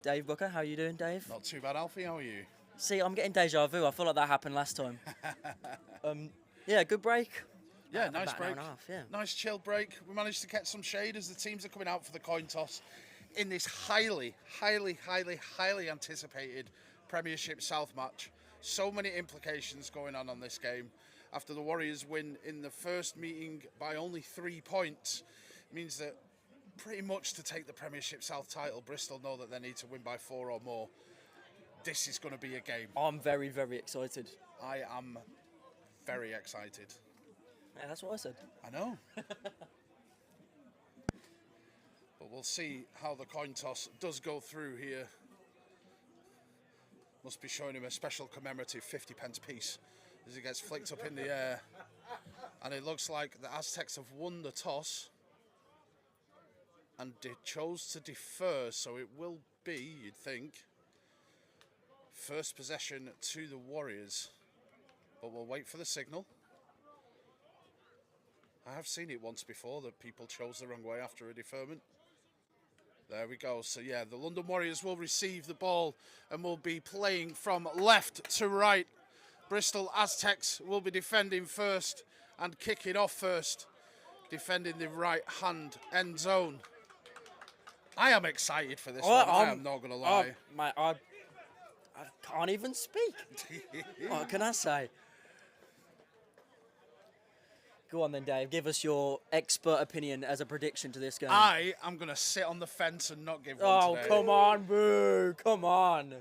Dave Booker, how are you doing, Dave? Not too bad, Alfie. How are you? See, I'm getting deja vu. I feel like that happened last time. Yeah, good break. Yeah, nice about break. An hour and a half, yeah. Nice chilled break. We managed to get some shade as the teams are coming out for the coin toss in this highly anticipated Premiership South match. So many implications going on this game. After the Warriors win in the first meeting by only 3 points, it means that pretty much to take the Premiership South title, Bristol know that they need to win by 4 or more. This is going to be a game. I'm very, very excited. I am very excited. Yeah, that's what I said. I know. But we'll see how the coin toss does go through here. Must be showing him a special commemorative 50p piece as he gets flicked up in the air. And it looks like the Aztecs have won the toss and chose to defer, so it will be, you'd think, first possession to the Warriors. But we'll wait for the signal. I have seen it once before that people chose the wrong way after a deferment. There we go. So yeah, the London Warriors will receive the ball and will be playing from left to right. Bristol Aztecs will be defending first and kicking off first, defending the right-hand end zone. I am excited for this one, I am not going to lie. Mate, I can't even speak. What can I say? Go on then, Dave. Give us your expert opinion as a prediction to this game. I am going to sit on the fence and not give one today. Come on, boo. Come on.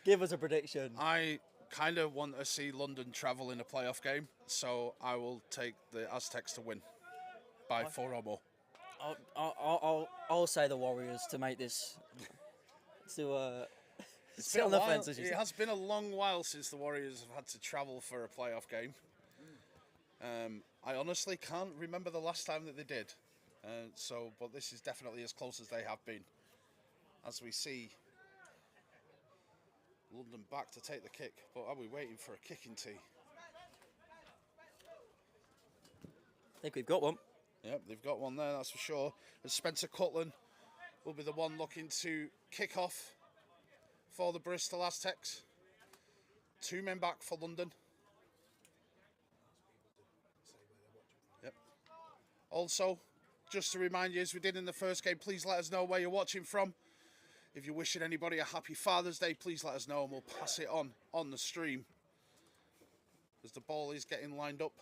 Give us a prediction. I kind of want to see London travel in a playoff game, so I will take the Aztecs to win by 4 or more. I'll say the Warriors to make this to It's sit been on a the while. fence. As you It say. has been a long while since the Warriors have had to travel for a playoff game. I honestly can't remember the last time that they did. But this is definitely as close as they have been. As we see London back to take the kick, but are we waiting for a kicking tee? I think we've got one. Yep, they've got one there, that's for sure. And Spencer Cutland will be the one looking to kick off for the Bristol Aztecs. 2 men back for London. Yep. Also, just to remind you, as we did in the first game, please let us know where you're watching from. If you're wishing anybody a happy Father's Day, please let us know and we'll pass it on the stream. As the ball is getting lined up.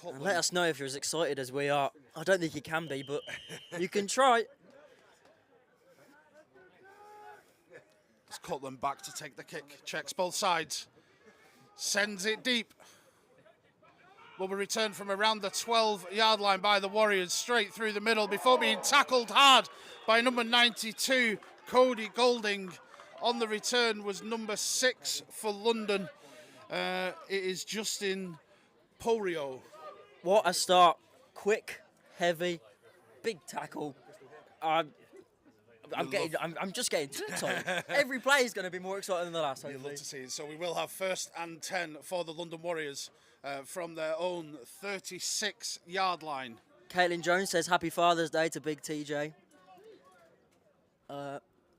And let us know if you're as excited as we are. I don't think you can be, but you can try. Let's cut them back to take the kick. Checks both sides. Sends it deep. Will be returned from around the 12-yard line by the Warriors, straight through the middle before being tackled hard by number 92, Cody Golding. On the return was number 6 for London. It is Justin Porio. What a start. Quick, heavy, big tackle. I'm just getting too excited. Every play is going to be more exciting than the last. You'd love to see it. So we will have 1st and 10 for the London Warriors from their own 36-yard line. Caitlin Jones says Happy Father's Day to Big TJ.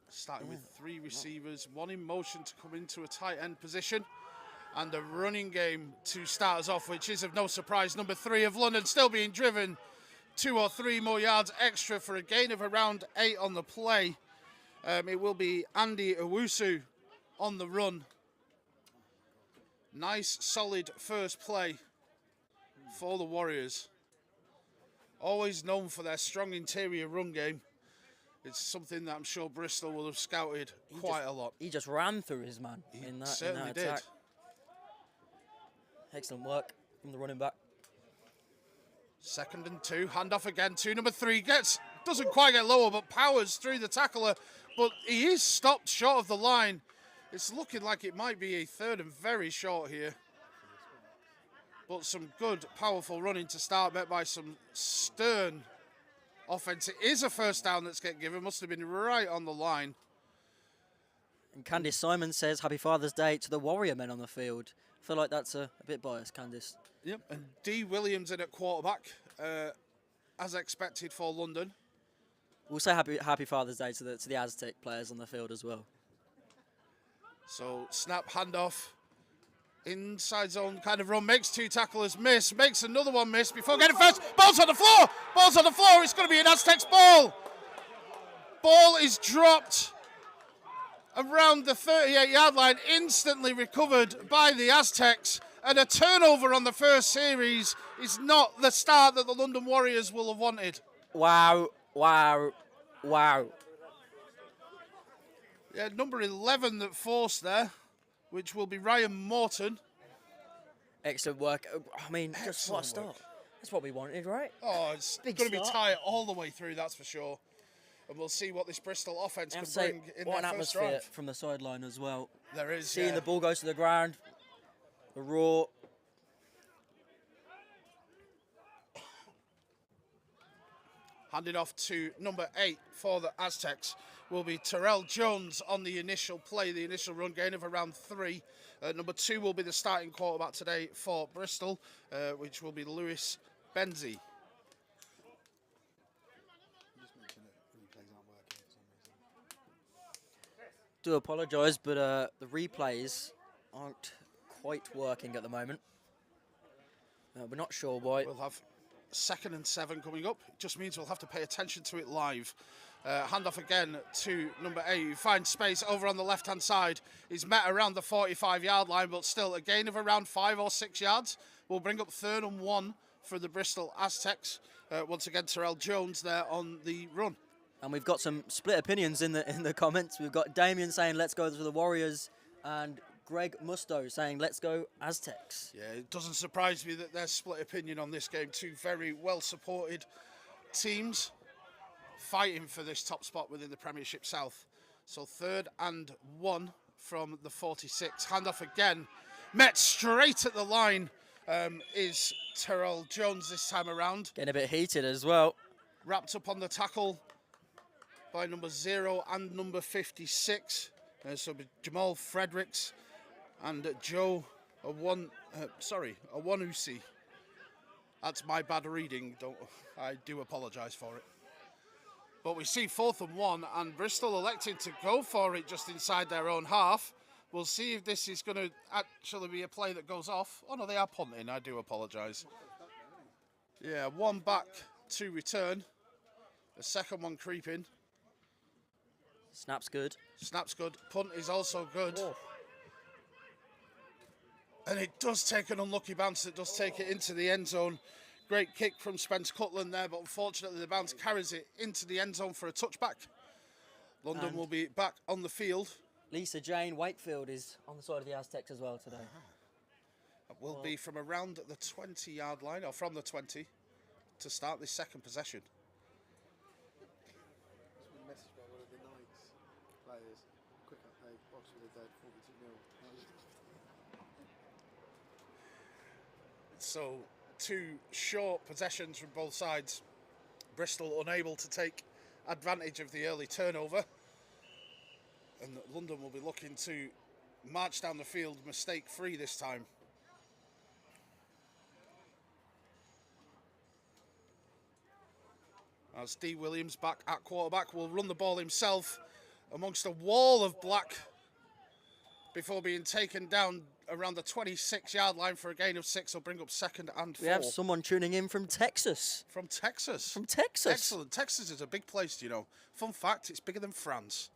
Starting with 3 receivers, 1 in motion to come into a tight end position. And a running game to start us off, which is of no surprise. Number 3 of London still being driven 2 or 3 more yards extra for a gain of around 8 on the play. It will be Andy Owusu on the run. Nice, solid first play for the Warriors. Always known for their strong interior run game. It's something that I'm sure Bristol will have scouted quite a lot. He just ran through his man in that certainly attack. did. Excellent work from the running back. 2nd and 2, handoff again to number 3, doesn't quite get lower, but powers through the tackler, but he is stopped short of the line. It's looking like it might be a 3rd and very short here. But some good, powerful running to start, met by some stern offense. It is a first down that's getting given, must have been right on the line. And Candice Simon says Happy Father's Day to the Warrior men on the field. I feel like that's a bit biased, Candice. Yep. And D. Williams in at quarterback, as expected for London. We'll say happy Father's Day to the Aztec players on the field as well. So snap, handoff, inside zone kind of run, makes 2 tacklers miss, makes another one miss before getting first. Ball's on the floor, it's going to be an Aztecs ball. Ball is dropped around the 38-yard line, instantly recovered by the Aztecs, and a turnover on the first series is not the start that the London Warriors will have wanted. Wow. Yeah, number 11 that forced there, which will be Ryan Morton. Excellent work. I mean, just what a start. Work. That's what we wanted, right? Oh, it's going to be tight all the way through, that's for sure. And we'll see what this Bristol offense can bring in what their an first atmosphere drive. from the sideline as well. There is, Seeing the ball goes to the ground, the roar. Handed off to number 8 for the Aztecs will be Terrell Jones on the initial play, the initial run gain of around 3. Number 2 will be the starting quarterback today for Bristol, which will be Lewis Benzie. Do apologise, but the replays aren't quite working at the moment. We're not sure why. We'll have 2nd and 7 coming up. It just means we'll have to pay attention to it live. Handoff again to number 8, who finds space over on the left-hand side. He's met around the 45-yard line, but still a gain of around 5 or 6 yards. We'll bring up 3rd and 1 for the Bristol Aztecs. Once again, Terrell Jones there on the run. And we've got some split opinions in the comments. We've got Damien saying, let's go to the Warriors, and Greg Musto saying, let's go Aztecs. Yeah, it doesn't surprise me that there's split opinion on this game. 2 very well-supported teams fighting for this top spot within the Premiership South. So 3rd and 1 from the 46. Handoff again. Met straight at the line is Terrell Jones this time around. Getting a bit heated as well. Wrapped up on the tackle by number 0 and number 56. So Jamal Fredericks and Joe Awanusi. That's my bad reading. I do apologise for it. But we see 4th and 1, and Bristol electing to go for it just inside their own half. We'll see if this is going to actually be a play that goes off. Oh no, they are punting. I do apologise. Yeah, 1 back to return. The second one creeping. Snap's good. Snap's good. Punt is also good. Oh. And it does take an unlucky bounce. It does take it into the end zone. Great kick from Spence Cutland there, but unfortunately the bounce carries it into the end zone for a touchback. London will be back on the field. Lisa Jane Wakefield is on the side of the Aztecs as well today. It will be from around the 20-yard line, or from the 20, to start this second possession. So 2 short possessions from both sides. Bristol unable to take advantage of the early turnover. And London will be looking to march down the field mistake-free this time. As D. Williams back at quarterback will run the ball himself amongst a wall of black before being taken down around the 26-yard line for a gain of 6. Will bring up 2nd and 4. We have someone tuning in from Texas. From Texas? From Texas. Excellent. Texas is a big place, you know. Fun fact, it's bigger than France.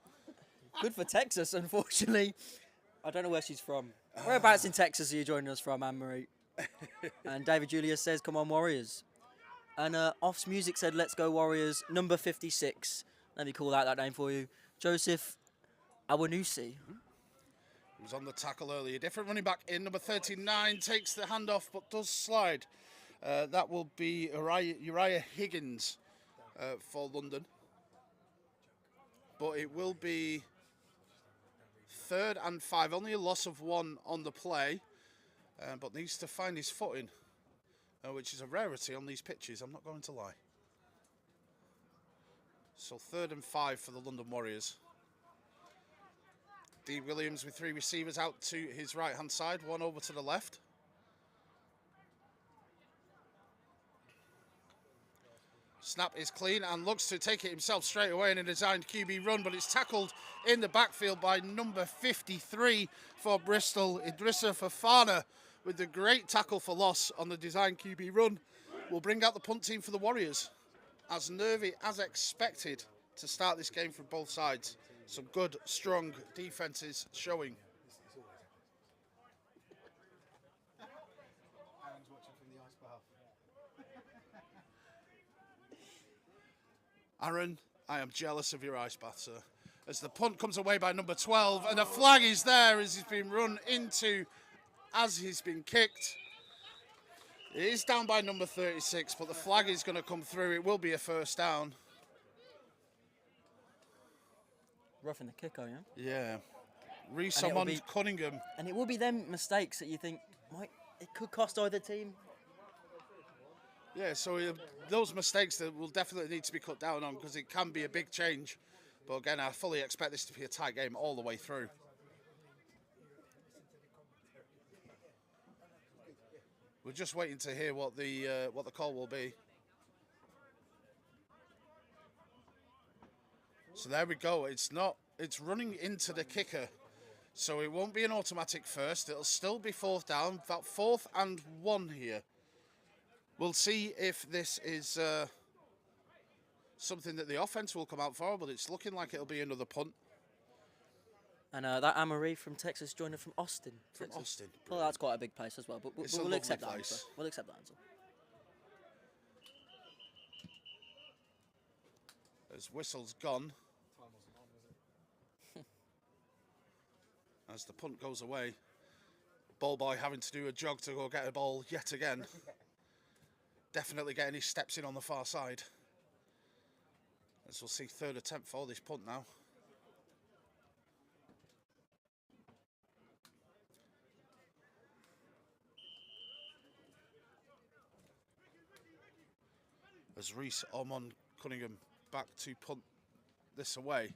Good for Texas, unfortunately. I don't know where she's from. Whereabouts in Texas are you joining us from, Anne-Marie? And David Julius says, come on, Warriors. And Off's Music said, let's go, Warriors, number 56. Let me call out that name for you. Joseph Awanusi. He was on the tackle earlier. Different running back in. Number 39 takes the handoff but does slide. That will be Uriah Higgins for London. But it will be 3rd and 5. Only a loss of 1 on the play. But needs to find his footing, which is a rarity on these pitches, I'm not going to lie. So 3rd and 5 for the London Warriors. D. Williams with 3 receivers out to his right-hand side, 1 over to the left. Snap is clean and looks to take it himself straight away in a designed QB run, but it's tackled in the backfield by number 53 for Bristol, Idrissa Fofana, with the great tackle for loss on the designed QB run. Will bring out the punt team for the Warriors. As nervy as expected to start this game from both sides. Some good, strong defences showing. Aaron, I am jealous of your ice bath, sir. As the punt comes away by number 12, and the flag is there as he's been run into as he's been kicked. It is down by number 36, but the flag is going to come through. It will be a first down. Roughing the kicker, yeah? Yeah. Rees-Amond Cunningham. And it will be them mistakes that you think, it could cost either team. Yeah, so those mistakes that will definitely need to be cut down on because it can be a big change. But again, I fully expect this to be a tight game all the way through. We're just waiting to hear what the call will be. So there we go. It's running into the kicker. So it won't be an automatic first. It'll still be 4th down. About 4th and 1 here. We'll see if this is something that the offense will come out for, but it's looking like it'll be another punt. And that Amory from Texas joined us from Austin. From Austin. Well, that's quite a big place as well, but we'll accept that answer. We'll accept that answer. As whistle's gone. As the punt goes away. Ball boy having to do a jog to go get a ball yet again. Definitely getting his steps in on the far side. As we'll see 3rd attempt for this punt now. As Rees-Amond Cunningham back to punt this away.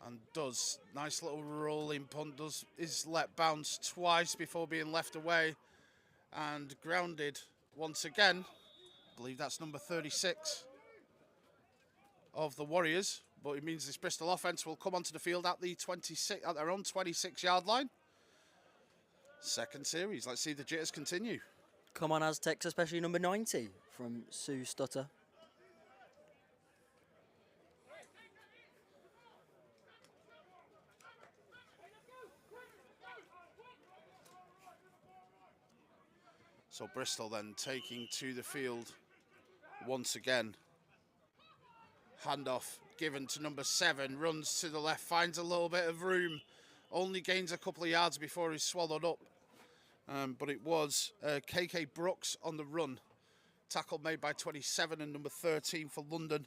And does. Nice little rolling punt. Is let bounce twice before being left away. And grounded once again. I believe that's number 36 of the Warriors. But it means this Bristol offense will come onto the field at their own 26-yard line. Second series. Let's see the jitters continue. Come on, Aztecs, especially number 90 from Sue Stutter. So Bristol then taking to the field once again. Handoff given to number 7, runs to the left, finds a little bit of room, only gains a couple of yards before he's swallowed up. But it was KK Brooks on the run. Tackle made by 27 and number 13 for London,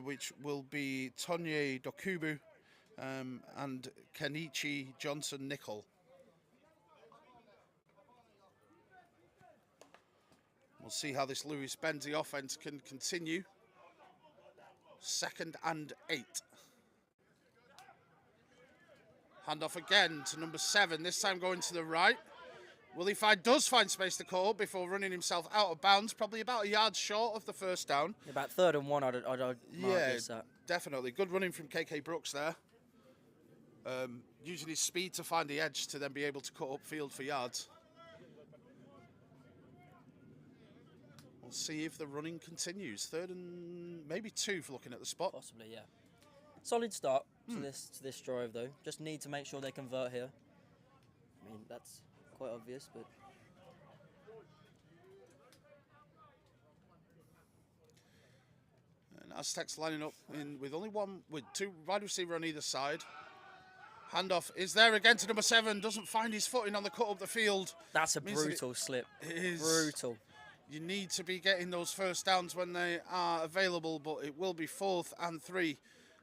which will be Tonye Dokubu and Kenichi Johnson-Nickel. We'll see how this Lewis Benzie offense can continue. 2nd and 8. Handoff again to number 7, this time going to the right. Does find space to cut up before running himself out of bounds, probably about a yard short of the first down. About 3rd and 1, I'd guess that. Definitely. Good running from KK Brooks there. Using his speed to find the edge to then be able to cut upfield for yards. We'll see if the running continues. 3rd and maybe 2 for looking at the spot. Possibly, yeah. Solid start to this drive, though. Just need to make sure they convert here. I mean, that's quite obvious, but... And Aztecs lining up with 2 wide receiver on either side. Handoff is there again to number 7. Doesn't find his footing on the cut up the field. That's a brutal slip. It is brutal. You need to be getting those first downs when they are available, but it will be 4th and 3.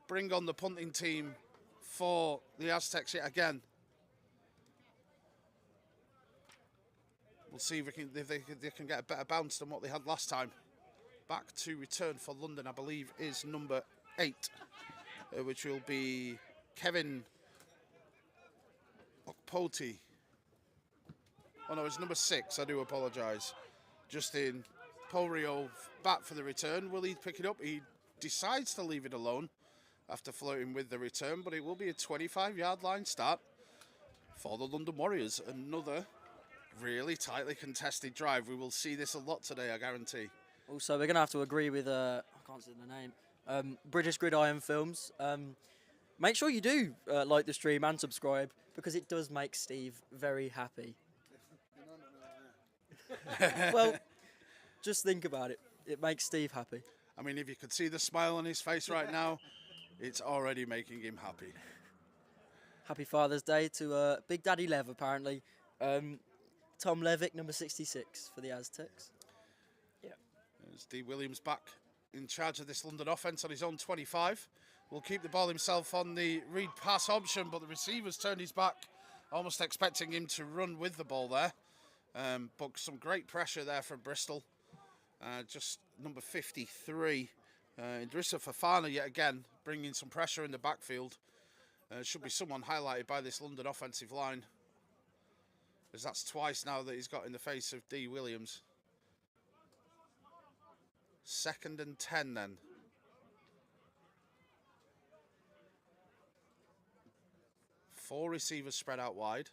Bring on the punting team for the Aztecs yet again. We'll see if they can get a better bounce than what they had last time. Back to return for London, I believe, is number 8, which will be Kevin Okpoti. Oh no, it's number 6. I do apologise. Justin Polrio back for the return. Will he pick it up? He decides to leave it alone after flirting with the return, but it will be a 25-yard line start for the London Warriors. Another really tightly contested drive. We will see this a lot today, I guarantee. Also, we're going to have to agree with, I can't say the name, British Gridiron Films. Make sure you do like the stream and subscribe, because it does make Steve very happy. Well, just think about it. It makes Steve happy. I mean, if you could see the smile on his face right now, it's already making him happy. Happy Father's Day to Big Daddy Lev, apparently. Tom Levick, number 66 for the Aztecs. Yeah. There's D. Williams back in charge of this London offence on his own 25. Will keep the ball himself on the read pass option, but the receiver's turned his back, almost expecting him to run with the ball there. But some great pressure there from Bristol. Just number 53. Idrissa Fafana yet again bringing some pressure in the backfield. Should be someone highlighted by this London offensive line, as that's twice now that he's got in the face of D. Williams. 2nd and 10 then. Four receivers spread out wide.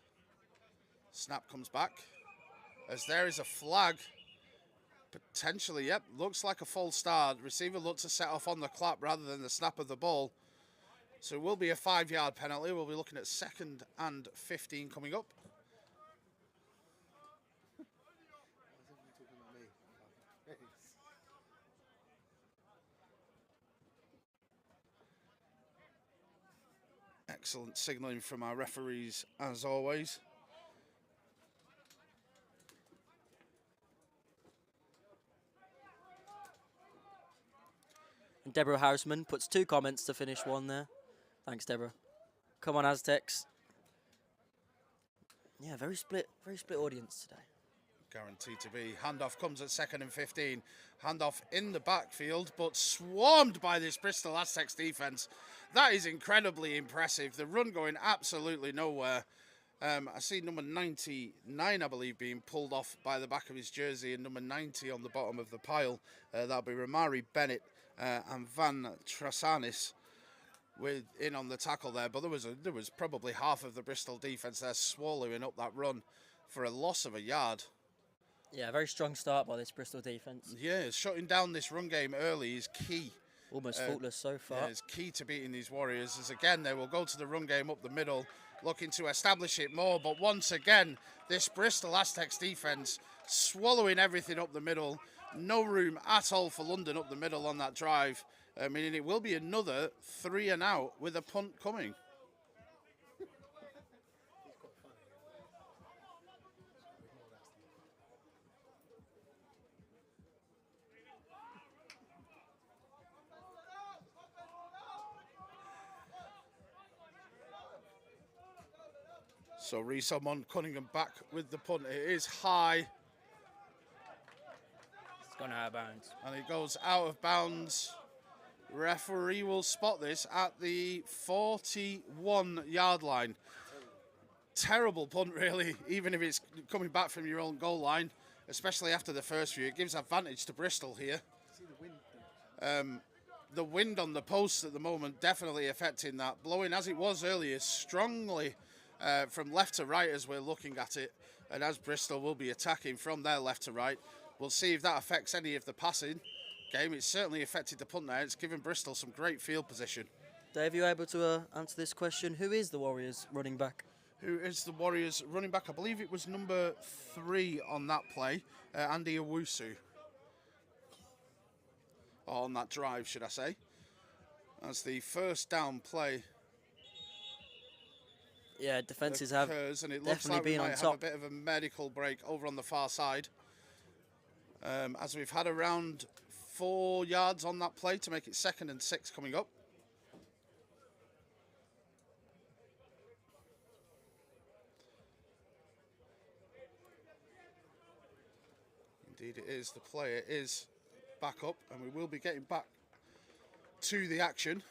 Snap comes back. As there is a flag. Potentially, yep, looks like a false start. Receiver looked to set off on the clap rather than the snap of the ball. So it will be a 5-yard penalty. We'll be looking at 2nd and 15 coming up. Excellent signalling from our referees as always. And Deborah Houseman puts 2 comments to finish one there. Thanks, Deborah. Come on, Aztecs. Yeah, very split audience today. Guaranteed to be. Handoff comes at 2nd and 15. Handoff in the backfield, but swarmed by this Bristol Aztecs defence. That is incredibly impressive. The run going absolutely nowhere. I see number 99, I believe, being pulled off by the back of his jersey, and number 90 on the bottom of the pile. That'll be Ramari Bennett and Van Trasanis in on the tackle there. But there was probably half of the Bristol defence there swallowing up that run for a loss of a yard. Yeah, very strong start by this Bristol defence. Yeah, shutting down this run game early is key. Almost faultless so far. Yeah, it's key to beating these Warriors, as again they will go to the run game up the middle, looking to establish it more. But once again, this Bristol Aztecs defence swallowing everything up the middle. No room at all for London up the middle on that drive. Meaning it will be another 3 and out with a punt coming. So Rees-Amon Cunningham back with the punt. It is high. It's gone out of bounds. And it goes out of bounds. Referee will spot this at the 41-yard line. Terrible punt, really, even if it's coming back from your own goal line, especially after the first few. It gives advantage to Bristol here. The wind on the post at the moment definitely affecting that. Blowing, as it was earlier, strongly from left to right as we're looking at it. And as Bristol will be attacking from their left to right, we'll see if that affects any of the passing game. It's certainly affected the punt there. It's given Bristol some great field position. Dave, are you able to answer this question? Who is the Warriors running back? Who is the Warriors running back? I believe it was number 3 on that play, Andy Owusu. Or on that drive, should I say. As the first down play. Yeah, defences have and it definitely looks like we been on might top. have a bit of a medical break over on the far side. As we've had around 4 yards on that play to make it 2nd and 6 coming up. Indeed it is. The player is back up, and we will be getting back to the action.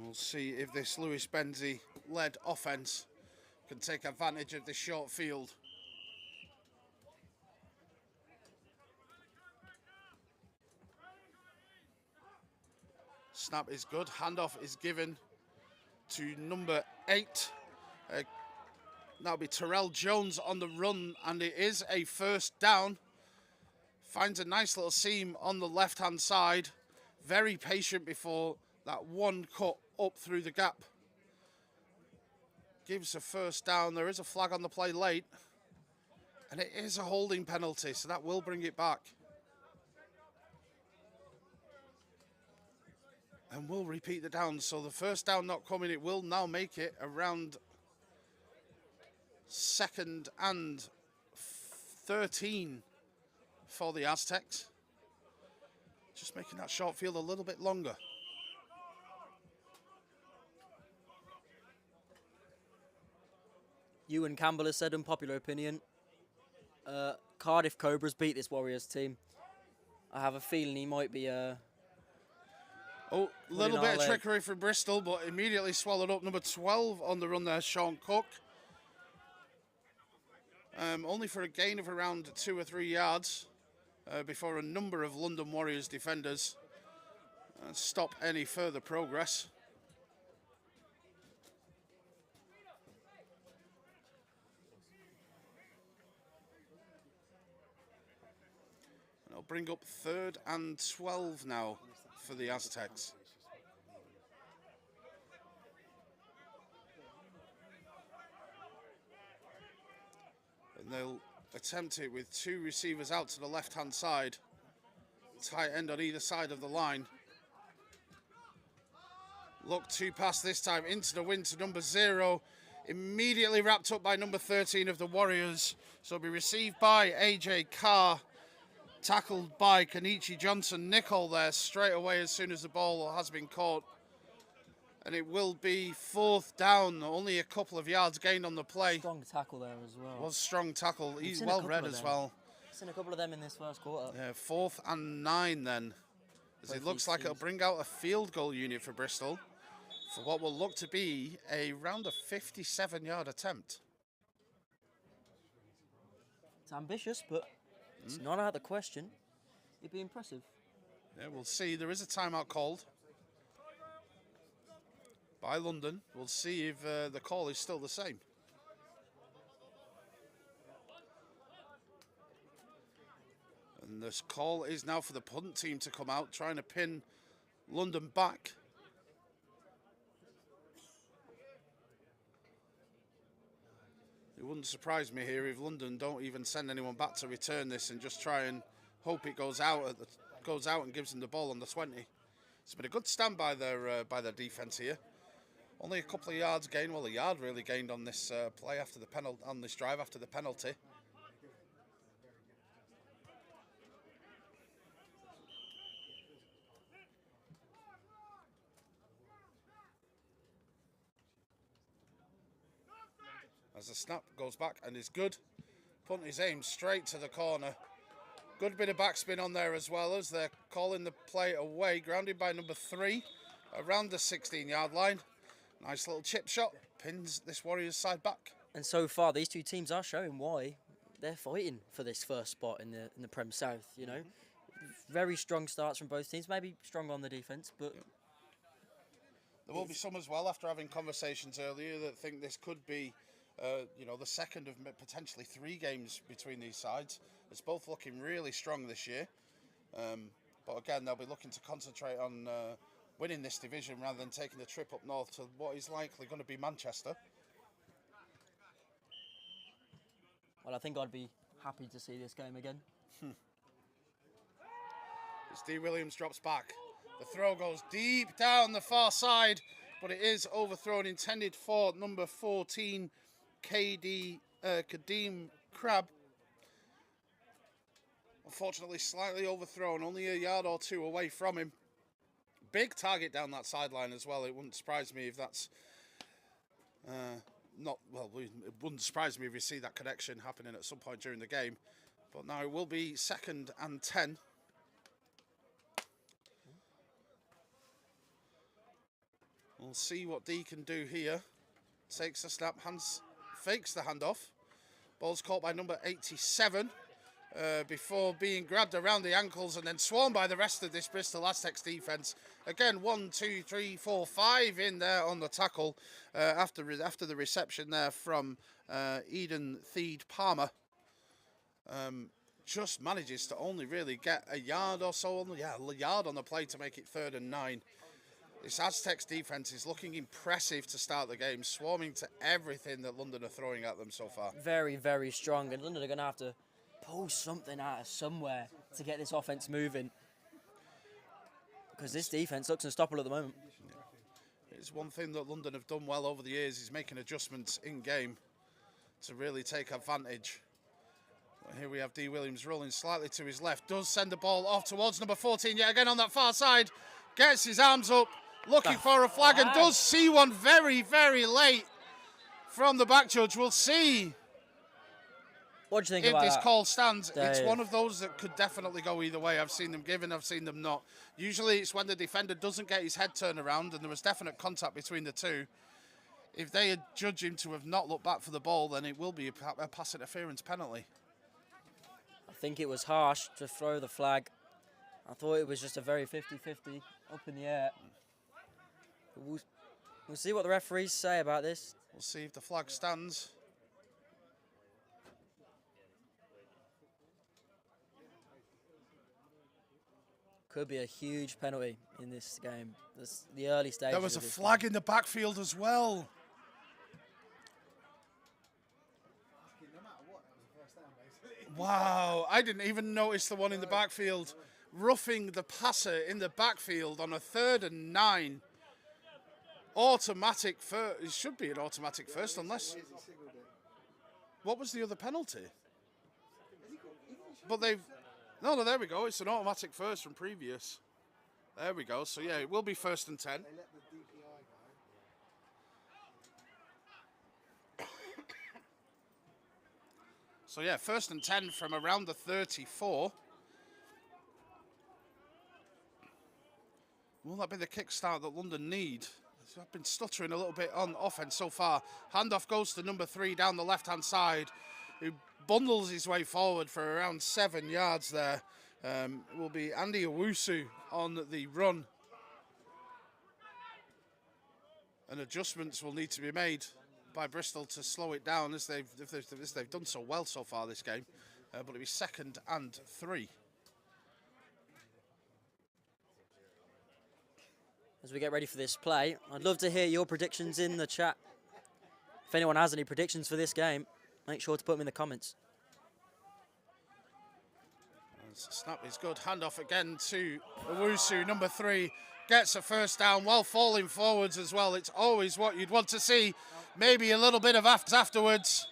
We'll see if this Lewis Benzie-led offense can take advantage of this short field. Snap is good. Handoff is given to number 8. That'll be Terrell Jones on the run, and it is a first down. Finds a nice little seam on the left-hand side. Very patient before that one cut up through the gap. Gives a first down. There is a flag on the play late, and it is a holding penalty, so that will bring it back. And we'll repeat the down. So the first down not coming, it will now make it around 2nd and 13 for the Aztecs. Just making that short field a little bit longer. Ewan Campbell has said, unpopular opinion, Cardiff Cobras beat this Warriors team. I have a feeling he might be... Oh, a little bit of trickery from Bristol, but immediately swallowed up. Number 12 on the run there, Sean Cook. Only for a gain of around 2 or 3 yards before a number of London Warriors defenders stop any further progress. And it'll bring up 3rd and 12 now for the Aztecs. And they'll attempt it with 2 receivers out to the left-hand side. Tight end on either side of the line. Look to pass this time into the wind to number 0. Immediately wrapped up by number 13 of the Warriors. So it'll be received by AJ Carr. Tackled by Kenichi Johnson. Nicol there straight away as soon as the ball has been caught. And it will be 4th down. Only a couple of yards gained on the play. Strong tackle there as well. Was strong tackle. He's well read as well. I've seen a couple of them in this first quarter. Yeah, 4th and 9 then. As it looks like it'll bring out a field goal unit for Bristol for what will look to be around a 57-yard attempt. It's ambitious, but it's not out of the question. It'd be impressive. Yeah, we'll see. There is a timeout called by London. We'll see if the call is still the same. And this call is now for the punt team to come out, trying to pin London back. It wouldn't surprise me here if London don't even send anyone back to return this and just try and hope it goes out and gives them the ball on the 20. It's been a good stand by their defense here. Only a couple of yards gained, well, a yard really gained on this play after the penalty, on this drive after the penalty. As the snap goes back and is good. Punt is aimed straight to the corner. Good bit of backspin on there as well, as they're calling the play away. Grounded by number 3 around the 16-yard line. Nice little chip shot. Pins this Warriors side back. And so far, these two teams are showing why they're fighting for this first spot in the Prem South, you know. Very strong starts from both teams. Maybe strong on the defence, but... Yeah. There will be some as well, after having conversations earlier, that think this could be... the second of potentially 3 games between these sides. It's both looking really strong this year. But again, they'll be looking to concentrate on winning this division rather than taking the trip up north to what is likely going to be Manchester. Well, I think I'd be happy to see this game again. As D. Williams drops back. The throw goes deep down the far side, but it is overthrown, intended for number 14, Kadeem Crab. Unfortunately, slightly overthrown, only a yard or 2 away from him. Big target down that sideline as well. It wouldn't surprise me if that's it wouldn't surprise me if we see that connection happening at some point during the game. But now it will be 2nd and 10. We'll see what D can do here. Takes the snap, fakes the handoff. Ball's caught by number 87 before being grabbed around the ankles and then swarmed by the rest of this Bristol Aztecs defence. Again, 1, 2, 3, 4, 5 in there on the tackle after the reception there from Eden Theed Palmer. Just manages to only really get a yard or so on a yard on the play to make it 3rd and 9. This Aztecs defence is looking impressive to start the game, swarming to everything that London are throwing at them so far. Very, very strong, and London are going to have to pull something out of somewhere to get this offence moving, because this defence looks unstoppable at the moment. It's one thing that London have done well over the years is making adjustments in game to really take advantage. Here we have D. Williams rolling slightly to his left. Does send the ball off towards number 14 yet again on that far side. Gets his arms up, looking for a flag, and does see one very, very late from the back judge. We'll see what do you think if about this that call stands. Dave? It's one of those that could definitely go either way. I've seen them give and I've seen them not. Usually it's when the defender doesn't get his head turned around and there was definite contact between the two. If they judge him to have not looked back for the ball, then it will be a pass interference penalty. I think it was harsh to throw the flag. I thought it was just a very 50-50 up in the air. We'll see what the referees say about this. We'll see if the flag stands. Could be a huge penalty in this game. The early stages. There was a flag in the backfield as well. Wow, I didn't even notice the one in the backfield. Roughing the passer in the backfield on a 3rd and 9. Automatic first. It should be an automatic first unless... What was the other penalty? But they've... No, there we go. It's an automatic first from previous. There we go. So, yeah, it will be 1st and 10. So, yeah, 1st and 10 from around the 34. Will that be the kickstart that London need? I've been stuttering a little bit on offense so far. Handoff goes to number 3 down the left-hand side, who bundles his way forward for around 7 yards there. It will be Andy Owusu on the run. And adjustments will need to be made by Bristol to slow it down as they've done so well so far this game. But it'll be 2nd and 3. As we get ready for this play, I'd love to hear your predictions in the chat. If anyone has any predictions for this game, make sure to put them in the comments. Snap is good. Handoff again to Owusu, number 3. Gets a first down while falling forwards as well. It's always what you'd want to see. Maybe a little bit of afterwards.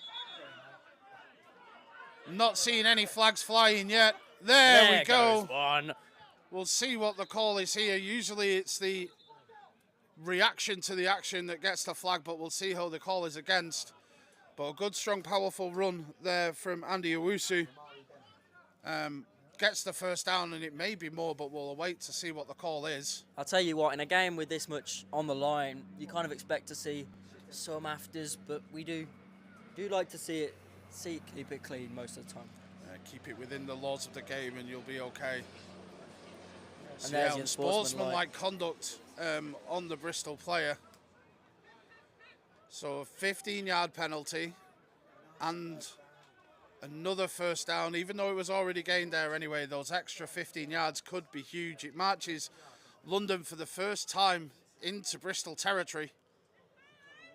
Not seeing any flags flying yet. There we go. Goes one. We'll see what the call is here. Usually it's the reaction to the action that gets the flag, but we'll see how the call is against. But a good, strong, powerful run there from Andy Owusu. Gets the first down, and it may be more, but we'll wait to see what the call is. I'll tell you what, in a game with this much on the line, you kind of expect to see some afters, but we do like to see it keep it clean most of the time. Keep it within the laws of the game, and you'll be okay. And there's your sportsmanlike conduct on the Bristol player. So a 15-yard penalty and another first down, even though it was already gained there anyway. Those extra 15 yards could be huge. It marches London for the first time into Bristol territory.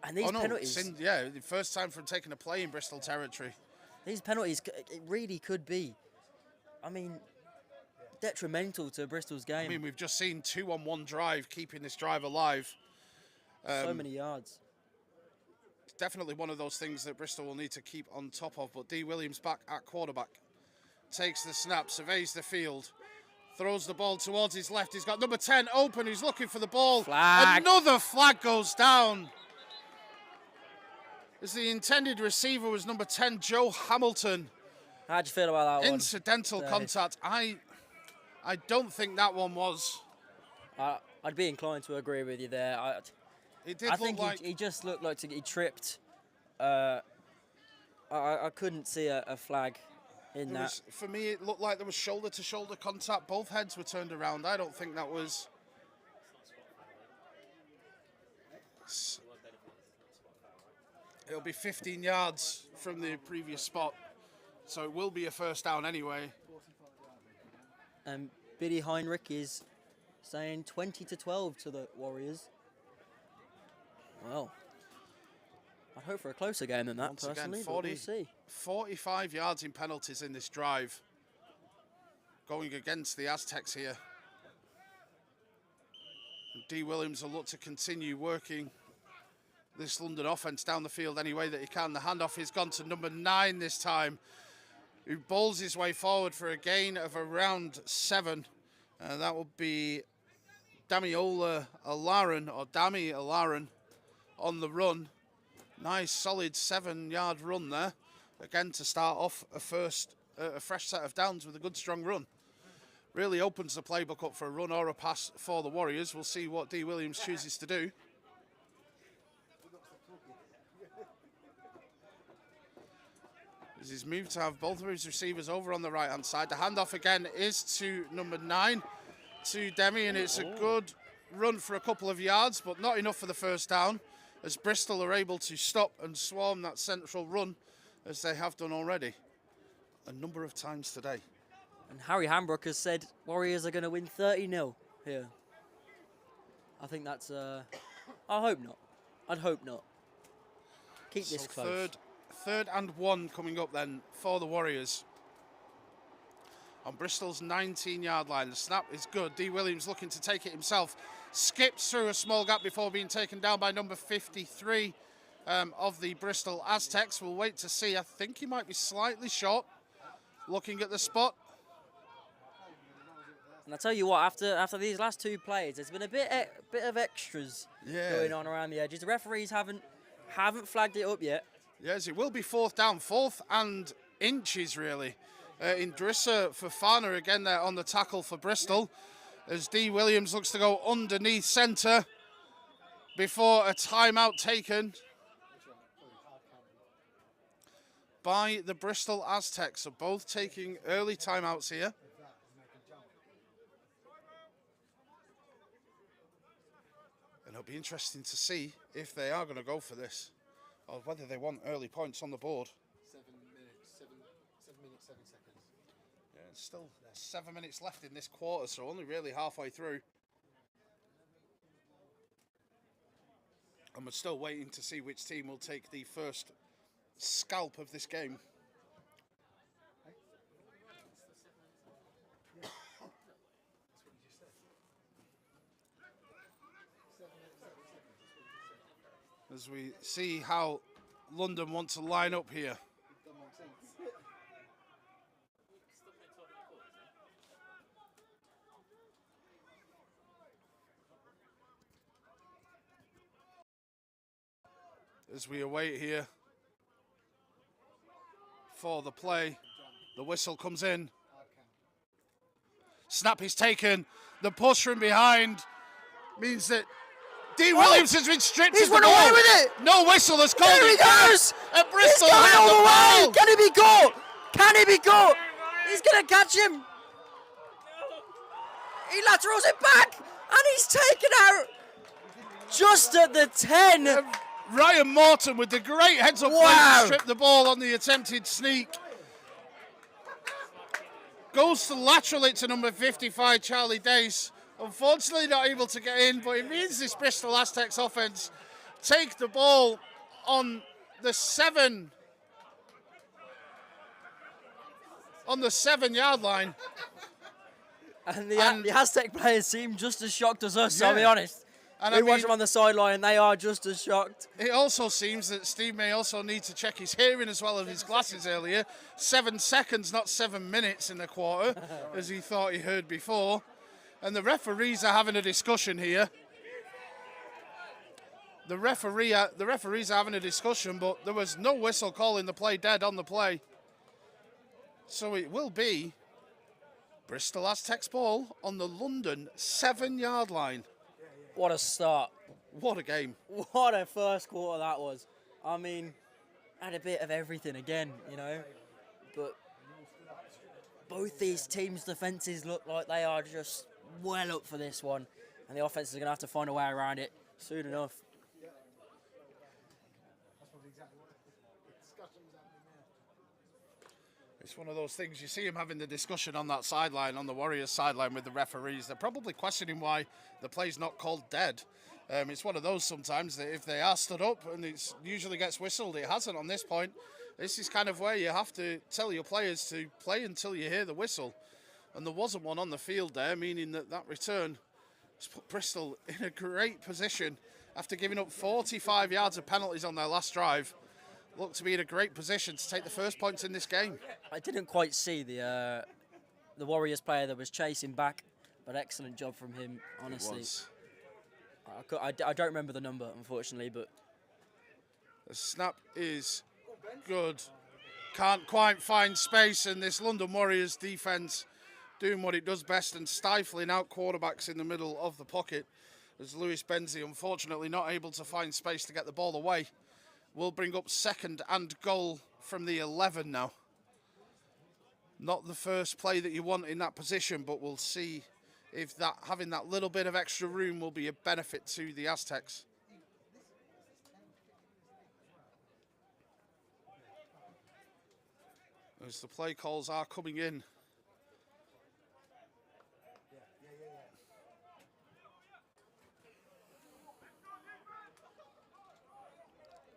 And these penalties... the first time from taking a play in Bristol territory. These penalties, it really could be, detrimental to Bristol's game. We've just seen 2-on-1 drive, keeping this drive alive. So many yards. It's definitely one of those things that Bristol will need to keep on top of. But D. Williams back at quarterback. Takes the snap, surveys the field. Throws the ball towards his left. He's got number 10 open, who's looking for the ball. Flag. Another flag goes down. As the intended receiver was number 10, Joe Hamilton. How'd you feel about that one? Incidental contact. I don't think that one was. I'd be inclined to agree with you there. It did I look think like he just looked like he tripped. I couldn't see a flag in that. for me, it looked like there was shoulder-to-shoulder contact. Both heads were turned around. I don't think that was... It'll be 15 yards from the previous spot, so it will be a first down anyway. And Billy Heinrich is saying 20-12 to the Warriors. Well, I'd hope for a closer game than that, Once personally, again, but we'll see. 45 yards in penalties in this drive, going against the Aztecs here. And D. Williams will look to continue working this London offense down the field any way that he can. The handoff has gone to number 9 this time, who bowls his way forward for a gain of around 7. That will be Damiola Alaran, or Dami Alaran, on the run. Nice, solid 7-yard run there. Again, to start off a fresh set of downs with a good, strong run. Really opens the playbook up for a run or a pass for the Warriors. We'll see what D. Williams chooses to do. This is moved to have both of his receivers over on the right-hand side. The handoff again is to number 9, to Demi, and it's a good run for a couple of yards, but not enough for the first down, as Bristol are able to stop and swarm that central run, as they have done already a number of times today. And Harry Hambrook has said Warriors are going to win 30-0 here. I think that's... I hope not. I'd hope not. Keep this close. Third and 1 coming up then for the Warriors. On Bristol's 19-yard line. The snap is good. D. Williams looking to take it himself. Skips through a small gap before being taken down by number 53 of the Bristol Aztecs. We'll wait to see. I think he might be slightly short. Looking at the spot. And I tell you what, after these last 2 plays, there's been a bit of extras going on around the edges. The referees haven't flagged it up yet. Yes, it will be 4th down, 4th and inches really. Indrissa Fafana again there on the tackle for Bristol, as D. Williams looks to go underneath centre before a timeout taken by the Bristol Aztecs. So both taking early timeouts here. And it'll be interesting to see if they are going to go for this, or whether they want early points on the board. 7 minutes, 7 seconds. Yeah, it's still 7 minutes left in this quarter, so only really halfway through. And we're still waiting to see which team will take the first scalp of this game. As we see how London want to line up here. As we await here for the play, the whistle comes in. Snap is taken. The push from behind means that D. Williams has been stripped. He's run away with it. No whistle has called. There he goes. And Bristol He's going have all the way. ball. Can he be caught? Can he be caught? He's going to catch him. He laterals it back, and he's taken out just at the 10. Ryan Morton with the great heads-up play to strip the ball on the attempted sneak. Goes to lateral it to number 55, Charlie Dace. Unfortunately not able to get in, but it means this Bristol Aztecs offense take the ball on the 7-yard line. And the Aztec players seem just as shocked as us, I'll be Yeah. honest. And We watch them on the sideline, and they are just as shocked. It also seems that Steve may also need to check his hearing as well as his glasses earlier. 7 seconds, not 7 minutes in the quarter, as he thought he heard before. And the referees are having a discussion here. The referees are having a discussion, but there was no whistle calling the play dead on the play. So it will be Bristol Aztecs ball on the London 7-yard line. What a start. What a game. What a first quarter that was. I mean, had a bit of everything again, you know. But both these teams' defences look like they are just well up for this one. And the offenses are going to have to find a way around it soon enough. It's one of those things, you see him having the discussion on that sideline, on the Warriors sideline with the referees. They're probably questioning why the play's not called dead. It's one of those sometimes that if they are stood up and it usually gets whistled, it hasn't on this point. This is kind of where you have to tell your players to play until you hear the whistle. And there wasn't one on the field there, meaning that that return has put Bristol in a great position after giving up 45 yards of penalties on their last drive. Look to be in a great position to take the first points in this game. I didn't quite see the Warriors player that was chasing back, but excellent job from him, honestly. I don't remember the number, unfortunately, but... The snap is good. Can't quite find space, and this London Warriors defence doing what it does best and stifling out quarterbacks in the middle of the pocket, as Lewis Benzie, unfortunately, not able to find space to get the ball away. Will bring up second and goal from the 11 now. Not the first play that you want in that position, but we'll see if that having that little bit of extra room will be a benefit to the Aztecs. As the play calls are coming in.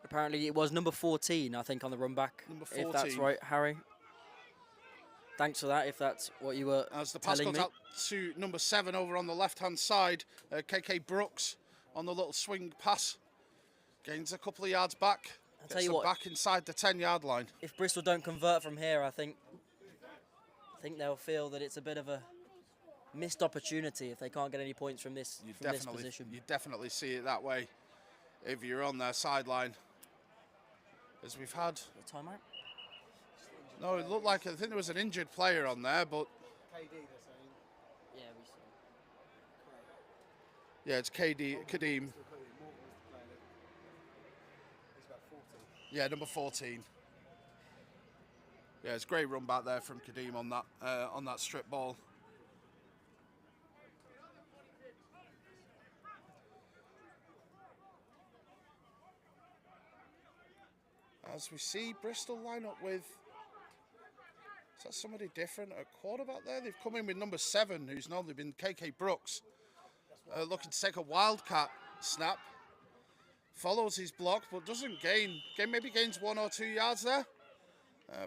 Apparently it was number 14, I think, on the run back. Number 14. If that's right, Harry. Thanks for that, if that's what you were As the pass telling goes me. out to number 7 over on the left-hand side, KK Brooks on the little swing pass. Gains a couple of yards back. I'll tell you what, back inside the 10-yard line. if Bristol don't convert from here, I think they'll feel that it's a bit of a missed opportunity if they can't get any points from this position. You definitely see it that way if you're on their sideline. As we've had... A timeout? No, it looked like, I think there was an injured player on there, but... KD, they're saying. Yeah, we saw. Yeah, it's Kadeem. Morton was the player that... He's about 40. Yeah, number 14. Yeah, it's a great run back there from Kadeem on that strip ball. As we see Bristol line up with, is that somebody different at quarterback there? They've come in with number 7, who's normally been KK Brooks. Looking to take a wildcat snap. Follows his block, but doesn't maybe gains 1 or 2 yards there.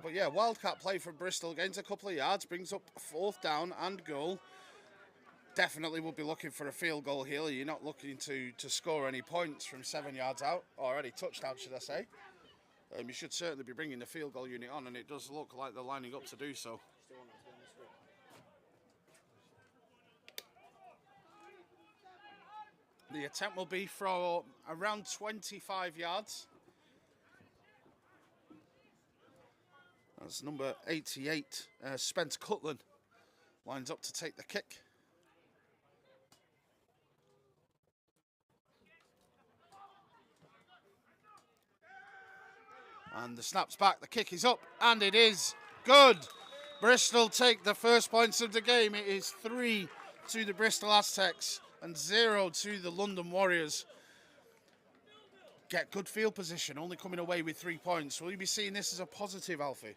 But yeah, wildcat play from Bristol, gains a couple of yards, brings up 4th down and goal. Definitely will be looking for a field goal here. You're not looking to score any points from 7 yards out, or any touchdown, should I say. You should certainly be bringing the field goal unit on, and it does look like they're lining up to do so. The attempt will be from around 25 yards. That's number 88, Spence Cutland, lines up to take the kick. And the snap's back, the kick is up, and it is good. Bristol take the first points of the game. It is 3 to the Bristol Aztecs and 0 to the London Warriors. Get good field position, only coming away with 3 points. Will you be seeing this as a positive, Alfie?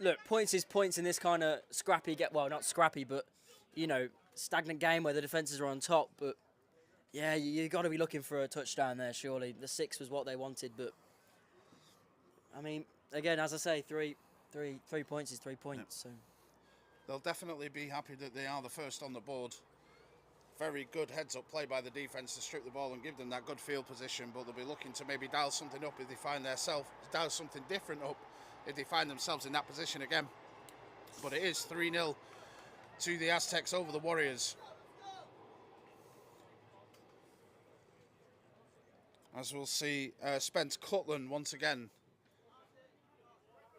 Look, points is points in this kind of scrappy, well, not scrappy, but, you know, stagnant game where the defences are on top. But, yeah, you got to be looking for a touchdown there, surely. The 6 was what they wanted, but... I mean, again, as I say, three points is 3 points. Yep. So they'll definitely be happy that they are the first on the board. Very good heads-up play by the defence to strip the ball and give them that good field position, but they'll be looking to maybe dial something up if they find dial something different up if they find themselves in that position again. But it is 3-0 to the Aztecs over the Warriors. As we'll see, Spence Cutland once again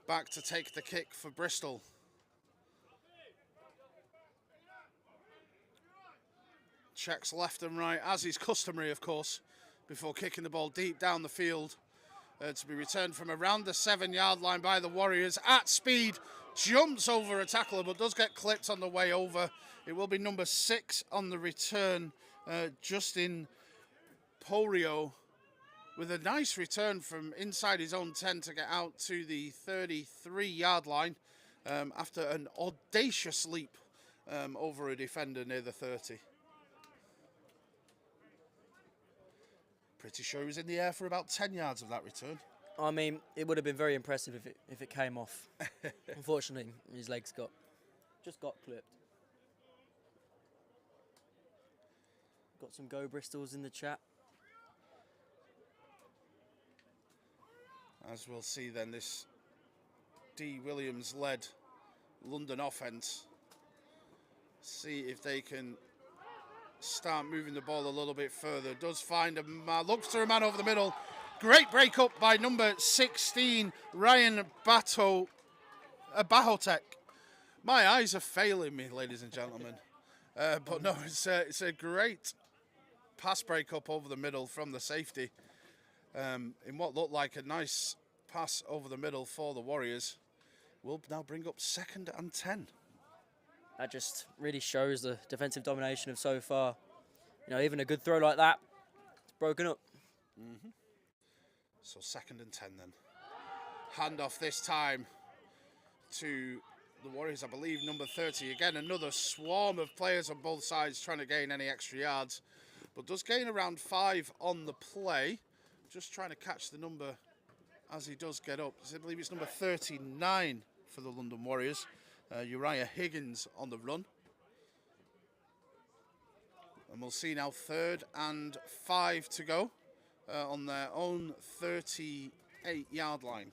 back to take the kick for Bristol. Checks left and right, as is customary, of course, before kicking the ball deep down the field. To be returned from around the 7-yard line by the Warriors at speed. Jumps over a tackler, but does get clipped on the way over. It will be number 6 on the return, Justin Porio, with a nice return from inside his own 10 to get out to the 33-yard line after an audacious leap over a defender near the 30. Pretty sure he was in the air for about 10 yards of that return. I mean, it would have been very impressive if it came off. Unfortunately, his legs just got clipped. Got some Go Bristols in the chat. As we'll see then, this D. Williams-led London offence. See if they can start moving the ball a little bit further. Does find a man, looks to a man over the middle. Great break up by number 16, Ryan Bahotek. My eyes are failing me, ladies and gentlemen. But no, it's a great pass break up over the middle from the safety. In what looked like a nice pass over the middle for the Warriors. Will now bring up 2nd and 10. That just really shows the defensive domination of so far. You know, even a good throw like that, it's broken up. Mm-hmm. So 2nd and 10 then. Handoff this time to the Warriors, I believe, number 30. Again, another swarm of players on both sides trying to gain any extra yards. But does gain around 5 on the play. Just trying to catch the number as he does get up. I believe it's number 39 for the London Warriors. Uriah Higgins on the run. And we'll see now 3rd and 5 to go on their own 38-yard line.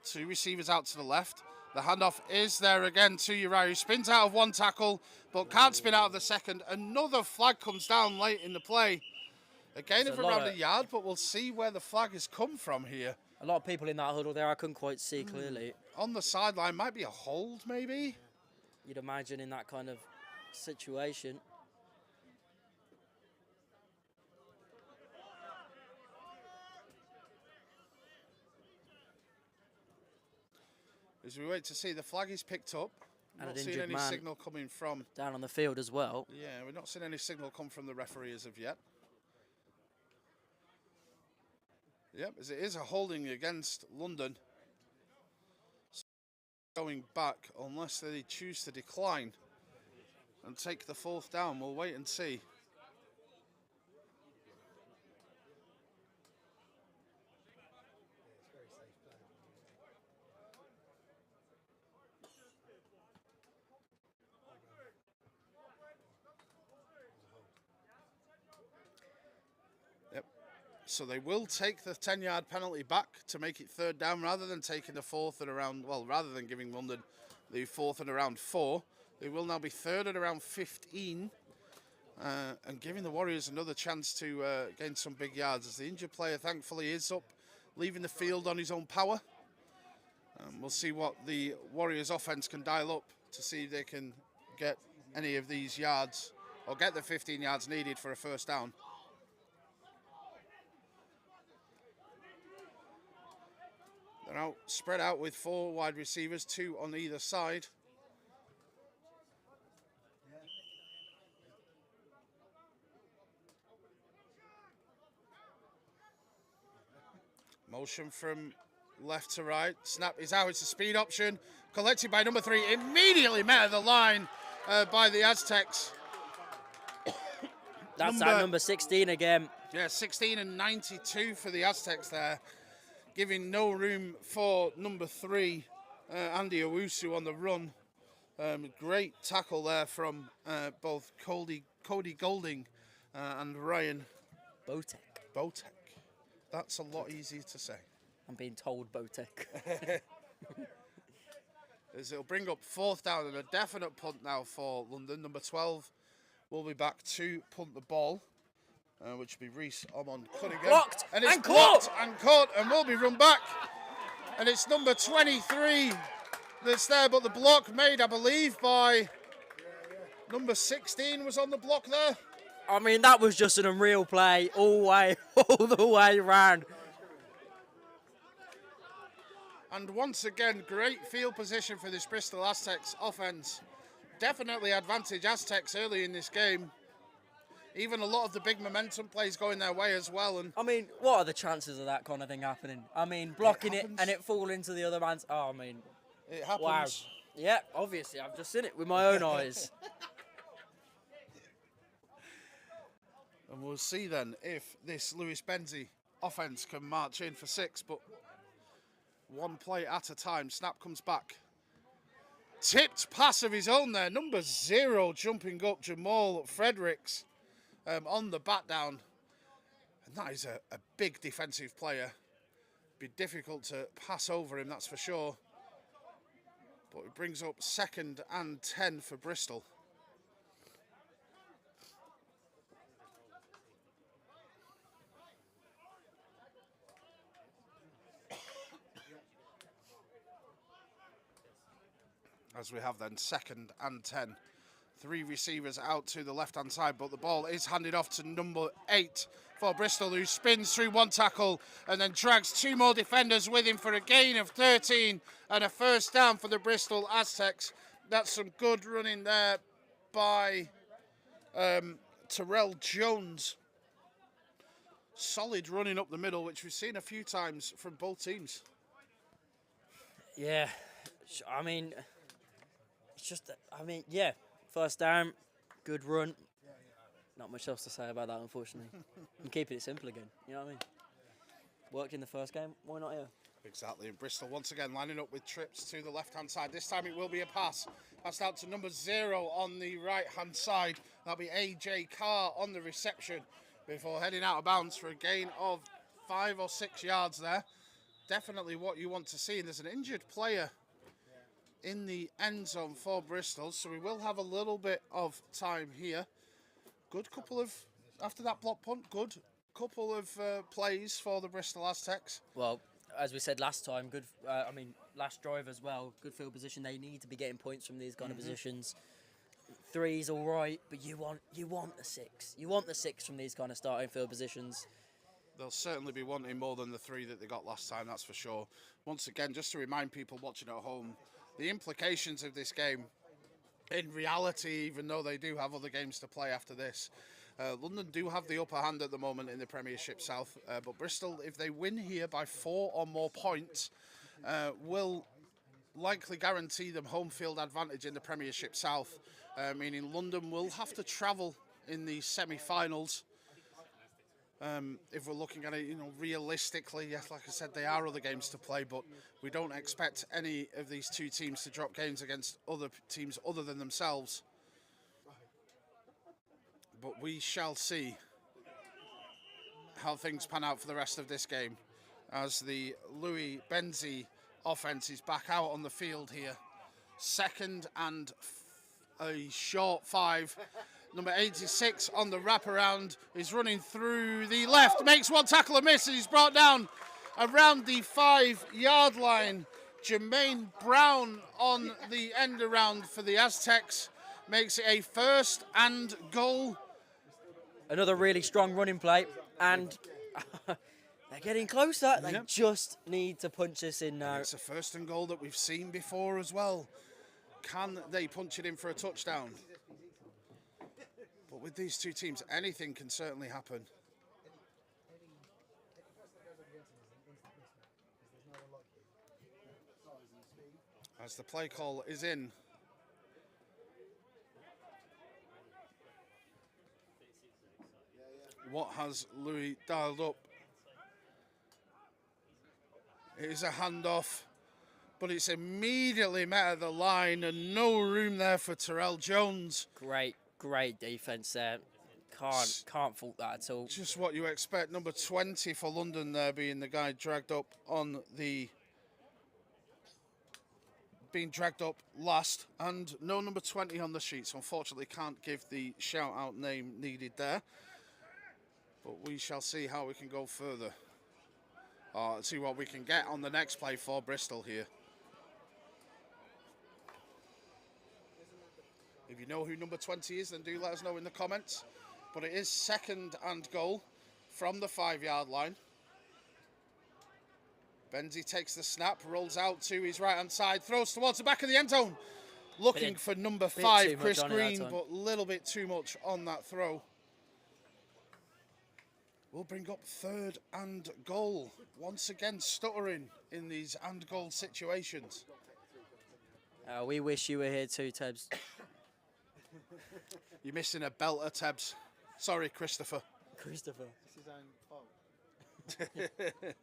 Two receivers out to the left. The handoff is there again to Uriah, who spins out of one tackle, but can't spin out of the second. Another flag comes down late in the play. A gain of around a yard, but we'll see where the flag has come from here. A lot of people in that huddle there, I couldn't quite see clearly. On the sideline, might be a hold, maybe? You'd imagine in that kind of situation. As we wait to see, the flag is picked up. And not an seeing injured any man signal coming from. down on the field as well. Yeah, we're not seeing any signal come from the referee as of yet. Yep, as it is a holding against London. Going back, unless they choose to decline and take the 4th down. We'll wait and see. So they will take the 10-yard penalty back to make it 3rd down rather than taking the 4th at around, well, rather than giving London the 4th at around 4. They will now be 3rd at around 15 and giving the Warriors another chance to gain some big yards as the injured player thankfully is up, leaving the field on his own power. We'll see what the Warriors offense can dial up to see if they can get any of these yards or get the 15 yards needed for a 1st down. They're out, spread out with 4 wide receivers, 2 on either side. Motion from left to right. Snap is out. It's a speed option. Collected by number 3. Immediately met at the line by the Aztecs. That's that number 16 again. Yeah, 16 and 92 for the Aztecs there. Giving no room for number 3, Andy Owusu on the run. Great tackle there from both Cody Golding and Ryan Botek. That's a lot easier to say. I'm being told Botek. As it'll bring up 4th down and a definite punt now for London. Number 12 will be back to punt the ball. Which will be Reese Omon Cunningham. Blocked and caught and will be run back. And it's number 23, that's there, but the block made, I believe, by number 16 was on the block there. I mean, that was just an unreal play all the way round. And once again, great field position for this Bristol Aztecs offense. Definitely advantage Aztecs early in this game. Even a lot of the big momentum plays going their way as well. And I mean, what are the chances of that kind of thing happening? I mean, blocking it and it falling into the other man's... Oh, I mean... It happens. Wow. Yeah, obviously, I've just seen it with my own eyes. And we'll see then if this Lewis Benzie offense can march in for 6, but one play at a time. Snap comes back. Tipped pass of his own there. Number 0 jumping up, Jamal Fredericks on the bat down. And that is a big defensive player. Be difficult to pass over him, that's for sure. But it brings up 2nd and 10 for Bristol. As we have then 2nd and 10. 3 receivers out to the left-hand side, but the ball is handed off to number 8 for Bristol, who spins through 1 tackle and then drags 2 more defenders with him for a gain of 13 and a first down for the Bristol Aztecs. That's some good running there by Terrell Jones. Solid running up the middle, which we've seen a few times from both teams. Yeah, I mean... It's just, I mean, yeah, first down, good run. Not much else to say about that, unfortunately. I'm keeping it simple again, you know what I mean? Worked in the first game, why not here? Exactly, and Bristol once again lining up with trips to the left-hand side. This time it will be a pass. Passed out to number 0 on the right-hand side. That'll be AJ Carr on the reception before heading out of bounds for a gain of 5 or 6 yards there. Definitely what you want to see, and there's an injured player in the end zone for Bristol, so we will have a little bit of time here. Good couple of, after that block punt, good couple of plays for the Bristol Aztecs. Well, as we said last time, good. Last drive as well. Good field position. They need to be getting points from these kind of positions. 3's all right, but you want the 6. You want the 6 from these kind of starting field positions. They'll certainly be wanting more than the 3 that they got last time, that's for sure. Once again, just to remind people watching at home, the implications of this game, in reality, even though they do have other games to play after this, London do have the upper hand at the moment in the Premiership South, but Bristol, if they win here by 4 or more points, will likely guarantee them home field advantage in the Premiership South, meaning London will have to travel in the semi-finals. If we're looking at it, realistically, yes, like I said, there are other games to play, but we don't expect any of these 2 teams to drop games against other teams other than themselves. But we shall see how things pan out for the rest of this game as the Louis Benzie offense is back out on the field here. 2nd and a short 5. Number 86 on the wraparound is running through the left, makes 1 tackle and miss, and he's brought down around the 5-yard line. Jermaine Brown on the end around for the Aztecs makes it a 1st and goal. Another really strong running play, and they're getting closer. They just need to punch this in now. It's a 1st and goal that we've seen before as well. Can they punch it in for a touchdown? But with these 2 teams, anything can certainly happen. As the play call is in. What has Louis dialed up? It is a handoff, but it's immediately met at the line and no room there for Terrell Jones. Great defence there. Can't fault that at all. Just what you expect. Number 20 for London there being the guy dragged up on the... being dragged up last. And no number 20 on the sheet, so unfortunately can't give the shout-out name needed there. But we shall see how we can go further. See what we can get on the next play for Bristol here. If you know who number 20 is, then do let us know in the comments. But it is 2nd and goal from the 5-yard line. Benzie takes the snap, rolls out to his right-hand side, throws towards the back of the end zone. Looking for number 5, Chris Green, but a little bit too much on that throw. We'll bring up 3rd and goal. Once again, stuttering in these and goal situations. We wish you were here too, Tebs. You're missing a belter, Tebs. Sorry, Christopher. Christopher. It's his own fault.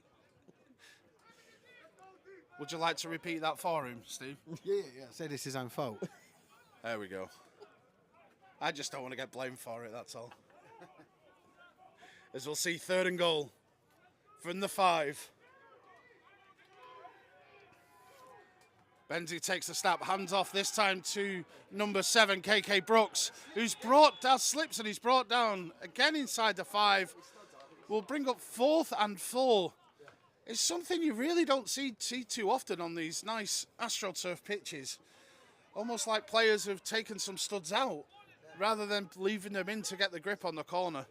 Would you like to repeat that for him, Steve? Yeah. I said it's his own fault. There we go. I just don't want to get blamed for it, that's all. As we'll see 3rd and goal from the 5. Benzie takes the snap, hands off this time to number 7, KK Brooks, who's brought down, slips and he's brought down again inside the 5. We'll bring up 4th and 4. It's something you really don't see too often on these nice AstroTurf pitches. Almost like players have taken some studs out rather than leaving them in to get the grip on the corner.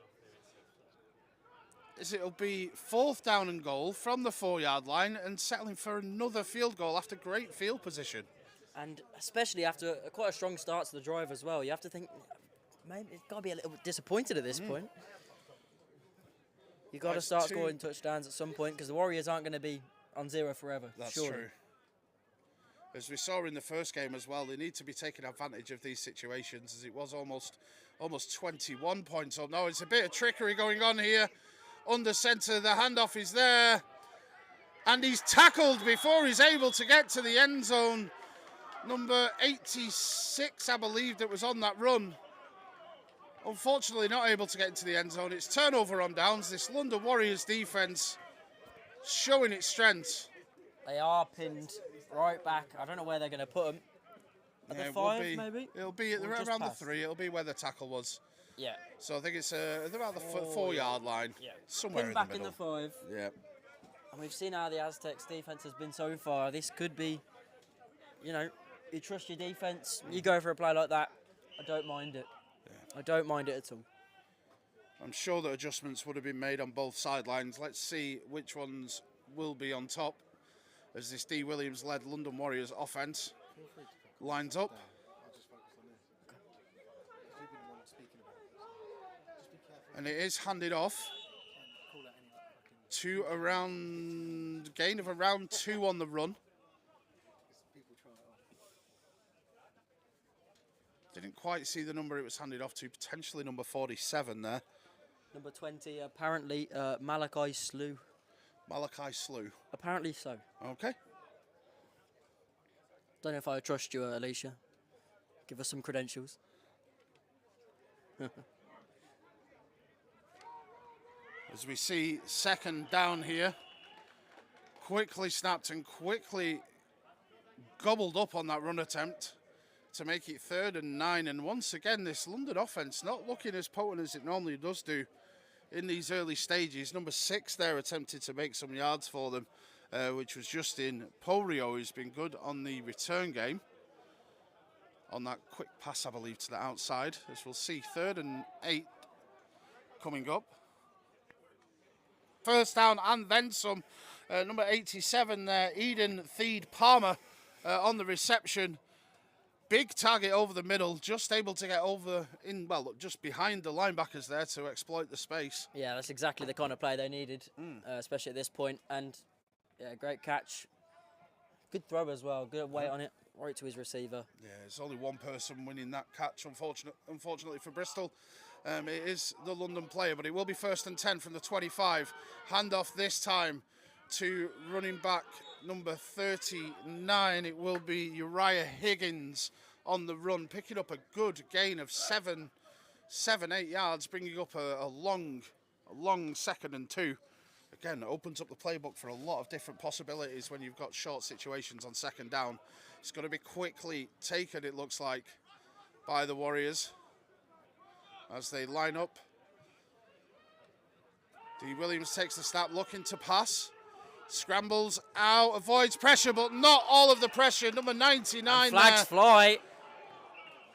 As it'll be 4th down and goal from the 4-yard line and settling for another field goal after great field position. And especially after quite a strong start to the drive as well. You have to think, maybe it's got to be a little bit disappointed at this point. You've got to start scoring touchdowns at some point because the Warriors aren't going to be on 0 forever. That's surely. true. As we saw in the first game as well, they need to be taking advantage of these situations as it was almost 21 points up. No, it's a bit of trickery going on here. Under centre, the handoff is there. And he's tackled before he's able to get to the end zone. Number 86, I believe, that was on that run. Unfortunately, not able to get into the end zone. It's turnover on downs. This London Warriors defence showing its strength. They are pinned right back. I don't know where they're going to put them. At the 5, maybe? It'll be around the 3. It'll be where the tackle was. Yeah. So I think it's about the 4-yard line. Yeah. Somewhere Pinned in back the middle. in the 5. Yeah. And we've seen how the Aztecs defence has been so far. This could be, you trust your defence. You go for a play like that. I don't mind it. Yeah. I don't mind it at all. I'm sure that adjustments would have been made on both sidelines. Let's see which ones will be on top as this D. Williams-led London Warriors offence lines up. And it is handed off to gain of around 2 on the run. Didn't quite see the number it was handed off to, potentially number 47 there. Number 20, apparently Malachi Slew. Malachi Slew. Apparently so. Okay. Don't know if I trust you, Alicia. Give us some credentials. As we see 2nd down here, quickly snapped and quickly gobbled up on that run attempt to make it 3rd and 9. And once again, this London offense not looking as potent as it normally does do in these early stages. Number 6 there attempted to make some yards for them, which was Justin Porio, who's been good on the return game. On that quick pass, I believe, to the outside. As we'll see 3rd and 8 coming up. 1st down and then some. Number 87 there, Eden Theed Palmer on the reception. Big target over the middle, just able to get just behind the linebackers there to exploit the space. Yeah, that's exactly the kind of play they needed, especially at this point. And yeah, great catch. Good throw as well, good weight on it, right to his receiver. Yeah, there's only one person winning that catch, unfortunately for Bristol. It is the London player, but it will be 1st and 10 from the 25. Handoff this time to running back number 39. It will be Uriah Higgins on the run, picking up a good gain of 8 yards, bringing up a long 2nd and 2. Again, opens up the playbook for a lot of different possibilities when you've got short situations on 2nd down. It's going to be quickly taken, it looks like, by the Warriors as they line up. D. Williams takes the snap, looking to pass. Scrambles out, avoids pressure, but not all of the pressure. Number 99 and flags there. fly.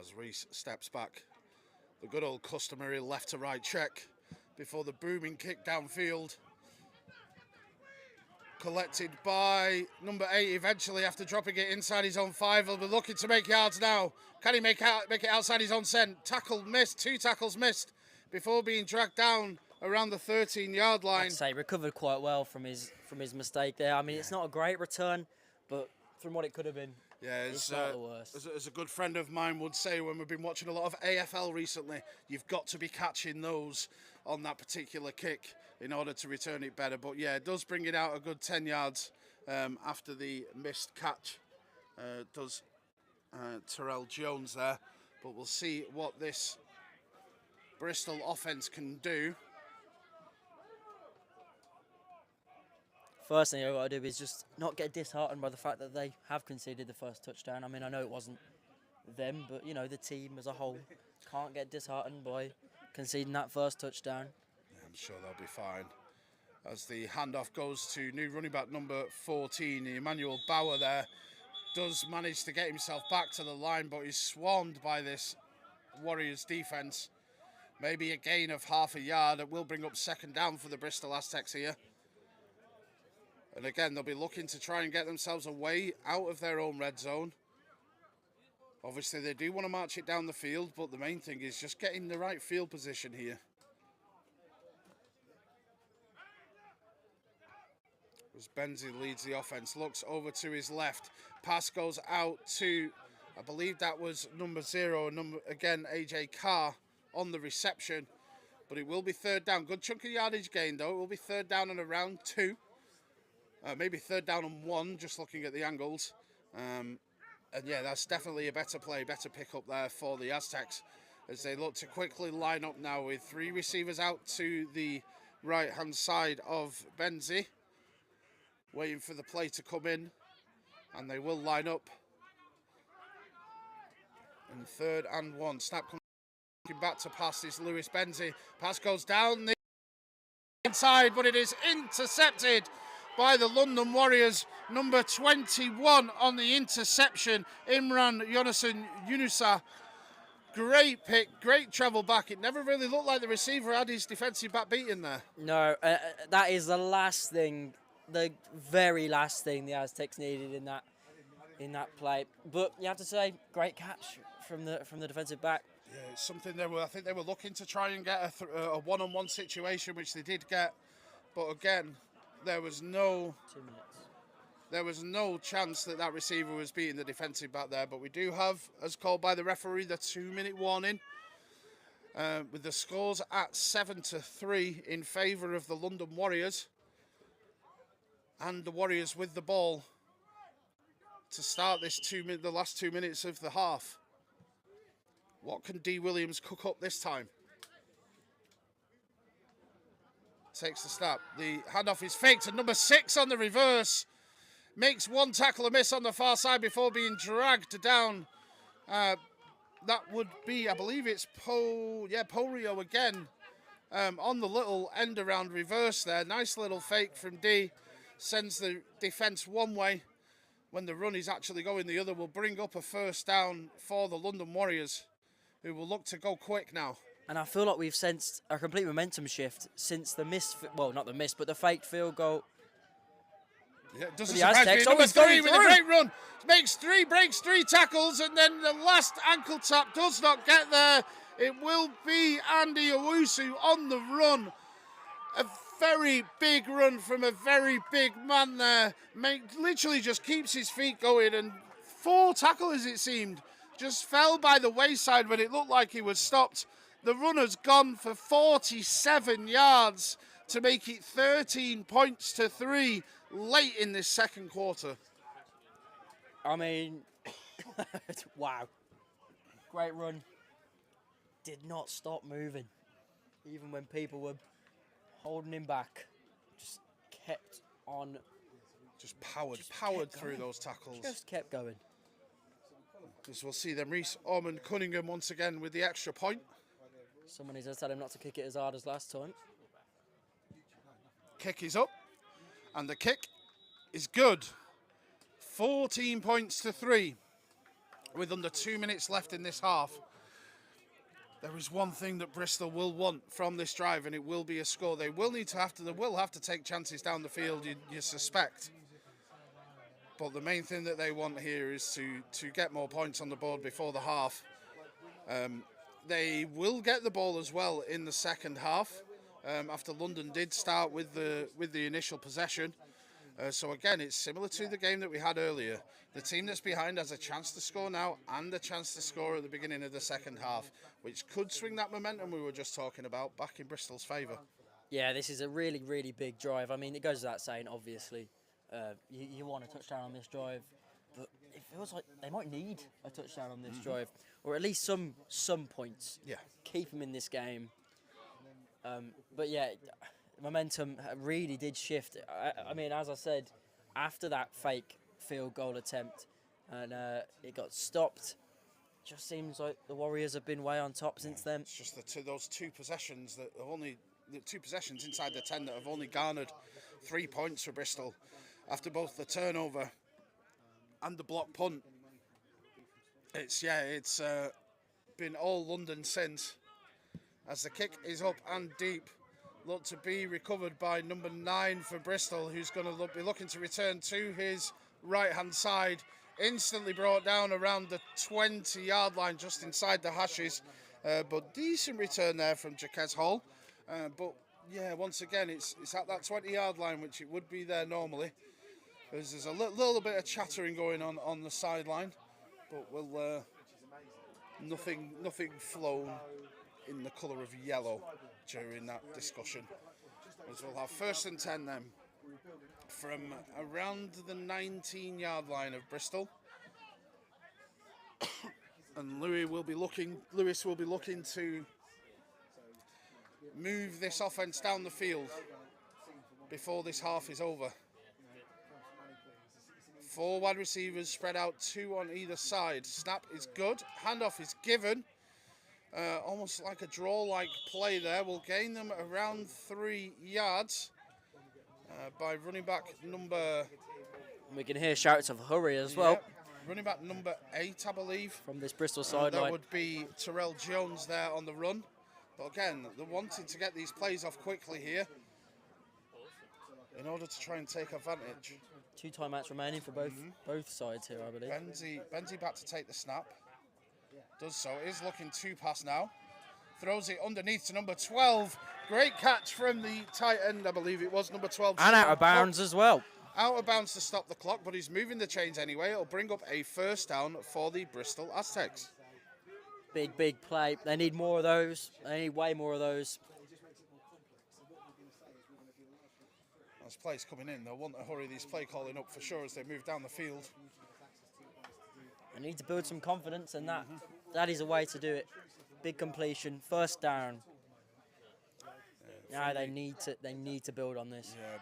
as Reese steps back. The good old customary left to right check before the booming kick downfield. Collected by number 8 eventually after dropping it inside his own 5. He'll be looking to make yards now. Can he make it outside his own 10? Tackle missed, 2 tackles missed before being dragged down around the 13-yard line. I'd say recovered quite well from his mistake there. I mean, it's not a great return, but from what it could have been, Yeah, it's not the worst. As a good friend of mine would say when we've been watching a lot of AFL recently, you've got to be catching those on that particular kick in order to return it better. But yeah, it does bring it out a good 10 yards after the missed catch. Does Terrell Jones there. But we'll see what this Bristol offence can do. First thing I've got to do is just not get disheartened by the fact that they have conceded the first touchdown. I mean, I know it wasn't them, but, you know, the team as a whole can't get disheartened by conceding that first touchdown. Yeah, I'm sure they'll be fine. As the handoff goes to new running back number 14, Emmanuel Bauer there, does manage to get himself back to the line, but he's swarmed by this Warriors defence. Maybe a gain of half a yard. It will bring up second down for the Bristol Aztecs here. And again, they'll be looking to try and get themselves away out of their own red zone. Obviously, they do want to march it down the field, but the main thing is just getting the right field position here. As Benzie leads the offense, looks over to his left. Pass goes out to, I believe that was number 0, again, AJ Carr on the reception. But it will be third down. Good chunk of yardage gain, though. It will be third down and around 2. Maybe third down and 1, just looking at the angles. And yeah, that's definitely a better play, better pick up there for the Aztecs as they look to quickly line up now with 3 receivers out to the right-hand side of Benzie, waiting for the play to come in, and they will line up. And third and 1, snap coming back to pass is Lewis Benzie. Pass goes down the inside, but it is intercepted by the London Warriors. Number 21 on the interception, Imran Yunusa. Great pick, great travel back. It never really looked like the receiver had his defensive back beaten there. No, that is the last thing, the very last thing the Aztecs needed in that play. But you have to say, great catch from the defensive back. Yeah, it's something I think they were looking to try and get a one-on-one situation, which they did get. But again, there was no 2 minutes. There was no chance that receiver was beating the defensive back there. But we do have, as called by the referee, the 2-minute warning. With the scores at 7-3 in favour of the London Warriors. And the Warriors with the ball to start this the last 2 minutes of the half. What can D. Williams cook up this time? Takes the snap. The handoff is faked, and number 6 on the reverse makes 1 tackle a miss on the far side before being dragged down. That would be, I believe it's Porio again on the little end around reverse there. Nice little fake from D. Sends the defence one way when the run is actually going the other. Will bring up a first down for the London Warriors, who will look to go quick now. And I feel like we've sensed a complete momentum shift since the not the miss, but the faked field goal. Yeah, it doesn't The surprise me. Aztecs Number always 3 going with a through. great run. Breaks 3 tackles, and then the last ankle tap does not get there. It will be Andy Owusu on the run. A very big run from a very big man there. Literally just keeps his feet going, and 4 tackles, it seemed, just fell by the wayside when it looked like he was stopped. The runner's gone for 47 yards to make it 13 points to 3 late in this second quarter. I mean, wow. Great run. Did not stop moving. Even when people were holding him back. Just kept on. Just powered kept through going. those tackles. Just kept going. As we'll see them, Reese Ormond Cunningham once again with the extra point. Someone needs to tell him not to kick it as hard as last time. Kick is up, and the kick is good. 14 points to 3. with under 2 minutes left in this half. There is one thing that Bristol will want from this drive, and it will be a score. They will have to take chances down the field, you suspect. But the main thing that they want here is to get more points on the board before the half. They will get the ball as well in the second half, after London did start with the initial possession. So again, it's similar to the game that we had earlier. The team that's behind has a chance to score now and a chance to score at the beginning of the second half, which could swing that momentum we were just talking about back in Bristol's favour. Yeah, this is a really, really big drive. I mean, it goes without saying, obviously, you want a touchdown on this drive, but it feels like they might need a touchdown on this drive, or at least some points. Yeah. Keep them in this game. But yeah, momentum really did shift. I mean, as I said, after that fake field goal attempt, and it got stopped, just seems like the Warriors have been way on top since then. It's just those two possessions that have only the 2 possessions inside the 10 that have only garnered 3 points for Bristol after both the turnover and the block punt. It's been all London since, as the kick is up and deep. Look to be recovered by number 9 for Bristol, who's going to be looking to return to his right-hand side. Instantly brought down around the 20-yard line, just inside the hashes. But decent return there from Jaquez Hall. But yeah, once again, it's at that 20-yard line, which it would be there normally. There's a little bit of chattering going on the sideline, but we'll nothing flown in the colour of yellow during that discussion. As we'll have 1st and 10 then from around the 19-yard line of Bristol. And Lewis will be looking to move this offense down the field before this half is over. 4 wide receivers spread out, 2 on either side. Snap is good. Handoff is given. Almost like a draw-like play there. We'll gain them around 3 yards by running back number... We can hear shouts of hurry as well. Yep. Running back number 8, I believe. From this Bristol sideline. That would be Terrell Jones there on the run. But again, they're wanting to get these plays off quickly here in order to try and take advantage. 2 timeouts remaining for both sides here, I believe. Benzie back to take the snap. Does so. Is looking to pass now. Throws it underneath to number 12. Great catch from the tight end, I believe it was, number 12. And out of bounds as well. Out of bounds to stop the clock, but he's moving the chains anyway. It'll bring up a 1st down for the Bristol Aztecs. Big play. They need more of those. They need way more of those. As plays coming in, they'll want to hurry these play calling up for sure as they move down the field. They need to build some confidence, and that is a way to do it. Big completion, 1st down. Yeah, they need to build on this. Yeah.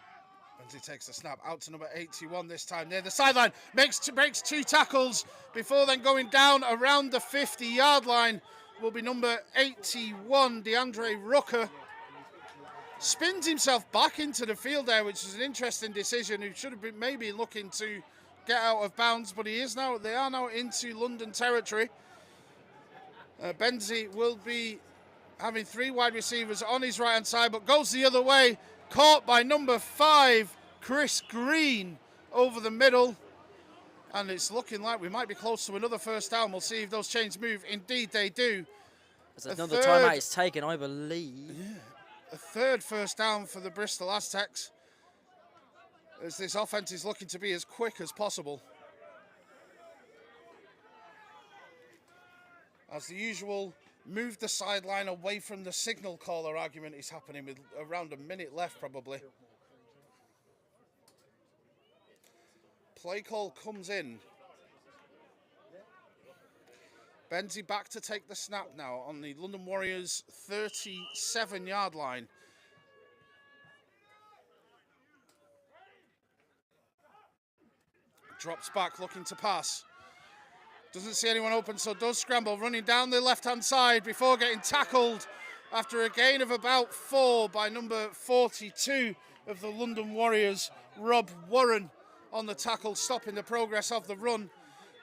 Benzie takes the snap out to number 81 this time near the sideline. Breaks 2 tackles before then going down around the 50-yard line. Will be number 81, DeAndre Rucker. Spins himself back into the field there, which is an interesting decision. He should have been maybe looking to get out of bounds, but he is now. They are now into London territory. Benzie will be having 3 wide receivers on his right-hand side, but goes the other way. Caught by number 5, Chris Green, over the middle. And it's looking like we might be close to another 1st down. We'll see if those chains move. Indeed, they do. There's another timeout is taken, I believe. Yeah. A 3rd 1st down for the Bristol Aztecs, as this offense is looking to be as quick as possible. As the usual, move the sideline away from the signal caller argument is happening with around a minute left probably. Play call comes in. Benzie back to take the snap now on the London Warriors 37-yard line. Drops back looking to pass. Doesn't see anyone open, so does scramble, running down the left-hand side before getting tackled after a gain of about 4 by number 42 of the London Warriors, Rob Warren, on the tackle, stopping the progress of the run.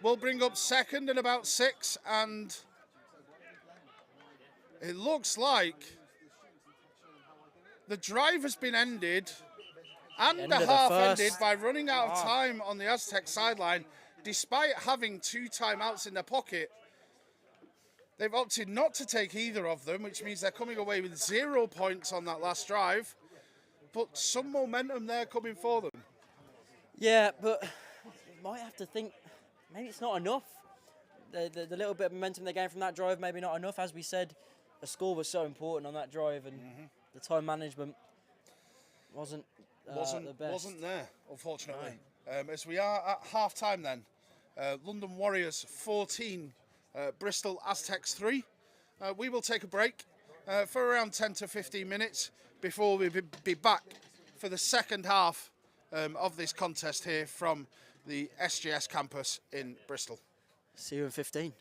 will bring up second and about 6, and it looks like the drive has been ended and End the of the half first ended by running out of half. time on the Aztec sideline. Despite having 2 timeouts in their pocket, they've opted not to take either of them, which means they're coming away with 0 points on that last drive. But some momentum there coming for them. Yeah, but you might have to think maybe it's not enough. The little bit of momentum they gained from that drive, maybe not enough. As we said, the score was so important on that drive, and the time management wasn't the best. Wasn't there, unfortunately. As we are at half time then, London Warriors 14, Bristol Aztecs 3. We will take a break for around 10 to 15 minutes before we be back for the second half of this contest here from the SGS campus in Bristol. See you in 15.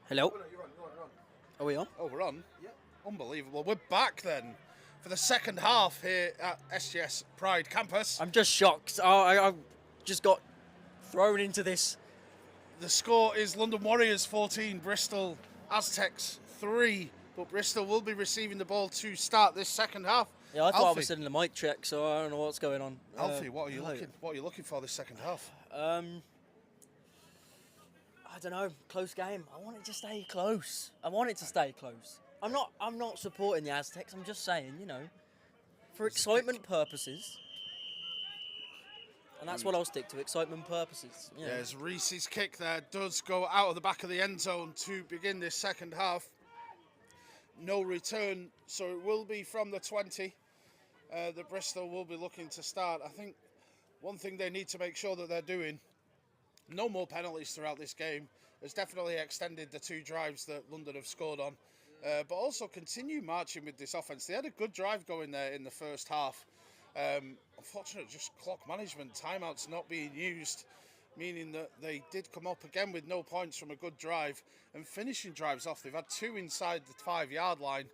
Hello. Oh, no, you're on. Are we on? Oh, we're on? Yep. Unbelievable. We're back then for the second half here at SGS Pride Campus. I'm just shocked. I just got thrown into this. The score is London Warriors 14, Bristol Aztecs 3. But Bristol will be receiving the ball to start this second half. Yeah, I thought I Alfie, was sitting in the mic check, so I don't know what's going on. Alfie, what are you hello. looking for this second half? I don't know. Close game. I want it to stay close. I'm not supporting the Aztecs. I'm just saying, for excitement purposes. And that's what I'll stick to, excitement purposes. Yes, Reese's kick there does go out of the back of the end zone to begin this second half. No return, so it will be from the 20 that Bristol will be looking to start. I think one thing they need to make sure that they're doing, no more penalties throughout this game, has definitely extended the 2 drives that London have scored on, but also continue marching with this offence. They had a good drive going there in the first half. Unfortunately, just clock management, timeouts not being used, meaning that they did come up again with no points from a good drive and finishing drives off. They've had 2 inside the 5-yard line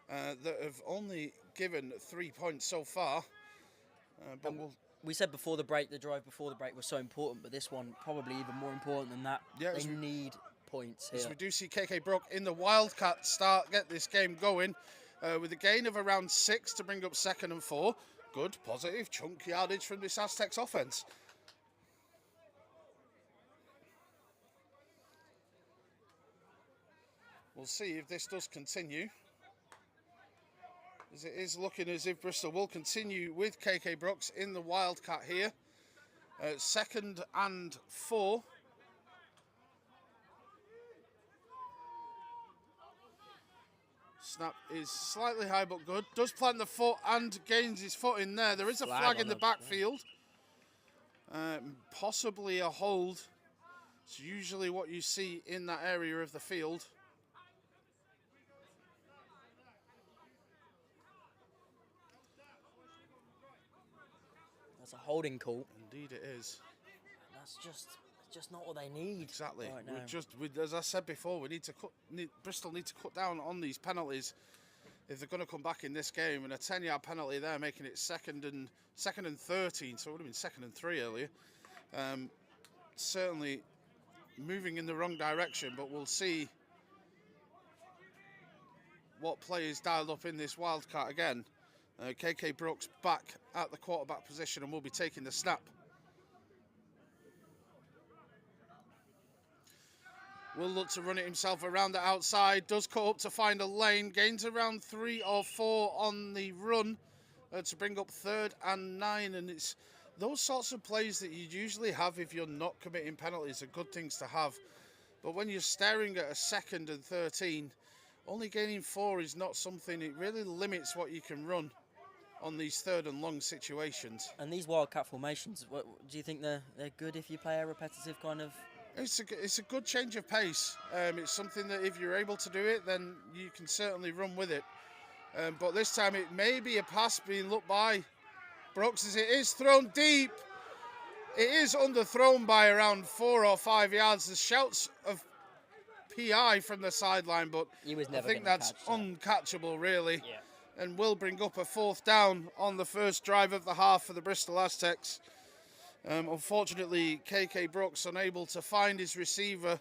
that have only given 3 points so far. But we said before the break, the drive before the break was so important, but this one probably even more important than that. Yeah, they need points here. As we do see KK Brook in the Wildcat get this game going with a gain of around 6 to bring up 2nd and 4. Good, positive, chunk yardage from this Aztecs offence. We'll see if this does continue. As it is looking as if Bristol will continue with KK Brooks in the Wildcat here. 2nd and 4. Snap is slightly high but good. Does plant the foot and gains his foot in there. There is a flag in the backfield. Possibly a hold. It's usually what you see in that area of the field. That's a holding call. Indeed it is. That's just not what they need. Exactly. Right now. As I said before, Bristol need to cut down on these penalties if they're going to come back in this game. And a 10-yard penalty there, making it second and 13. So it would have been 2nd and 3 earlier. Certainly moving in the wrong direction, but we'll see what play is dialed up in this Wildcat again. KK Brooks back at the quarterback position and will be taking the snap. Will look to run it himself around the outside. Does cut up to find a lane. Gains around 3 or 4 on the run to bring up 3rd and 9. And it's those sorts of plays that you'd usually have if you're not committing penalties are good things to have. But when you're staring at a 2nd and 13, only gaining 4 is not something. It really limits what you can run on these 3rd and long situations. And these Wildcat formations, do you think they're good if you play a repetitive kind of... It's a good change of pace. It's something that if you're able to do it, then you can certainly run with it. But this time it may be a pass being looked by Brooks as it is thrown deep. It is underthrown by around 4 or 5 yards. There's shouts of PI from the sideline, but I think that's uncatchable really. Yeah. And will bring up a 4th down on the first drive of the half for the Bristol Aztecs. Unfortunately, KK Brooks unable to find his receiver,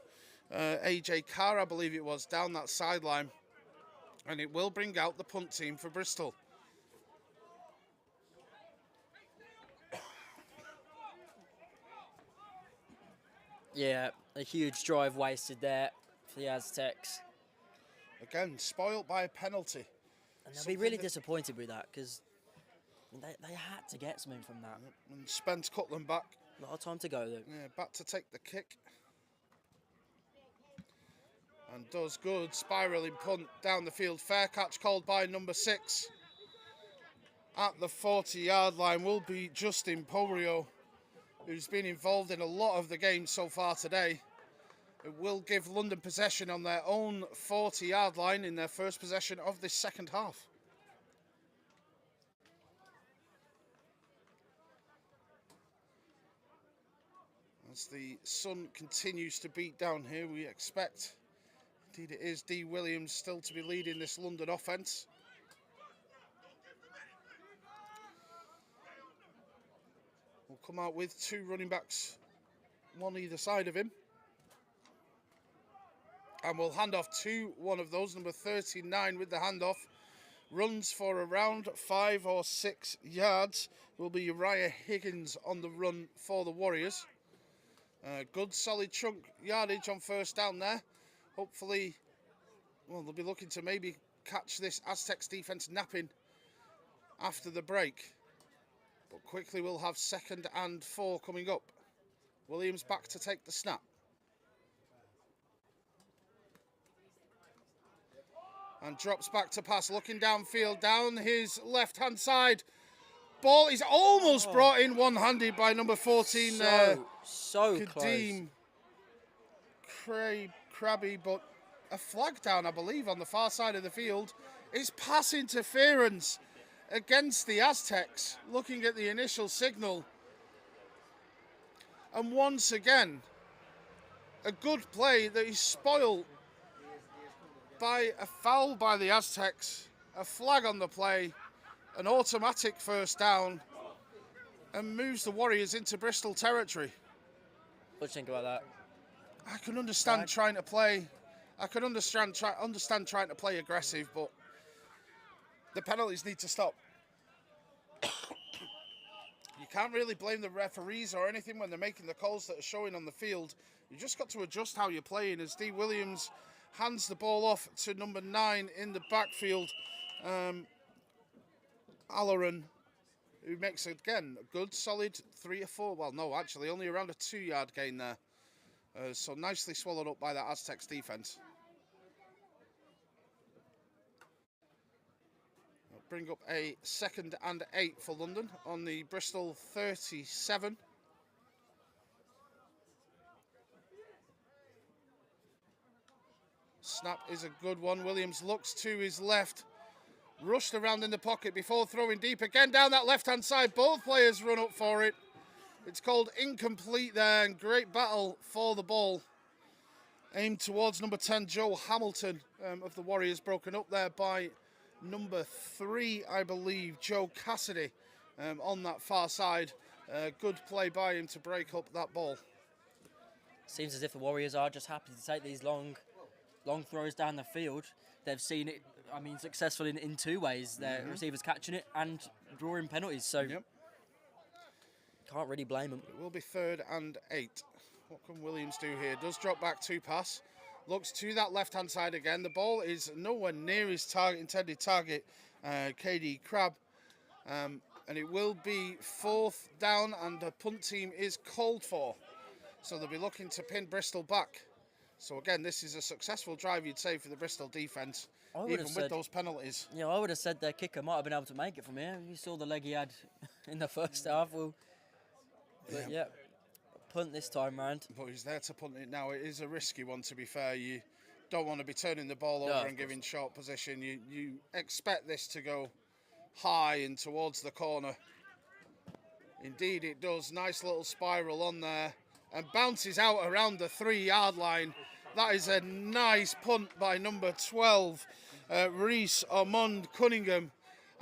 AJ Carr, I believe it was, down that sideline. And it will bring out the punt team for Bristol. Yeah, a huge drive wasted there for the Aztecs. Again, spoilt by a penalty. And they'll be really disappointed with that because they had to get something from that. And Spence cut them back. A lot of time to go though. Yeah, back to take the kick. And does good, spiralling punt down the field. Fair catch called by number 6. At the 40-yard line will be Justin Porio, who's been involved in a lot of the games so far today. It will give London possession on their own 40-yard line in their first possession of this second half. as the sun continues to beat down here, we expect, indeed it is, D. Williams still to be leading this London offence. Will come out with 2 running backs, one either side of him. And we'll hand off to one of those, number 39 with the handoff. Runs for around 5 or 6 yards. Will be Uriah Higgins on the run for the Warriors. Good solid chunk yardage on first down there. Hopefully, well, they'll be looking to maybe catch this Aztecs defence napping after the break. But quickly we'll have 2nd and 4 coming up. Williams back to take the snap. And drops back to pass, looking downfield, down his left-hand side. Ball is almost brought in one-handed by number 14. So Kadeem Krabby, but a flag down, I believe, on the far side of the field. It's pass interference against the Aztecs, looking at the initial signal. And once again, a good play that is spoiled by a foul by the Aztecs, a flag on the play, an automatic first down, and moves the Warriors into Bristol territory. What do you think about that? I can understand trying to play. I can understand trying to play aggressive, but the penalties need to stop. You can't really blame the referees or anything when they're making the calls that are showing on the field. You just got to adjust how you're playing. As D. Williams hands the ball off to number 9 in the backfield, Alleran, who makes, again, a good solid 3 or 4. Well, no, actually, only around a 2-yard gain there. So nicely swallowed up by that Aztecs defence. Bring up a 2nd and 8 for London on the Bristol 37. Snap is a good one. Williams looks to his left, rushed around in the pocket before throwing deep again down that left-hand side. Both players run up for it. It's called incomplete there, and great battle for the ball. Aimed towards number 10, Joe Hamilton of the Warriors, broken up there by number 3, I believe, Joe Cassidy, on that far side. Good play by him to break up that ball. Seems as if the Warriors are just happy to take these long throws down the field. They've seen it, I mean, successful in 2 ways. Their receivers catching it and drawing penalties, so can't really blame them. It will be 3rd and 8. What can Williams do here? Does drop back to pass. Looks to that left-hand side again. The ball is nowhere near his intended target, KD Crabb. And it will be 4th down, and the punt team is called for. So they'll be looking to pin Bristol back. So again, this is a successful drive, you'd say, for the Bristol defence, even with those penalties. Yeah, I would have said their kicker might have been able to make it from here. You saw the leg he had in the first half. But yeah, punt this time round. But he's there to punt it now. It is a risky one, to be fair. You don't want to be turning the ball over and giving short position. You expect this to go high and towards the corner. Indeed it does. Nice little spiral on there and bounces out around the 3-yard line. That is a nice punt by number 12, Reese Ormond Cunningham.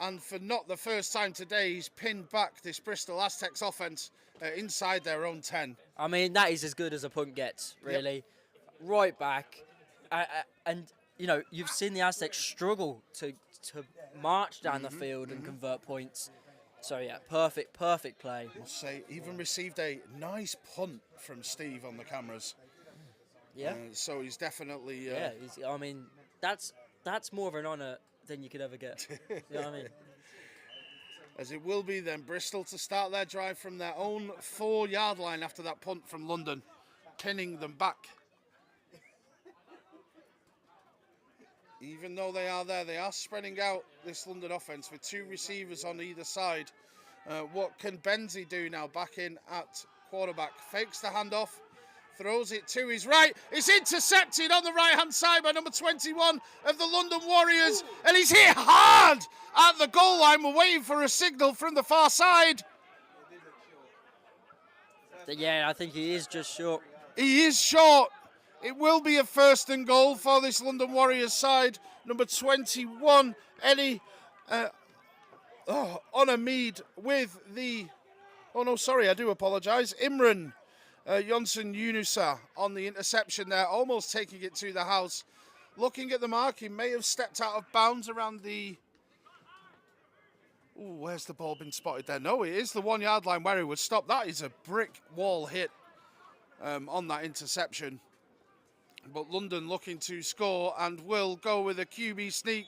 And for not the first time today, he's pinned back this Bristol Aztecs offence inside their own 10. I mean, that is as good as a punt gets, really. Yep. Right back. And, you know, you've seen the Aztecs struggle to march down the field and convert points. So, yeah, perfect play. I must say, even received a nice punt from Steve on the cameras. Yeah. So he's definitely... I mean, that's more of an honour than you could ever get. You know what I mean? As it will be then Bristol to start their drive from their own 4-yard line after that punt from London, pinning them back. Even though they are there, they are spreading out this London offence with 2 receivers on either side. What can Benzie do now back in at quarterback? Fakes the handoff, throws it to his right. It's intercepted on the right-hand side by number 21 of the London Warriors. And he's hit hard at the goal line. We're waiting for a signal from the far side. Yeah, I think he is just short. He is short. It will be a first and goal for this London Warriors side. Number 21, Eddie Onameed with the... Oh, no, sorry, I do apologise. Imran Jonsson Yunusa on the interception there, almost taking it to the house. Looking at the mark, he may have stepped out of bounds around the... Ooh, where's the ball been spotted there? No, it is the 1 yard line where he would stop. That is a brick wall hit on that interception. But London looking to score and will go with a QB sneak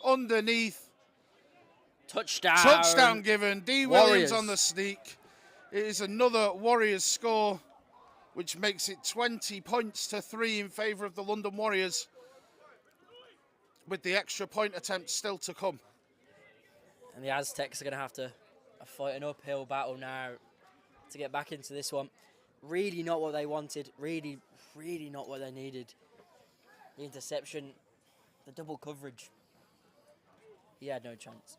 underneath. Touchdown. Touchdown given. D. Warriors. Williams on the sneak. It is another Warriors score, which makes it 20 points to 3 in favour of the London Warriors, with the extra point attempt still to come. And the Aztecs are going to have to fight an uphill battle now to get back into this one. Really not what they wanted. Really not what they needed. The interception, the double coverage. He had no chance.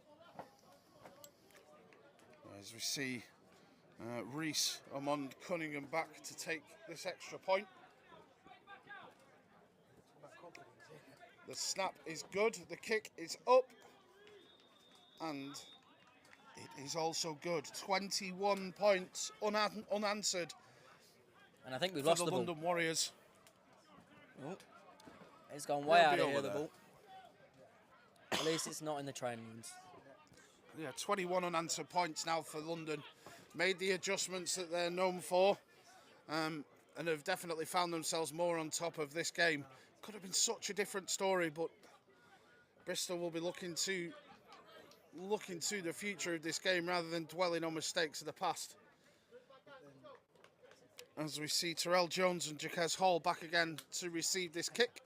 As we see Reese Amond Cunningham back to take this extra point. The snap is good, the kick is up, and it is also good. 21 points unanswered. And I think we've for lost the the ball. London Warriors. Oh, it's gone way They'll out be of here, over the there. ball. At least it's not in the training rooms. Yeah, 21 unanswered points now for London. Made the adjustments that they're known for, and have definitely found themselves more on top of this game. Could have been such a different story, but Bristol will be looking to the future of this game rather than dwelling on mistakes of the past. As we see Terrell Jones and Jaquez Hall back again to receive this kick.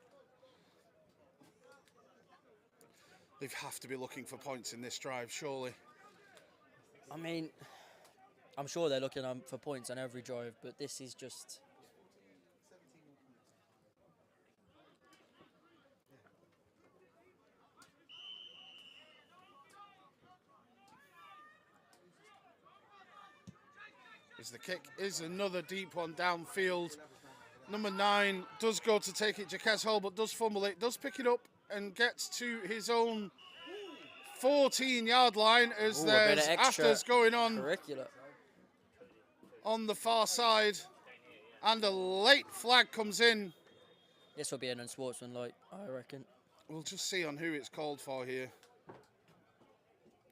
They have to be looking for points in this drive, surely. I mean, I'm sure they're looking for points on every drive, but this is just... As the kick is another deep one downfield. Number 9 does go to take it, Jaquez Hall, but does fumble it, does pick it up and gets to his own 14-yard line as there's afters going on the far side, and a late flag comes in. This will be an unsportsmanlike, I reckon. We'll just see on who it's called for here,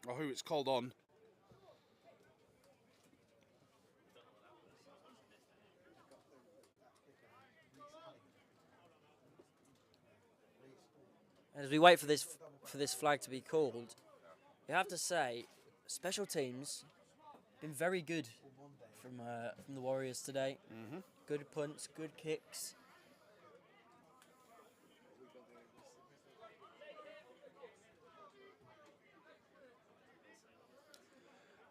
or who it's called on. As we wait for this flag to be called, you have to say, special teams been very good from the Warriors today. Mm-hmm. Good punts, good kicks.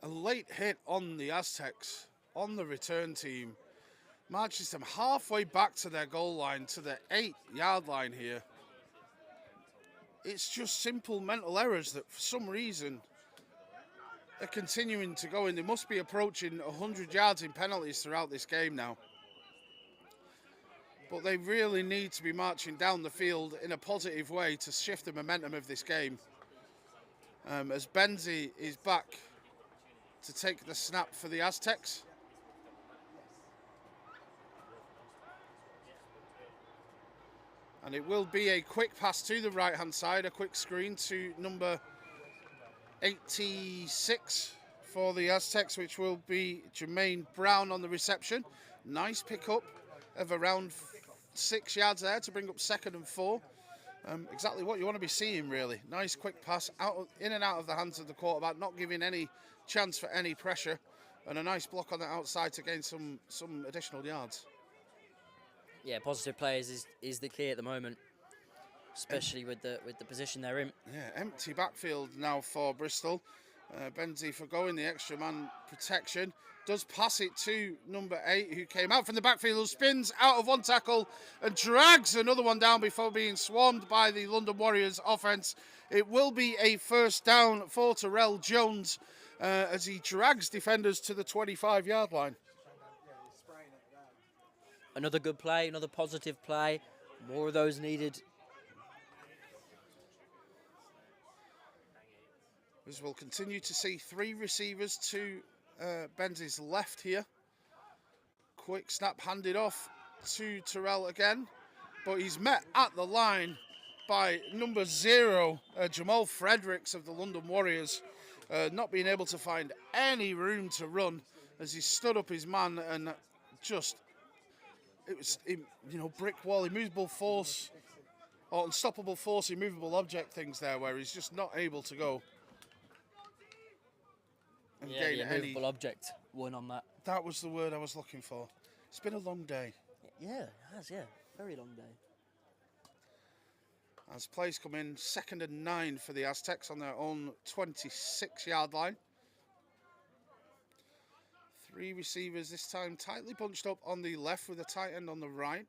A late hit on the Aztecs, on the return team, marches them halfway back to their goal line, to the 8-yard line here. It's just simple mental errors that for some reason are continuing to go in. They must be approaching 100 yards in penalties throughout this game now. But they really need to be marching down the field in a positive way to shift the momentum of this game. As Benzie is back to take the snap for the Aztecs. And it will be a quick pass to the right-hand side, a quick screen to number 86 for the Aztecs, which will be Jermaine Brown on the reception. Nice pick-up of around 6 yards there to bring up 2nd and 4. Exactly what you want to be seeing, really. Nice quick pass in and out of the hands of the quarterback, not giving any chance for any pressure, and a nice block on the outside to gain some additional yards. Yeah, positive players is the key at the moment, especially with the position they're in. Yeah, empty backfield now for Bristol. Benzie forgoing the extra man protection. Does pass it to number 8, who came out from the backfield, spins out of one tackle and drags another one down before being swarmed by the London Warriors offense. It will be a first down for Terrell Jones as he drags defenders to the 25-yard line. another good play, another positive play. More of those needed. As we'll continue to see 3 receivers to Benzie's left here. Quick snap handed off to Terrell again, but he's met at the line by number 0, Jamal Fredericks of the London Warriors, not being able to find any room to run as he stood up his man and just, it was, brick wall, immovable force, or unstoppable force, immovable object things there where he's just not able to go. And Yeah, the gain any. immovable object won on that. That was the word I was looking for. It's been a long day. Yeah, it has, yeah. Very long day. As plays come in, 2nd and 9 for the Aztecs on their own 26-yard line. 3 receivers this time tightly bunched up on the left with a tight end on the right.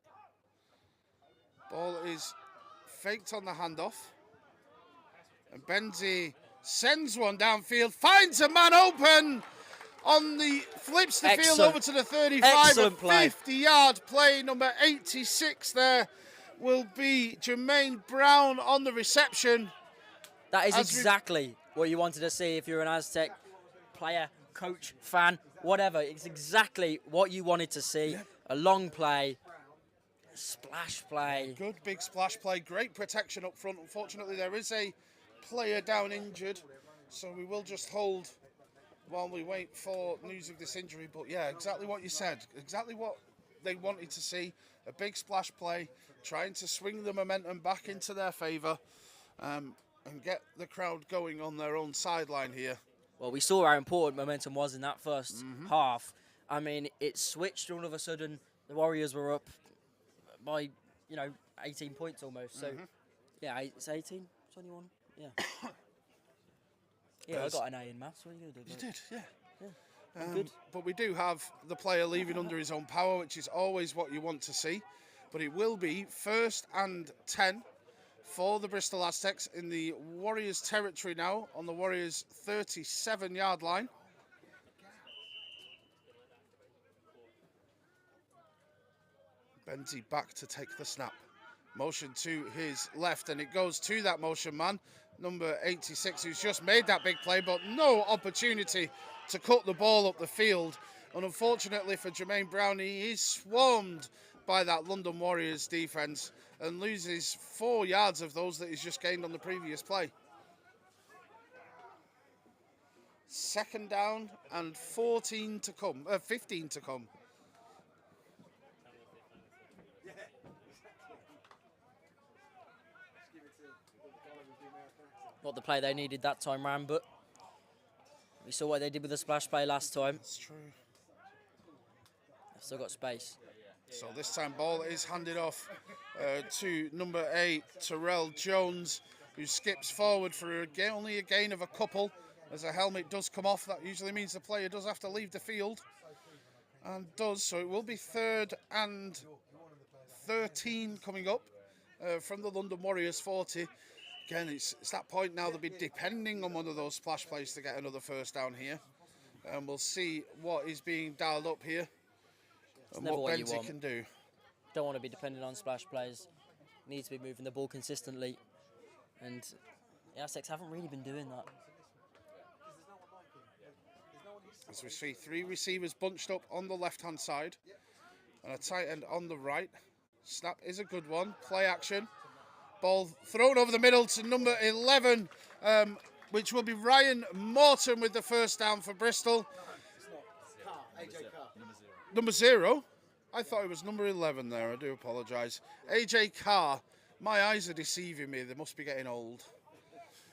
Ball is faked on the handoff. And Benzie sends one downfield, finds a man open on the, flips the field over to the 35. Excellent play. 50-yard play, number 86 there will be Jermaine Brown on the reception. That is exactly what you wanted to see if you're an Aztec player, coach, fan, whatever. It's exactly what you wanted to see. Yeah. A long play, a splash play. Good big splash play, great protection up front. Unfortunately, there is a player down injured, so we will just hold while we wait for news of this injury. But yeah, exactly what you said, exactly what they wanted to see. A big splash play, trying to swing the momentum back into their favour and get the crowd going on their own sideline here. Well, we saw how important momentum was in that first half. I mean, it switched all of a sudden. The Warriors were up by, 18 points almost. So, yeah, it's 18, 21, yeah. Yeah, I got an A in maths. What are you going to do? You did, yeah. Good. But we do have the player leaving under his own power, which is always what you want to see. But it will be 1st and 10 for the Bristol Aztecs in the Warriors territory now on the Warriors 37-yard line. Benzie back to take the snap. Motion to his left, and it goes to that motion man, number 86, who's just made that big play, but no opportunity to cut the ball up the field. And unfortunately for Jermaine Brown, he is swarmed by that London Warriors defence and loses 4 yards of those that he's just gained on the previous play. 2nd down and 15 to come. Not the play they needed that time round, but we saw what they did with the splash play last time. That's true. They've still got space. So this time ball is handed off to number 8, Terrell Jones, who skips forward for only a gain of a couple. As a helmet does come off, that usually means the player does have to leave the field. And does, so it will be 3rd and 13 coming up from the London Warriors 40. Again, it's that point now they'll be depending on one of those splash plays to get another 1st down here. And we'll see what is being dialed up here and what Benzie can do. Don't want to be dependent on splash plays. Need to be moving the ball consistently. And the Aztecs haven't really been doing that. As we see 3 receivers bunched up on the left-hand side and a tight end on the right. Snap is a good one. Play action. Ball thrown over the middle to number 11, which will be Ryan Morton with the 1st down for Bristol. Number 0? I thought it was number 11 there. I do apologise. AJ Carr. My eyes are deceiving me. They must be getting old.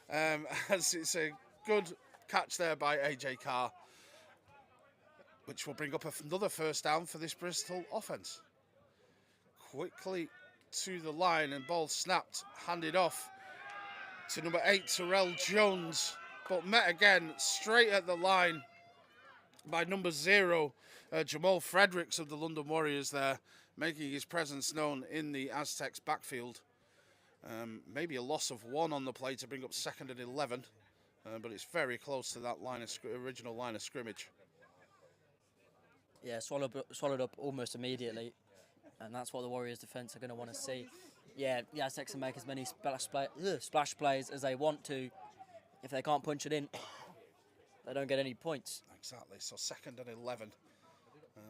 As it's a good catch there by AJ Carr, which will bring up another 1st down for this Bristol offence. Quickly to the line and ball snapped, handed off to number 8, Terrell Jones, but met again straight at the line by number 0, Jamal Fredericks of the London Warriors there, making his presence known in the Aztecs backfield. Maybe a loss of 1 on the play to bring up 2nd and 11, but it's very close to that original line of scrimmage. Yeah, swallowed up almost immediately. And that's what the Warriors defence are going to want to see. Yeah, the Aztecs can make as many splash plays as they want to. If they can't punch it in, they don't get any points. Exactly. So 2nd and 11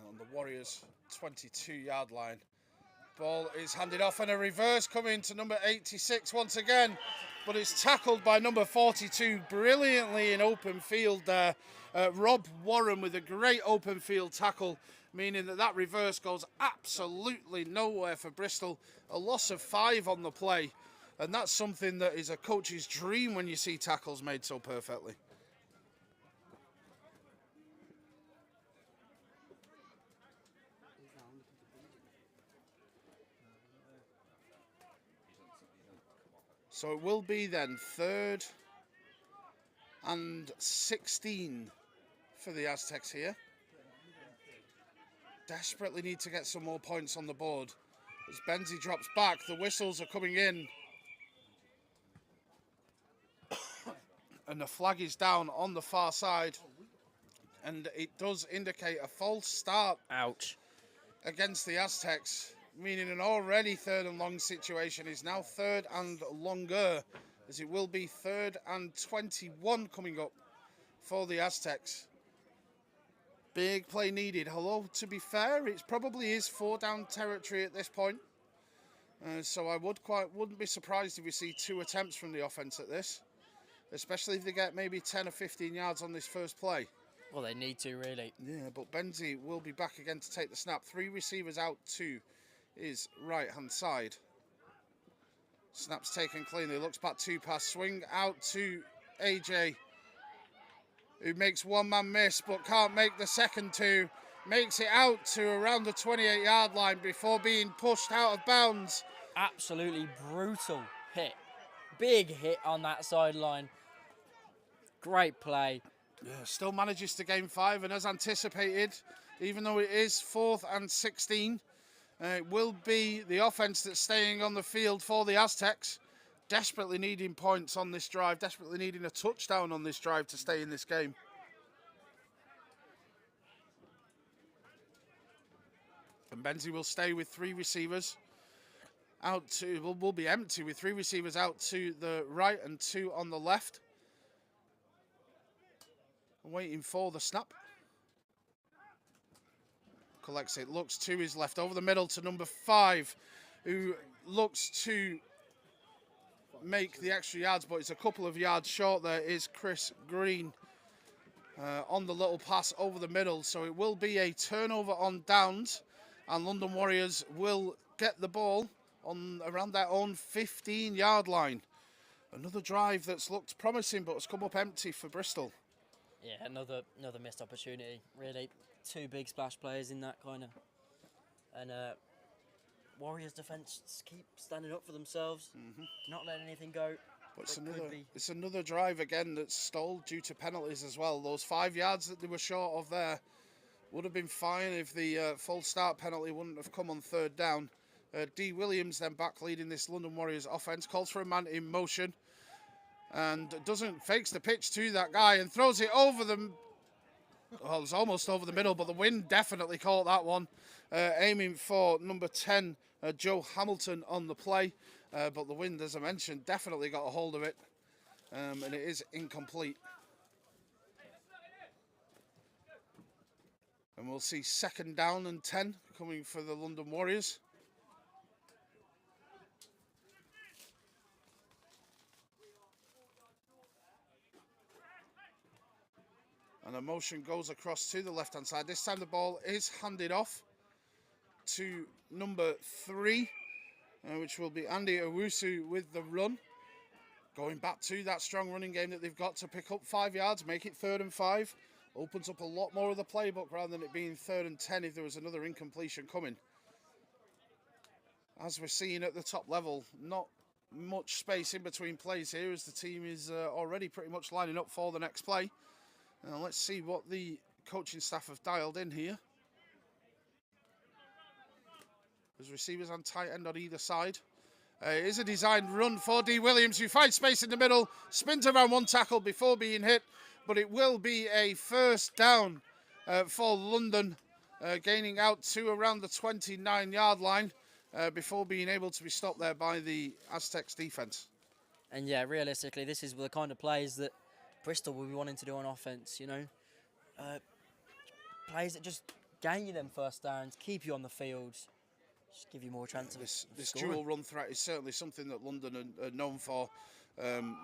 on the Warriors' 22-yard line. Ball is handed off and a reverse coming to number 86 once again. But it's tackled by number 42 brilliantly in open field there. Rob Warren with a great open field tackle, meaning that reverse goes absolutely nowhere for Bristol. A loss of 5 on the play. And that's something that is a coach's dream when you see tackles made so perfectly. So it will be then 3rd and 16 for the Aztecs here. Desperately need to get some more points on the board. As Benzie drops back, the whistles are coming in. And the flag is down on the far side. And it does indicate a false start. Ouch. Against the Aztecs, meaning an already 3rd and long situation is now 3rd and longer, as it will be 3rd and 21 coming up for the Aztecs. Big play needed. Although, to be fair, it probably is 4 down territory at this point. So I wouldn't be surprised if we see 2 attempts from the offense at this, especially if they get maybe 10 or 15 yards on this first play. Well, they need to, really. Yeah, but Benzie will be back again to take the snap. 3 receivers out to his right-hand side. Snap's taken cleanly. Looks back 2 pass. Swing out to AJ, who makes 1-man miss but can't make the second 2. Makes it out to around the 28-yard line before being pushed out of bounds. Absolutely brutal hit. Big hit on that sideline. Great play. Yeah, still manages to gain 5, and as anticipated, even though it is 4th and 16, it will be the offense that's staying on the field for the Aztecs, desperately needing points on this drive, desperately needing a touchdown on this drive to stay in this game. And Benzie will stay with 3 receivers out to, will be empty with 3 receivers out to the right and 2 on the left. Waiting for the snap. Collects it, looks to his left, over the middle to number 5, who looks to make the extra yards, but it's a couple of yards short. There is Chris Green on the little pass over the middle. So it will be a turnover on downs, and London Warriors will get the ball on around their own 15-yard line. Another drive that's looked promising but has come up empty for Bristol. Yeah, another missed opportunity, really. 2 big splash players in that kind of. And Warriors defence keep standing up for themselves, not letting anything go. But it's another drive again that's stalled due to penalties as well. Those 5 yards that they were short of there would have been fine if the full start penalty wouldn't have come on 3rd down. D. Williams then back leading this London Warriors offense, calls for a man in motion and fakes the pitch to that guy and throws it over them. Well, it's almost over the middle, but the wind definitely caught that one. Aiming for number 10, Joe Hamilton on the play. But the wind, as I mentioned, definitely got a hold of it. And it is incomplete. And we'll see 2nd down and 10 coming for the London Warriors. And a motion goes across to the left-hand side. This time the ball is handed off to number 3, which will be Andy Owusu with the run. Going back to that strong running game that they've got to pick up 5 yards, make it 3rd and 5. Opens up a lot more of the playbook rather than it being 3rd and 10 if there was another incompletion coming. As we're seeing at the top level, not much space in between plays here as the team is already pretty much lining up for the next play. Now let's see what the coaching staff have dialed in here. There's receivers on tight end on either side. It is a designed run for D. Williams, who finds space in the middle, spins around 1 tackle before being hit, but it will be a 1st down for London gaining out to around the 29-yard line before being able to be stopped there by the Aztecs defense. And yeah, realistically, this is the kind of plays that Bristol will be wanting to do on offense, you know. Plays that just gain you them first downs, keep you on the field, just give you more chance of This scoring. dual run threat is certainly something that London are known for.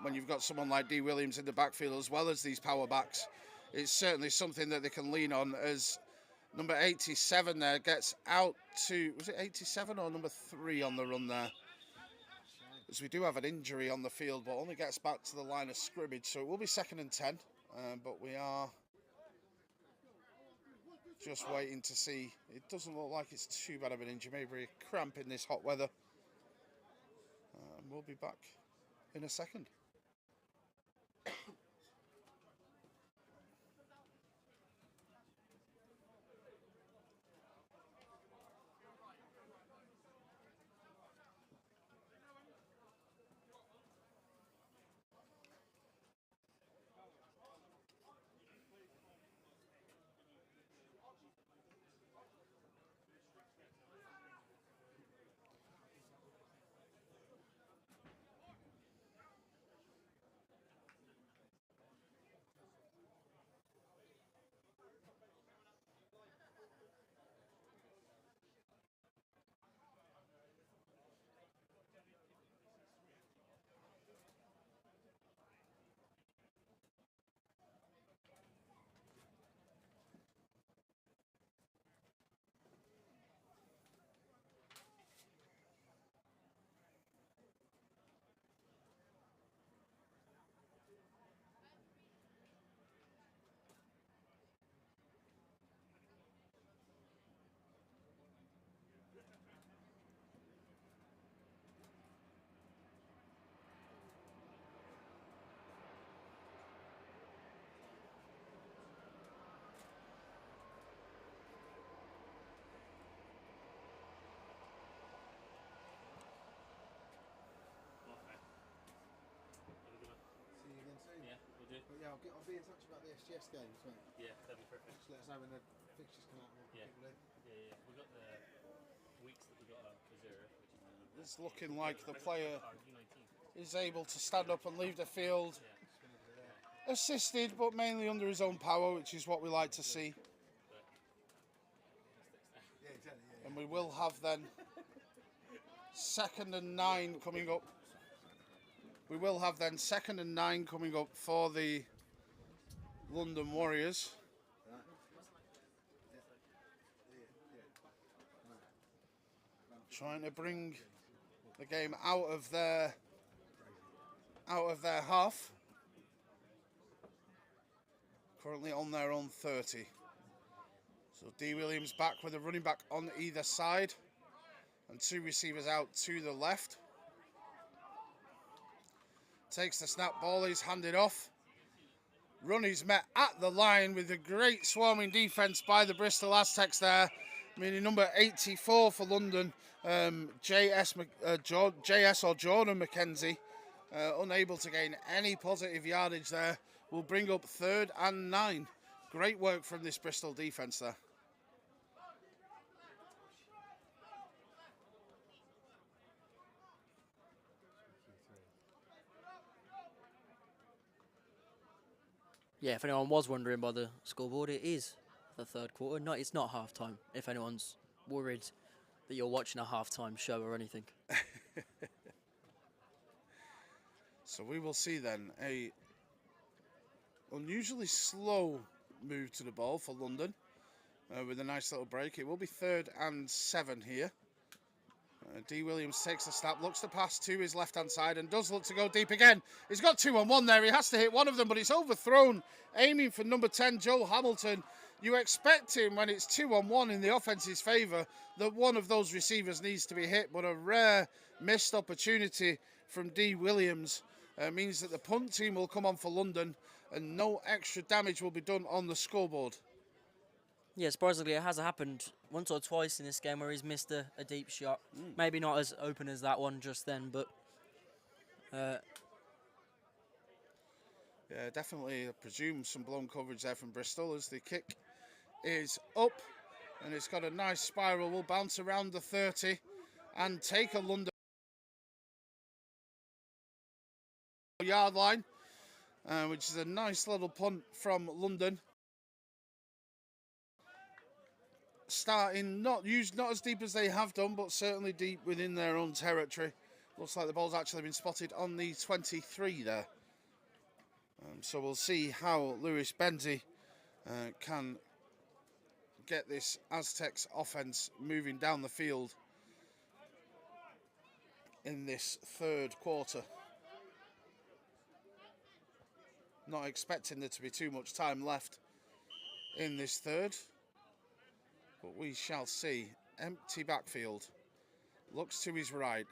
When you've got someone like D. Williams in the backfield as well as these power backs, it's certainly something that they can lean on, as number 87 there gets out to, was it 87 or number 3 on the run there? As we do have an injury on the field, but only gets back to the line of scrimmage, so it will be 2nd and 10, but we are just waiting to see. It doesn't look like it's too bad of an injury, maybe a cramp in this hot weather. We'll be back in a second. But yeah, I'll be in touch about the SGS games, mate. Yeah, that'd be perfect. Just let us know when the fixtures come out. Yeah. Yeah. We got the weeks that we got reserved, which is It's looking like the player U19. is able to stand up and leave the field, assisted, but mainly under his own power, which is what we like to see. Yeah, exactly. Yeah. And we will have then 2nd and 9 coming up. We will have then 2nd and 9 coming up for the London Warriors. Trying to bring the game out of their half. Currently on their own 30. So D. Williams back with a running back on either side and 2 receivers out to the left. Takes the snap, ball is handed off. Run is met at the line with a great swarming defence by the Bristol Aztecs there. Meaning number 84 for London, JS or Jordan McKenzie, unable to gain any positive yardage there. Will bring up 3rd and 9. Great work from this Bristol defence there. Yeah, if anyone was wondering by the scoreboard, it is the 3rd quarter. No, it's not half-time, if anyone's worried that you're watching a half-time show or anything. So we will see then a unusually slow move to the ball for London with a nice little break. It will be 3rd and 7 here. D. Williams takes the snap, looks to pass to his left-hand side and does look to go deep again. He's got 2-on-1 there. He has to hit one of them, but it's overthrown, aiming for number 10, Joel Hamilton. You expect him, when it's 2-on-1 in the offense's favour, that one of those receivers needs to be hit, but a rare missed opportunity from D. Williams means that the punt team will come on for London and no extra damage will be done on the scoreboard. Yeah, surprisingly, it has happened once or twice in this game where he's missed a deep shot. Maybe not as open as that one just then, but... Yeah, definitely, I presume, some blown coverage there from Bristol as the kick is up And it's got a nice spiral. Will bounce around the 30 and take a London yard line, which is a nice little punt from London. Starting not as deep as they have done, but certainly deep within their own territory. Looks like the ball's actually been spotted on the 23 there. So we'll see how Lewis Benzie can get this Aztecs offense moving down the field in this third quarter. Not expecting there to be too much time left in this third, but we shall see. Empty backfield. Looks to his right.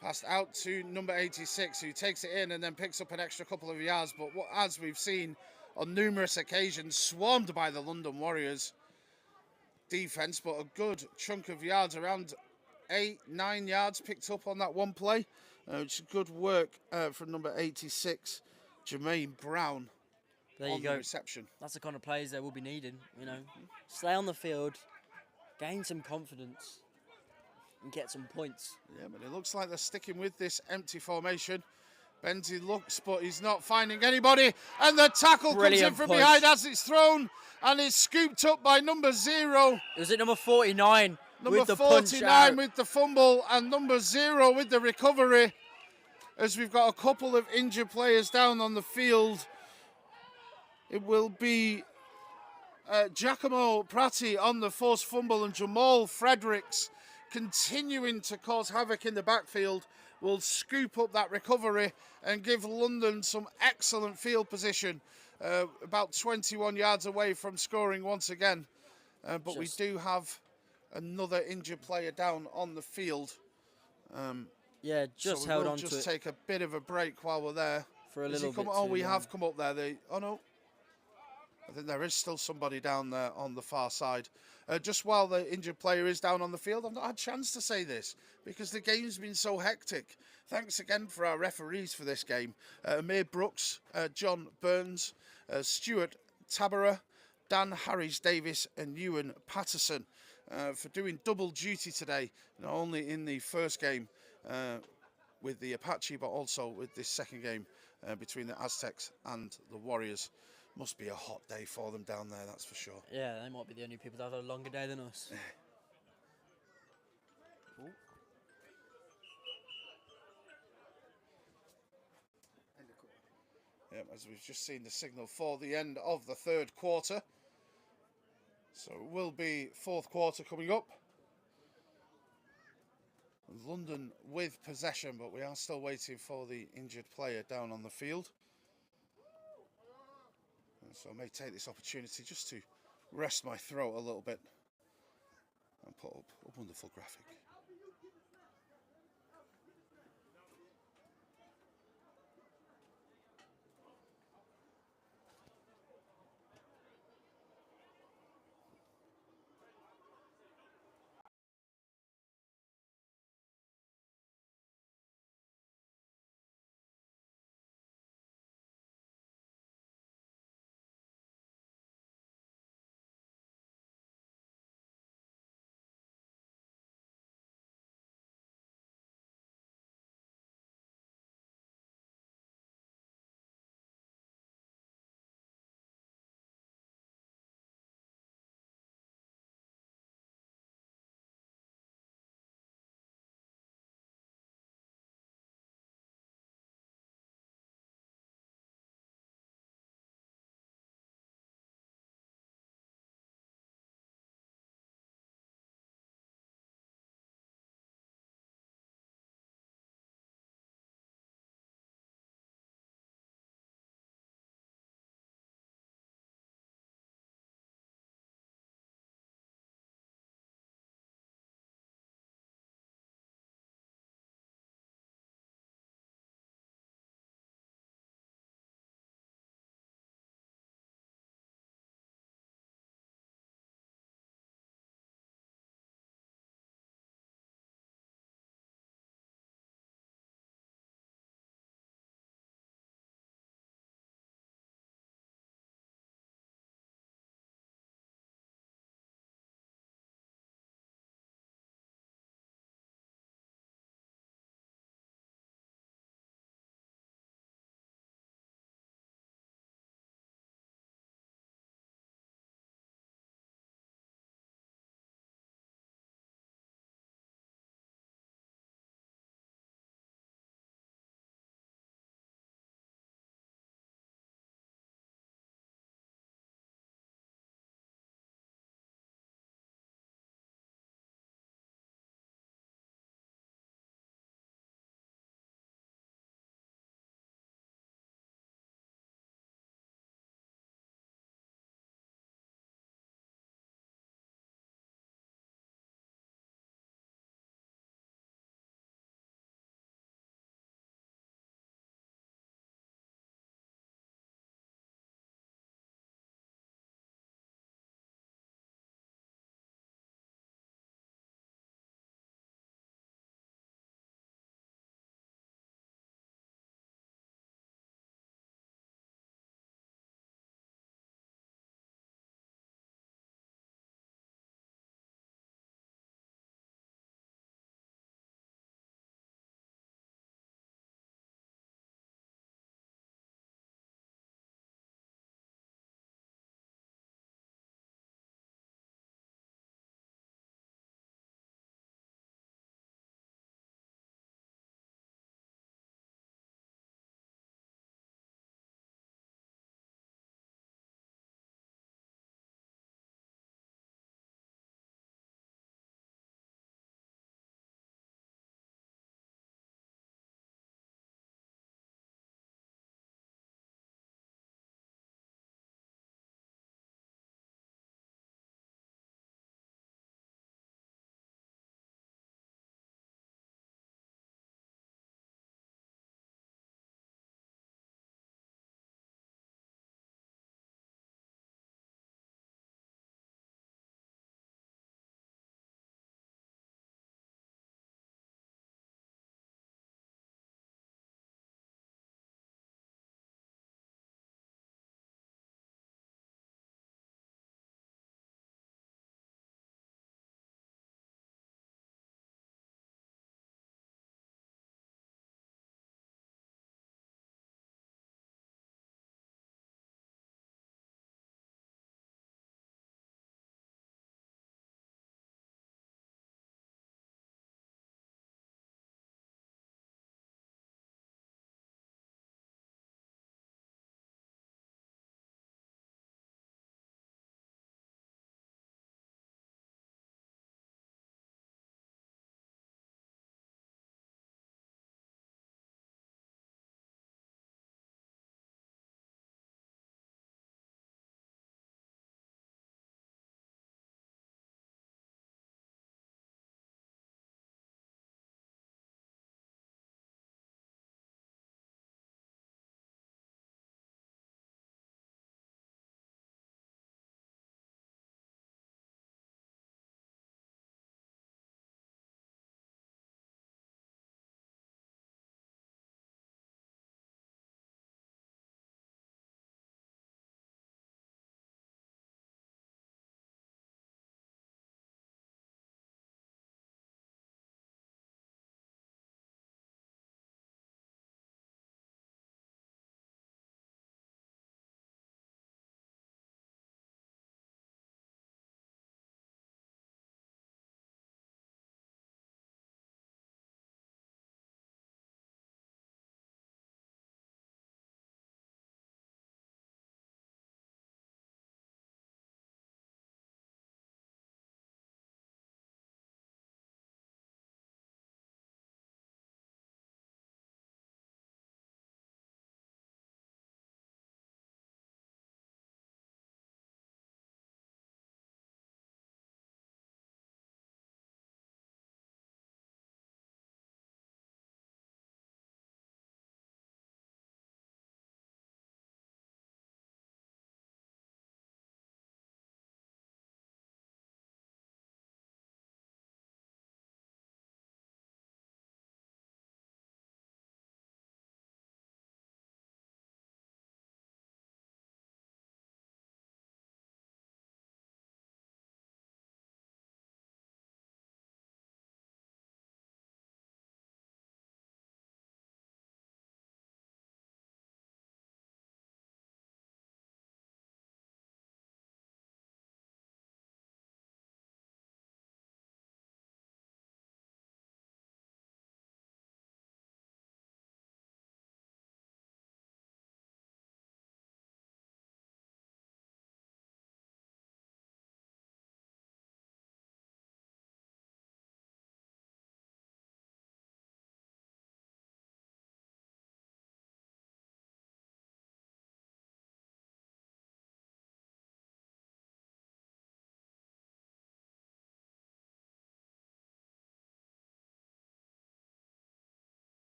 Passed out to number 86, who takes it in and then picks up an extra couple of yards. But as we've seen on numerous occasions, swarmed by the London Warriors defense, but a good chunk of yards, around 8-9 yards picked up on that one play, which is good work from number 86, Jermaine Brown. There you on go. the reception. That's the kind of plays they will be needing, you know. Stay on the field, gain some confidence, and get some points. Yeah, but it looks like they're sticking with this empty formation. Benzie looks, but he's not finding anybody. And the tackle Brilliant comes in from push. behind as it's thrown, and it's scooped up by number 0. It was at number 49 Number with the punch 49 out. with the fumble, and number 0 with the recovery. As we've got a couple of injured players down on the field. It will be Giacomo Prati on the forced fumble, and Jamal Fredericks, continuing to cause havoc in the backfield, will scoop up that recovery and give London some excellent field position, about 21 yards away from scoring once again. But we do have another injured player down on the field. Yeah, just so held we'll on to just it take a bit of a break while we're there. for a Has he little bit. come? Oh, too we long. have come up there. Oh no, I think there is still somebody down there on the far side. Just while the injured player is down on the field, I've not had a chance to say this because the game's been so hectic. Thanks again for our referees for this game. Amir Brooks, John Burns, Stuart Tabara, Dan Harris-Davis and Ewan Patterson for doing double duty today, not only in the first game with the Apache, but also with this second game between the Aztecs and the Warriors. Must be a hot day for them down there, that's for sure. Yeah, they might be the only people that have a longer day than us. Yep, as we've just seen the signal for the end of the third quarter. So it will be fourth quarter coming up. London with possession, but we are still waiting for the injured player down on the field. And so I may take this opportunity just to rest my throat a little bit and put up a wonderful graphic.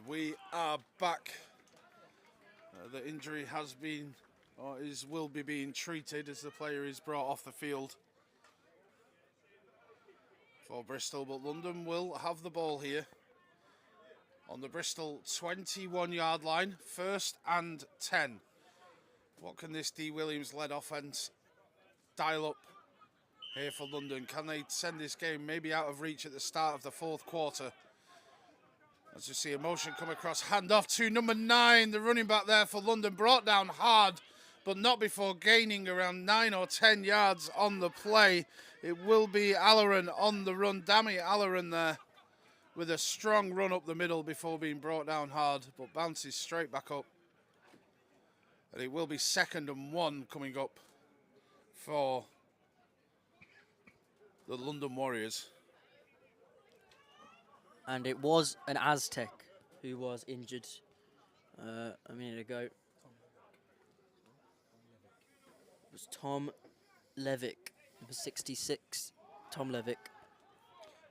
We are back. The injury has been, or will be being treated as the player is brought off the field for Bristol, but London will have the ball here on the Bristol 21-yard line, 1st and 10. What can this D. Williams-led offence dial up here for London? Can they send this game maybe out of reach at the start of the 4th quarter? As you see a motion come across, hand off to number 9, the running back there for London, brought down hard, but not before gaining around 9 or 10 yards on the play. It will be Alleran on the run. Dammy Alleran there with a strong run up the middle before being brought down hard, but bounces straight back up. And it will be 2nd and 1 coming up for the London Warriors. And it was an Aztec who was injured a minute ago. It was Tom Levick, number 66, Tom Levick.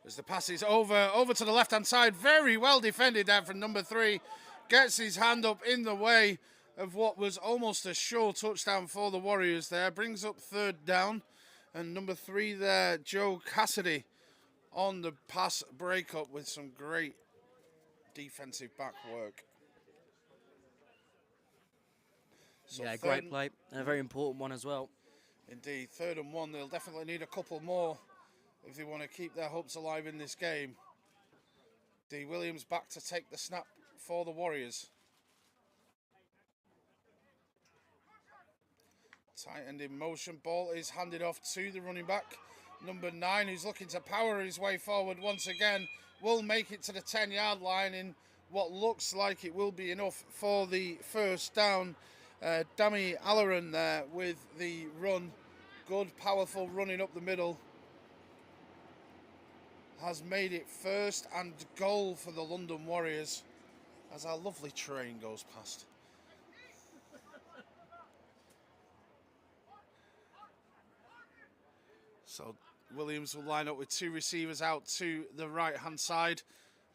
As the pass is over to the left-hand side, very well defended there from number 3. Gets his hand up in the way of what was almost a sure touchdown for the Warriors there. Brings up 3rd down. And number 3 there, Joe Cassidy, on the pass breakup with some great defensive back work. So yeah, great play, and a very important one as well. Indeed, 3rd and 1. They'll definitely need a couple more if they want to keep their hopes alive in this game. D. Williams back to take the snap for the Warriors. Tight end in motion. Ball is handed off to the running back. Number 9, who's looking to power his way forward once again, will make it to the 10-yard line in what looks like it will be enough for the 1st down. Dammy Alleran there with the run. Good, powerful running up the middle. Has made it 1st and goal for the London Warriors as our lovely train goes past. So Williams will line up with 2 receivers out to the right-hand side.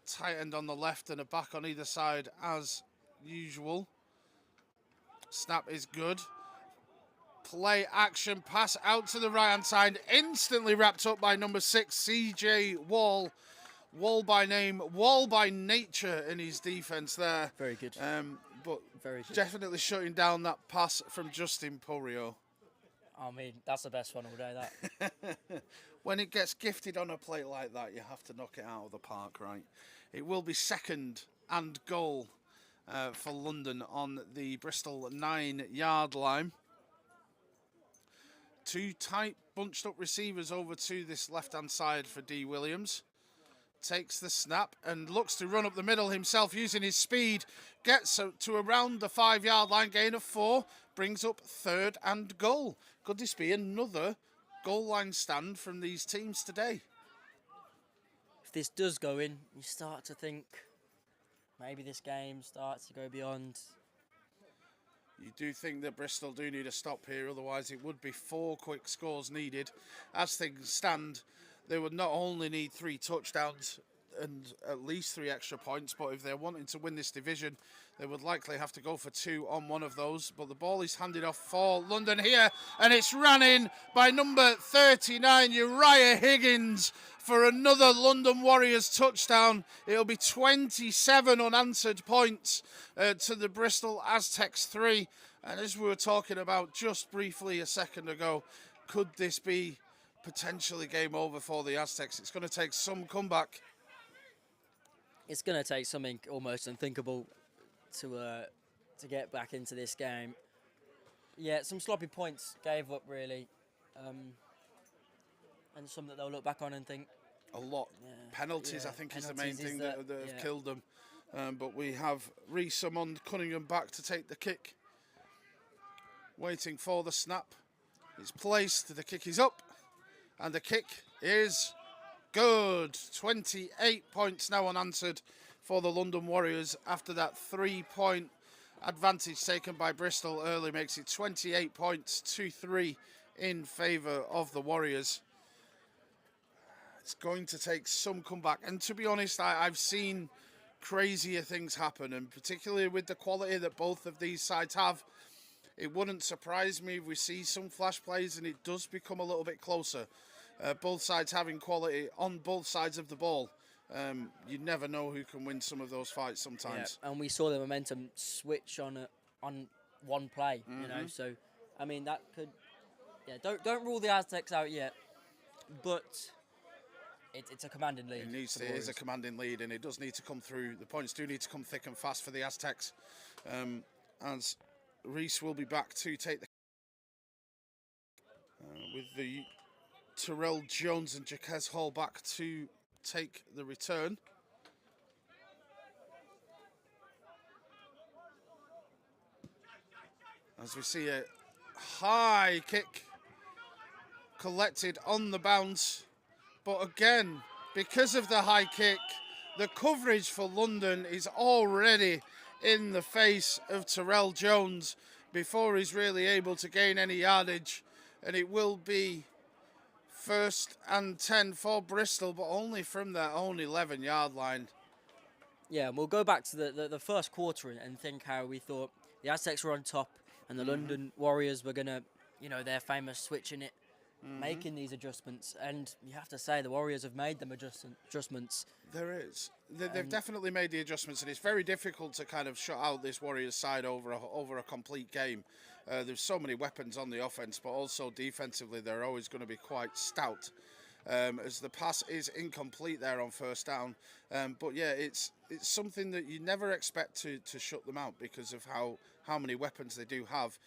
Tight end on the left and a back on either side as usual. Snap is good. Play action pass out to the right-hand side. Instantly wrapped up by number 6, CJ Wall. Wall by name, Wall by nature in his defence there. Very good. But Very good. definitely shutting down that pass from Justin Porio. I mean, that's the best one all day, that. When it gets gifted on a plate like that, you have to knock it out of the park, right? It will be 2nd and goal for London on the Bristol 9-yard line. 2 tight, bunched up receivers over to this left-hand side for D. Williams. Takes the snap and looks to run up the middle himself using his speed. Gets to around the 5-yard line, gain of 4. Brings up 3rd and goal. Could this be another goal line stand from these teams today? If this does go in, you start to think maybe this game starts to go beyond. You do think that Bristol do need a stop here, otherwise it would be 4 quick scores needed. As things stand, they would not only need 3 touchdowns and at least 3 extra points, but if they're wanting to win this division, they would likely have to go for 2 on one of those. But the ball is handed off for London here, and it's ran in by number 39, Uriah Higgins, for another London Warriors touchdown. It'll be 27 unanswered points to the Bristol Aztecs 3. And as we were talking about just briefly a second ago, could this be potentially game over for the Aztecs? It's going to take some comeback. It's going to take something almost unthinkable to get back into this game. Yeah, some sloppy points gave up, really. And some that they'll look back on and think... A lot. Yeah, Penalties, yeah, I think, is the main thing that have yeah. killed them. But we have Rees-Summond Cunningham back to take the kick. Waiting for the snap. It's placed, the kick is up. And the kick is good. 28 points now unanswered for the London Warriors after that 3-point advantage taken by Bristol early makes it 28 points, 2-3 in favour of the Warriors. It's going to take some comeback. And to be honest, I've seen crazier things happen, and particularly with the quality that both of these sides have, it wouldn't surprise me if we see some flash plays and it does become a little bit closer. Both sides having quality on both sides of the ball. You never know who can win some of those fights sometimes. Yeah, and we saw the momentum switch on one play, you know. So, I mean, that could, don't rule the Aztecs out yet, but it's a commanding lead. It is a commanding lead, and it does need to come through. The points do need to come thick and fast for the Aztecs, as Reese will be back to take the with the Terrell Jones and Jaquez Hall back to take the return. As we see a high kick collected on the bounce, but again, because of the high kick, the coverage for London is already in the face of Terrell Jones before he's really able to gain any yardage, and it will be 1st and 10 for Bristol, but only from their own 11-yard line. Yeah, and we'll go back to the first quarter and think how we thought the Aztecs were on top and the London Warriors were going to, you know, their famous switching it, making these adjustments. And you have to say the Warriors have made them adjustments. There is. They've definitely made the adjustments, and it's very difficult to kind of shut out this Warriors side over a complete game. There's so many weapons on the offense, but also defensively they're always going to be quite stout. As the pass is incomplete there on first down. But yeah, it's something that you never expect to shut them out because of how many weapons they do have.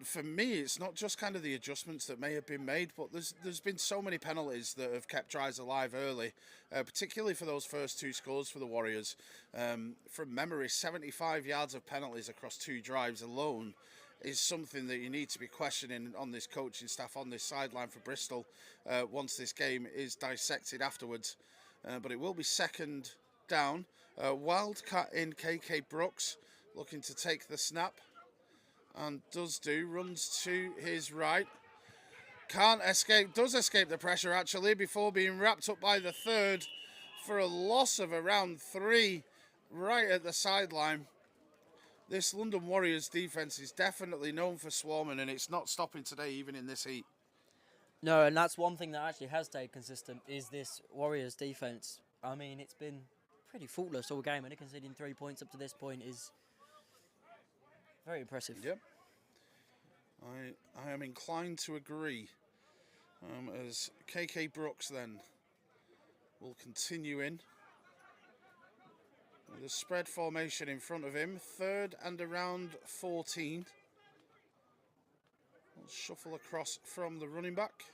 For me, it's not just kind of the adjustments that may have been made, but there's been so many penalties that have kept drives alive early, particularly for those first 2 scores for the Warriors. From memory, 75 yards of penalties across 2 drives alone is something that you need to be questioning on this coaching staff on this sideline for Bristol once this game is dissected afterwards. But it will be 2nd down. Wildcat in KK Brooks looking to take the snap. And runs to his right. Can't escape, does escape the pressure actually before being wrapped up by the 3rd for a loss of around 3 right at the sideline. This London Warriors defence is definitely known for swarming, and it's not stopping today even in this heat. No, and that's one thing that actually has stayed consistent is this Warriors defence. I mean, it's been pretty faultless all game, and conceding 3 points up to this point is very impressive. Yep. I am inclined to agree. As KK Brooks then will continue in with a spread formation in front of him. 3rd and around 14. We'll shuffle across from the running back.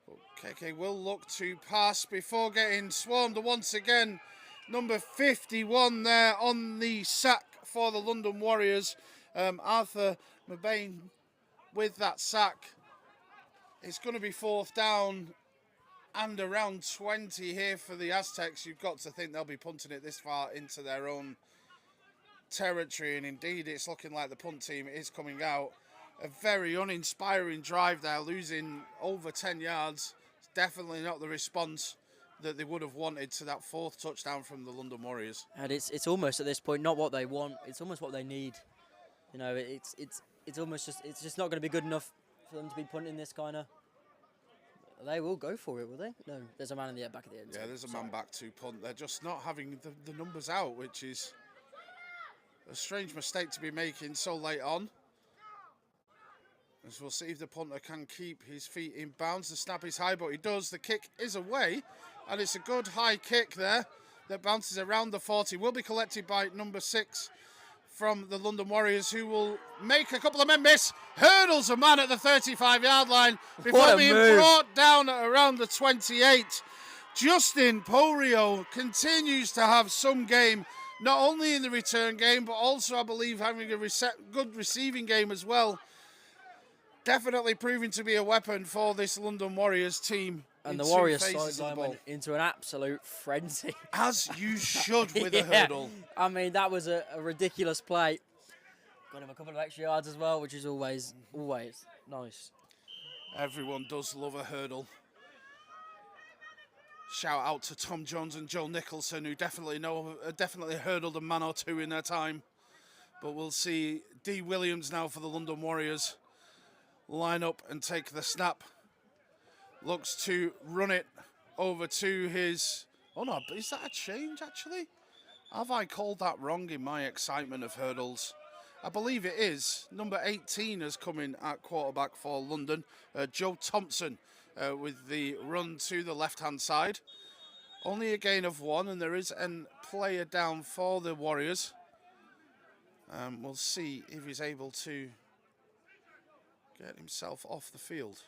But KK will look to pass before getting swarmed once again. Number 51 there on the sack for the London Warriors. Arthur Mabane with that sack. It's going to be 4th down and around 20 here for the Aztecs. You've got to think they'll be punting it this far into their own territory, and indeed it's looking like the punt team is coming out. A very uninspiring drive there, losing over 10 yards. It's definitely not the response that they would have wanted to that 4th touchdown from the London Warriors. And it's almost at this point not what they want, it's almost what they need. You know, it's almost just not going to be good enough for them to be punting this kind of. They will go for it, will they? No, there's a man in the back of the end. Yeah, there's a man back to punt. They're just not having the numbers out, which is a strange mistake to be making so late on. As we'll see if the punter can keep his feet in bounds. The snap is high, but he does. The kick is away, and it's a good high kick there that bounces around the 40. Will be collected by number 6 from the London Warriors, who will make a couple of men miss. Hurdles a man at the 35-yard line before being brought down at around the 28. Justin Porio continues to have some game, not only in the return game, but also, I believe, having a good receiving game as well. Definitely proving to be a weapon for this London Warriors team. And the Warriors sideline went into an absolute frenzy. As you should with a hurdle. I mean, that was a ridiculous play. Got him a couple of extra yards as well, which is always nice. Everyone does love a hurdle. Shout out to Tom Jones and Joel Nicholson, who definitely hurdled a man or two in their time. But we'll see D. Williams now for the London Warriors line up and take the snap. Looks to run it over to his... Oh no, is that a change actually? Have I called that wrong in my excitement of hurdles? I believe it is. Number 18 has come in at quarterback for London. Joe Thompson with the run to the left-hand side. Only a gain of 1, and there is a player down for the Warriors. We'll see if he's able to get himself off the field.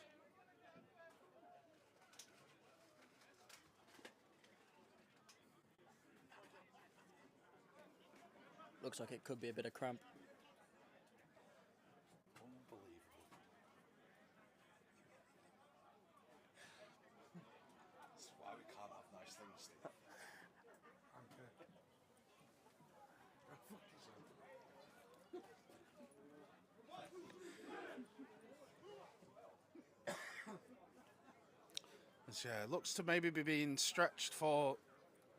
Looks like it could be a bit of cramp. Unbelievable. That's why we can't have nice things, Steve. Yeah, looks to maybe be being stretched for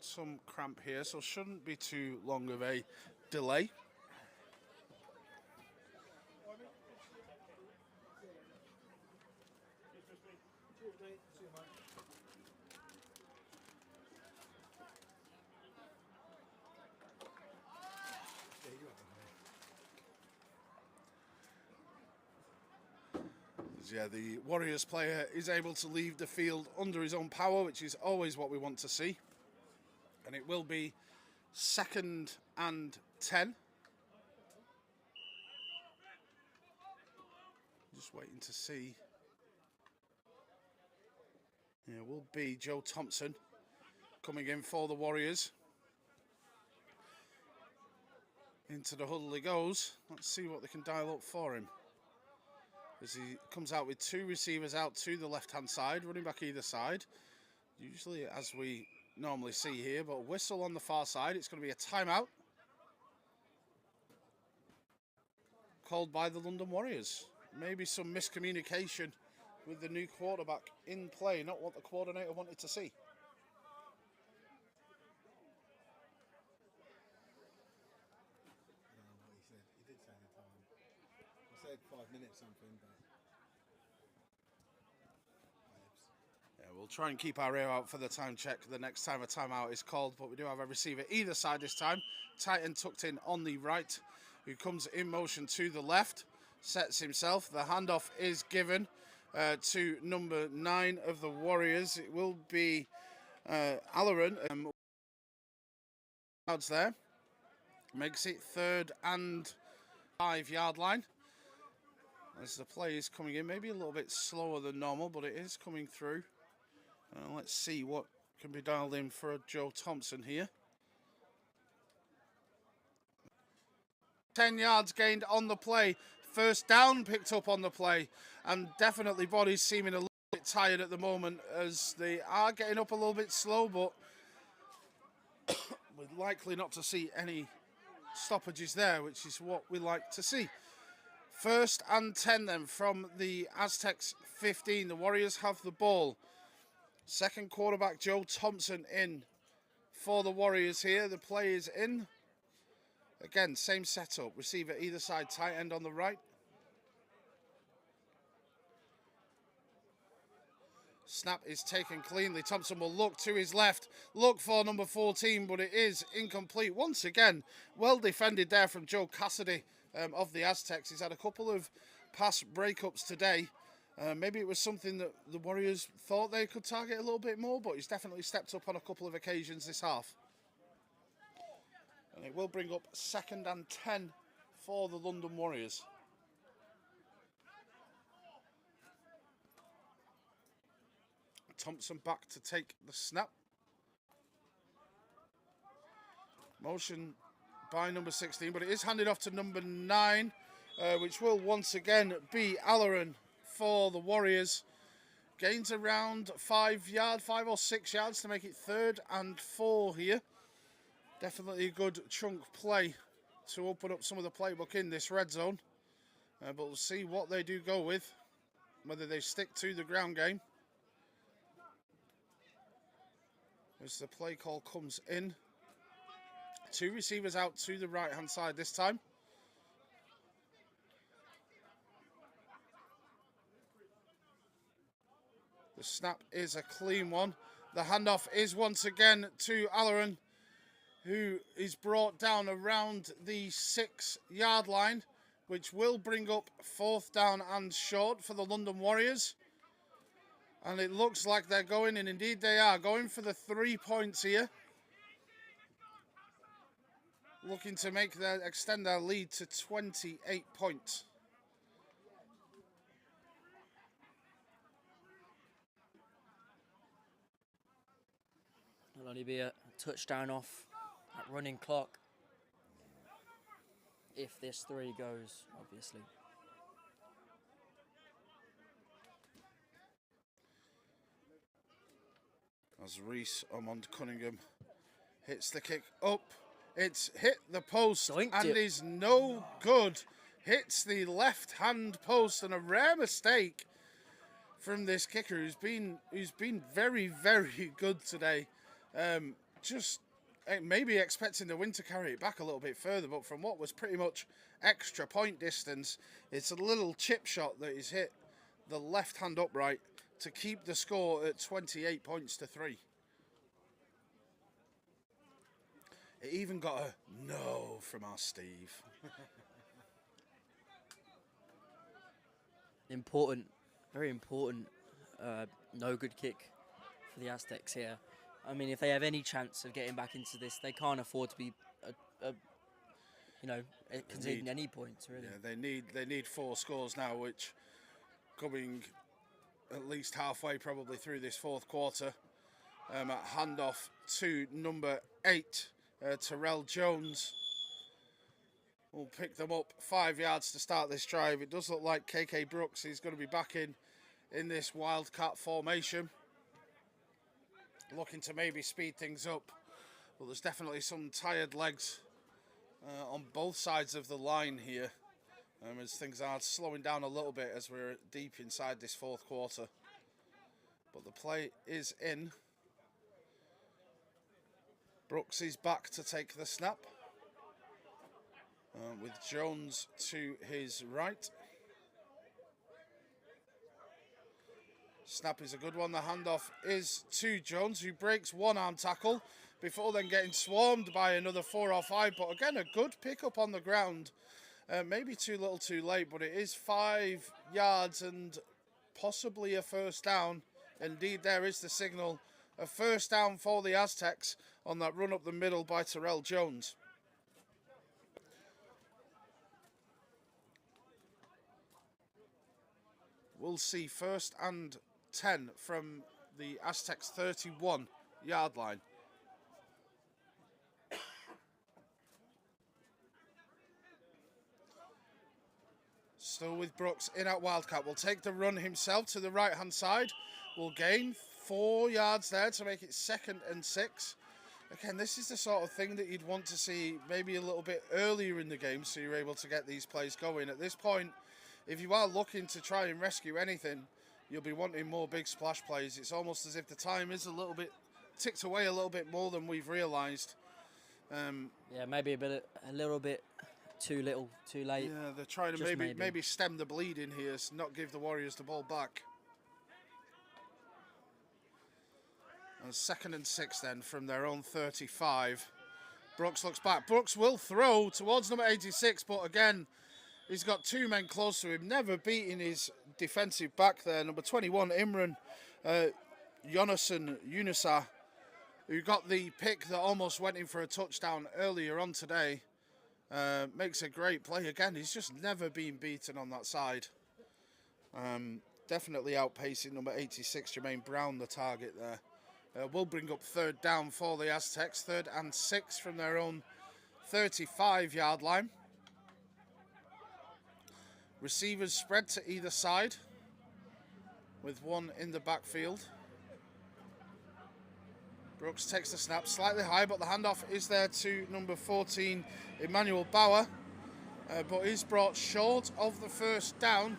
some cramp here, so shouldn't be too long of a delay. Yeah, the Warriors player is able to leave the field under his own power, which is always what we want to see. And it will be 2nd and 10. Just waiting to see. Yeah, it will be Joe Thompson coming in for the Warriors. Into the huddle he goes. Let's see what they can dial up for him. As he comes out with 2 receivers out to the left-hand side, running back either side. Usually as we normally see here, but a whistle on the far side. It's going to be a timeout. Called by the London Warriors. Maybe some miscommunication with the new quarterback in play, not what the coordinator wanted to see. I don't know what he said. He did say the time. I said 5 minutes something, but... Yeah, we'll try and keep our ear out for the time check the next time a timeout is called, but we do have a receiver either side this time. Tight end tucked in on the right, who comes in motion to the left, sets himself. The handoff is given to number 9 of the Warriors. It will be Alleran. There. Makes it 3rd and 5-yard line. As the play is coming in, maybe a little bit slower than normal, but it is coming through. Let's see what can be dialed in for Joe Thompson here. 10 yards gained on the play. First down picked up on the play. And definitely bodies seeming a little bit tired at the moment as they are getting up a little bit slow, but we're likely not to see any stoppages there, which is what we like to see. 1st and 10 then from the Aztecs 15. The Warriors have the ball. Second quarterback Joe Thompson in for the Warriors here. The play is in. Again, same setup. Receiver either side, tight end on the right. Snap is taken cleanly. Thompson will look to his left. Look for number 14, but it is incomplete. Once again, well defended there from Joe Cassidy of the Aztecs. He's had a couple of pass breakups today. Maybe it was something that the Warriors thought they could target a little bit more, but he's definitely stepped up on a couple of occasions this half. And it will bring up 2nd and 10 for the London Warriors. Thompson back to take the snap. Motion by number 16, but it is handed off to number 9, which will once again be Alleran for the Warriors. Gains around 5 or 6 yards to make it 3rd and 4 here. Definitely a good chunk play to open up some of the playbook in this red zone. But we'll see what they do go with, whether they stick to the ground game. as the play call comes in. 2 receivers out to the right-hand side this time. The snap is a clean one. The handoff is once again to Alleran, who is brought down around the 6-yard line, which will bring up 4th down and short for the London Warriors. And it looks like they're going, and indeed they are, going for the 3 points here. Looking to extend their lead to 28 points. It'll only be a touchdown off that running clock. If this 3 goes, obviously. As Reese Ormond Cunningham hits the kick up. It's hit the post Doinked and it. is no good. Hits the left-hand post, and a rare mistake from this kicker who's been very, very good today. Just maybe expecting the win to carry it back a little bit further, but from what was pretty much extra point distance, it's a little chip shot that is hit the left-hand upright to keep the score at 28 points to 3. It even got a no from our Steve. Important, very important, no good kick for the Aztecs here. I mean, if they have any chance of getting back into this, they can't afford to be, conceding any points, really. Yeah, they need 4 scores now, which coming at least halfway probably through this 4th quarter. At handoff to number 8, Terrell Jones will pick them up 5 yards to start this drive. It does look like KK Brooks is going to be back in this Wildcat formation, looking to maybe speed things up. But there's definitely some tired legs on both sides of the line here, as things are slowing down a little bit as we're deep inside this 4th quarter. But the play is in. Brooks is back to take the snap, with Jones to his right. Snap is a good one. The handoff is to Jones, who breaks 1-arm tackle before then getting swarmed by another 4 or 5. But again, a good pickup on the ground. Maybe too little too late, but it is 5 yards and possibly a 1st down. Indeed, there is the signal. A 1st down for the Aztecs on that run up the middle by Terrell Jones. We'll see 1st and 10 from the Aztecs 31-yard line. Still with Brooks in at Wildcat. Will take the run himself to the right-hand side. Will gain 4 yards there to make it 2nd and 6. Again, this is the sort of thing that you'd want to see maybe a little bit earlier in the game so you're able to get these plays going. At this point, if you are looking to try and rescue anything, you'll be wanting more big splash plays. It's almost as if the time is a little bit ticked away a little bit more than we've realised. Yeah, maybe a little bit too little, too late. Yeah, they're trying to maybe stem the bleeding here, not give the Warriors the ball back. And 2nd and 6 then from their own 35. Brooks looks back. Brooks will throw towards number 86, but again, he's got 2 men close to him, never beating his defensive back there. Number 21, Imran Yunusa, who got the pick that almost went in for a touchdown earlier on today. Makes a great play. Again, he's just never been beaten on that side. Definitely outpacing number 86, Jermaine Brown, the target there. Will bring up 3rd down for the Aztecs. 3rd and 6 from their own 35-yard line. Receivers spread to either side, with 1 in the backfield. Brooks takes the snap slightly high, but the handoff is there to number 14, Emmanuel Bauer, but is brought short of the 1st down.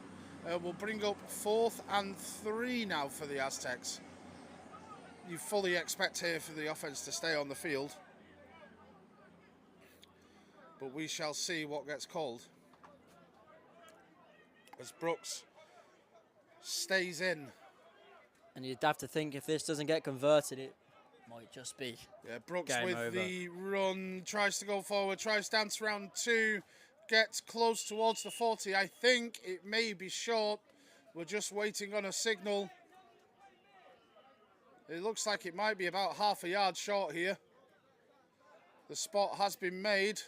Will bring up 4th and 3 now for the Aztecs. you fully expect here for the offense to stay on the field. But we shall see what gets called. As Brooks stays in. And you'd have to think if this doesn't get converted, it might just be Brooks game with over. the run, tries to go forward, tries to dance round 2, gets close towards the 40. I think it may be short. We're just waiting on a signal. It looks like it might be about half a yard short here. The spot has been made.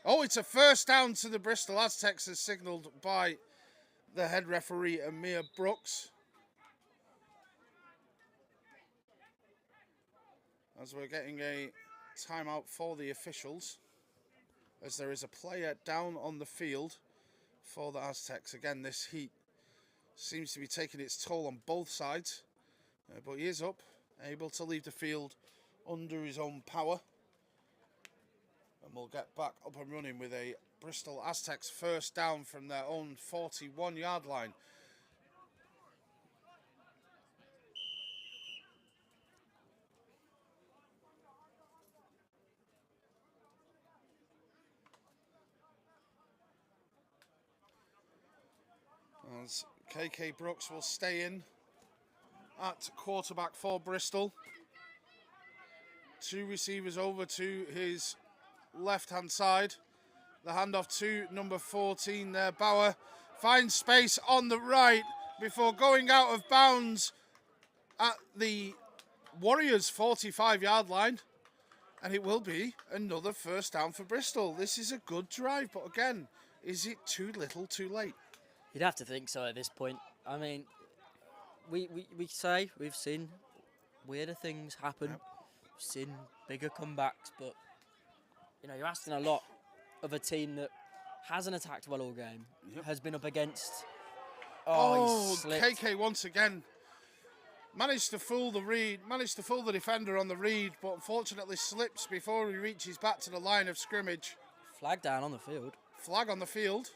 Oh, it's a first down to the Bristol Aztecs as signalled by the head referee, Amir Brooks. As we're getting a timeout for the officials, as there is a player down on the field for the Aztecs. Again, this heat seems to be taking its toll on both sides, but he is up, able to leave the field under his own power. And we'll get back up and running with a Bristol Aztecs first down from their own 41-yard line. As KK Brooks will stay in at quarterback for Bristol. 2 receivers over to his left-hand side. The handoff to number 14 there. Bauer finds space on the right before going out of bounds at the Warriors' 45-yard line. And it will be another first down for Bristol. This is a good drive, but again, is it too little too late? You'd have to think so at this point. I mean, we say we've seen weirder things happen. Yep. We've seen bigger comebacks, but you know, you're asking a lot of a team that hasn't attacked well all game, has been up against. Oh, he slipped. KK once again managed to fool the defender on the read, but unfortunately slips before he reaches back to the line of scrimmage. Flag down on the field. Flag on the field.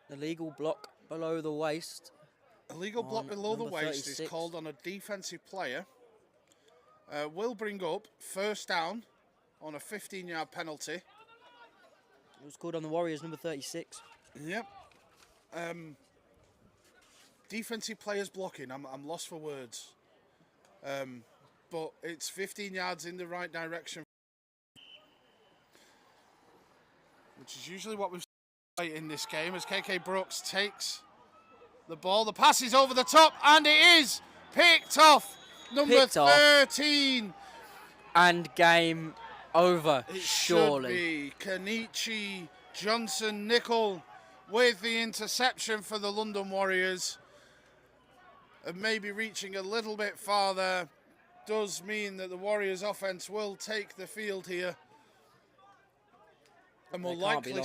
The legal block below the waist. A legal block below the number waist 36. is called on a defensive player. Will bring up first down on a 15-yard penalty. It was called on the Warriors, number 36. Yep. Defensive players blocking. I'm lost for words. But it's 15 yards in the right direction, which is usually what we've seen in this game. As KK Brooks takes the ball, the pass is over the top, and it is picked off. Number 13. And game over, It surely. should be Kenichi Johnson-Nickel with the interception for the London Warriors. And maybe reaching a little bit farther does mean that the Warriors offense will take the field here. And we'll likely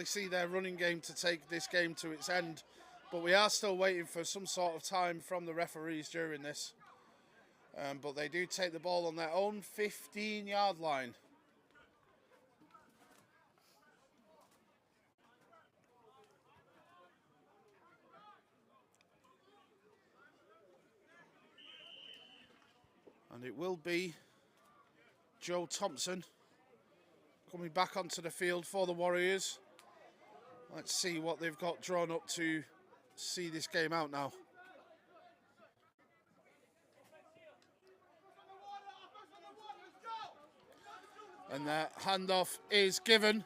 see their running game to take this game to its end. But we are still waiting for some sort of time from the referees during this. But they do take the ball on their own 15-yard line. And it will be Joe Thompson coming back onto the field for the Warriors. Let's see what they've got drawn up to see this game out now. And the handoff is given.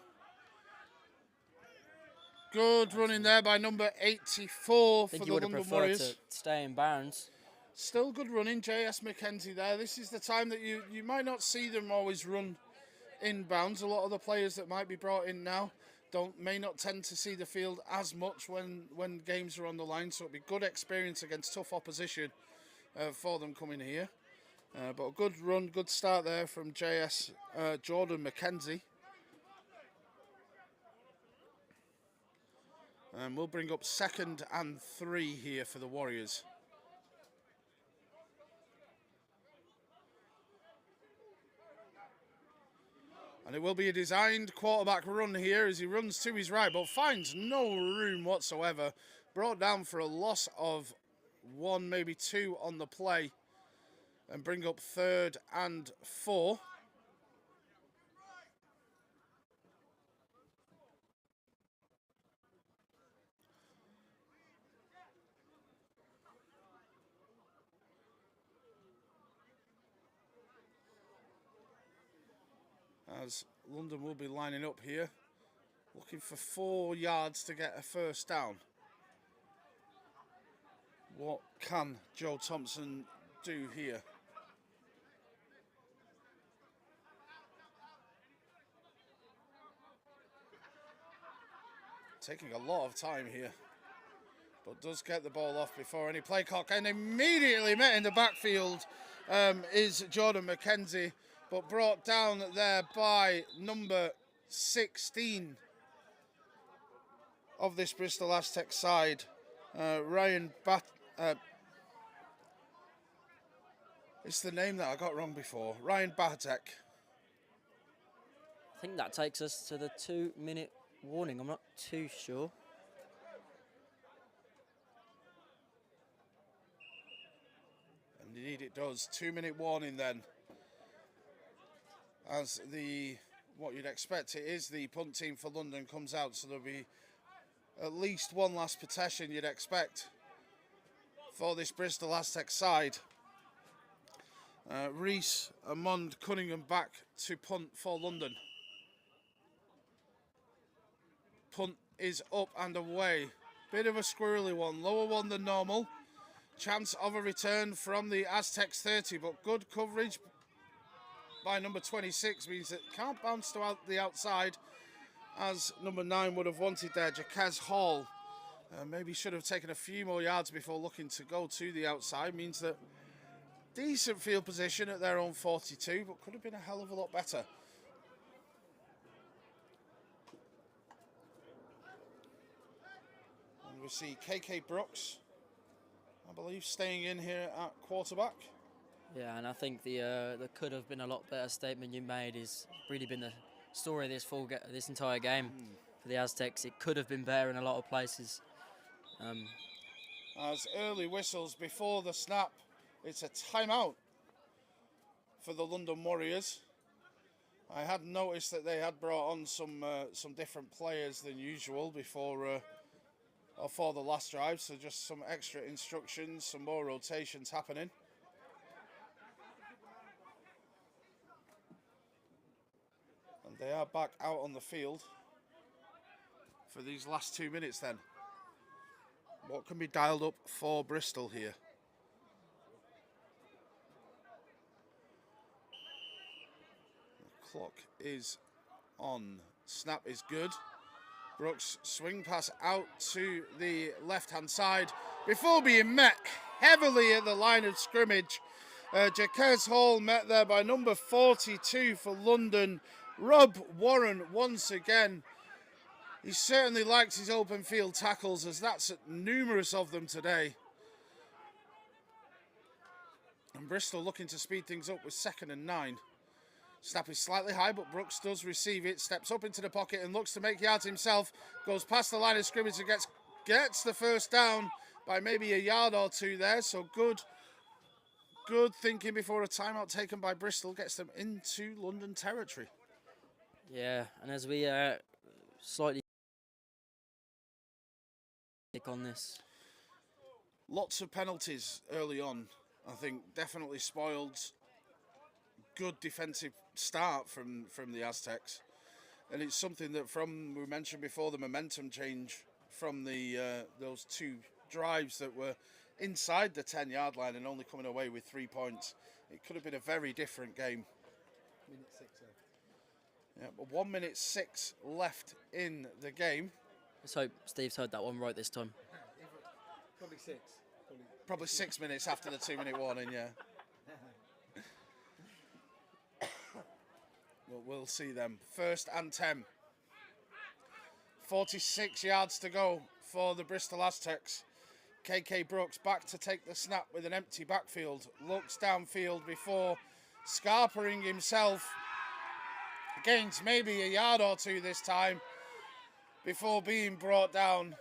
Good running there by number 84 for the London Warriors. To stay in bounds. Still good running, J.S. McKenzie there. This is the time that you might not see them always run inbounds. A lot of the players that might be brought in now may not tend to see the field as much when games are on the line. So it'll be good experience against tough opposition for them coming here. But a good run, good start there from J.S. Jordan McKenzie. And we'll bring up 2nd and 3 here for the Warriors. And it will be a designed quarterback run here as he runs to his right, but finds no room whatsoever. Brought down for a loss of 1, maybe 2 on the play. And bring up 3rd and 4. As London will be lining up here, looking for 4 yards to get a first down. What can Joe Thompson do here? Taking a lot of time here, but does get the ball off before any play clock, and immediately met in the backfield is Jordan McKenzie, but brought down there by number 16 of this Bristol Aztecs side, Ryan it's the name that I got wrong before, Ryan BAFACL. I think that takes us to the 2-minute warning. I'm not too sure. Indeed it does. 2-minute warning then. As what you'd expect, it is the punt team for London comes out, so there'll be at least one last possession you'd expect for this Bristol Aztecs side. Reese, Amond, Cunningham back to punt for London. Punt is up and away. Bit of a squirrely one, lower one than normal. Chance of a return from the Aztecs 30, but good coverage by number 26 means that can't bounce to the outside as number 9 would have wanted there, Jacaz Hall. Maybe should have taken a few more yards before looking to go to the outside. Means that decent field position at their own 42, but could have been a hell of a lot better. And we see KK Brooks, I believe, staying in here at quarterback. Yeah, and I think the could have been a lot better statement you made is really been the story of this entire game for the Aztecs. It could have been better in a lot of places. As early whistles before the snap, it's a timeout for the London Warriors. I had noticed that they had brought on some different players than usual before or for the last drive, so just some extra instructions, some more rotations happening. And they are back out on the field for these last 2 minutes then. What can be dialed up for Bristol here? The clock is on. Snap is good. Brooks swing pass out to the left-hand side before being met heavily at the line of scrimmage. Jacaz Hall met there by number 42 for London, Rob Warren once again. He certainly likes his open field tackles, as that's numerous of them today. And Bristol looking to speed things up with 2nd and 9. Snap is slightly high, but Brooks does receive it, steps up into the pocket and looks to make yards himself, goes past the line of scrimmage and gets the first down by maybe a yard or 2 there. So good thinking before a timeout taken by Bristol gets them into London territory. Yeah, and as we slightly on this. Lots of penalties early on, I think, definitely spoiled good defensive start from the Aztecs. And it's something that we mentioned before, the momentum change from those 2 drives that were inside the 10-yard line and only coming away with 3 points. It could have been a very different game. Minute 6. Yeah, but 1 minute 6 left in the game. Let's hope Steve's heard that one right this time. Probably 6. Probably 6 minutes after the 2-minute warning, yeah. Well, we'll see them. 1st and 10. 46 yards to go for the Bristol Aztecs. KK Brooks back to take the snap with an empty backfield. Looks downfield before scarpering himself. Gains maybe a yard or two this time before being brought down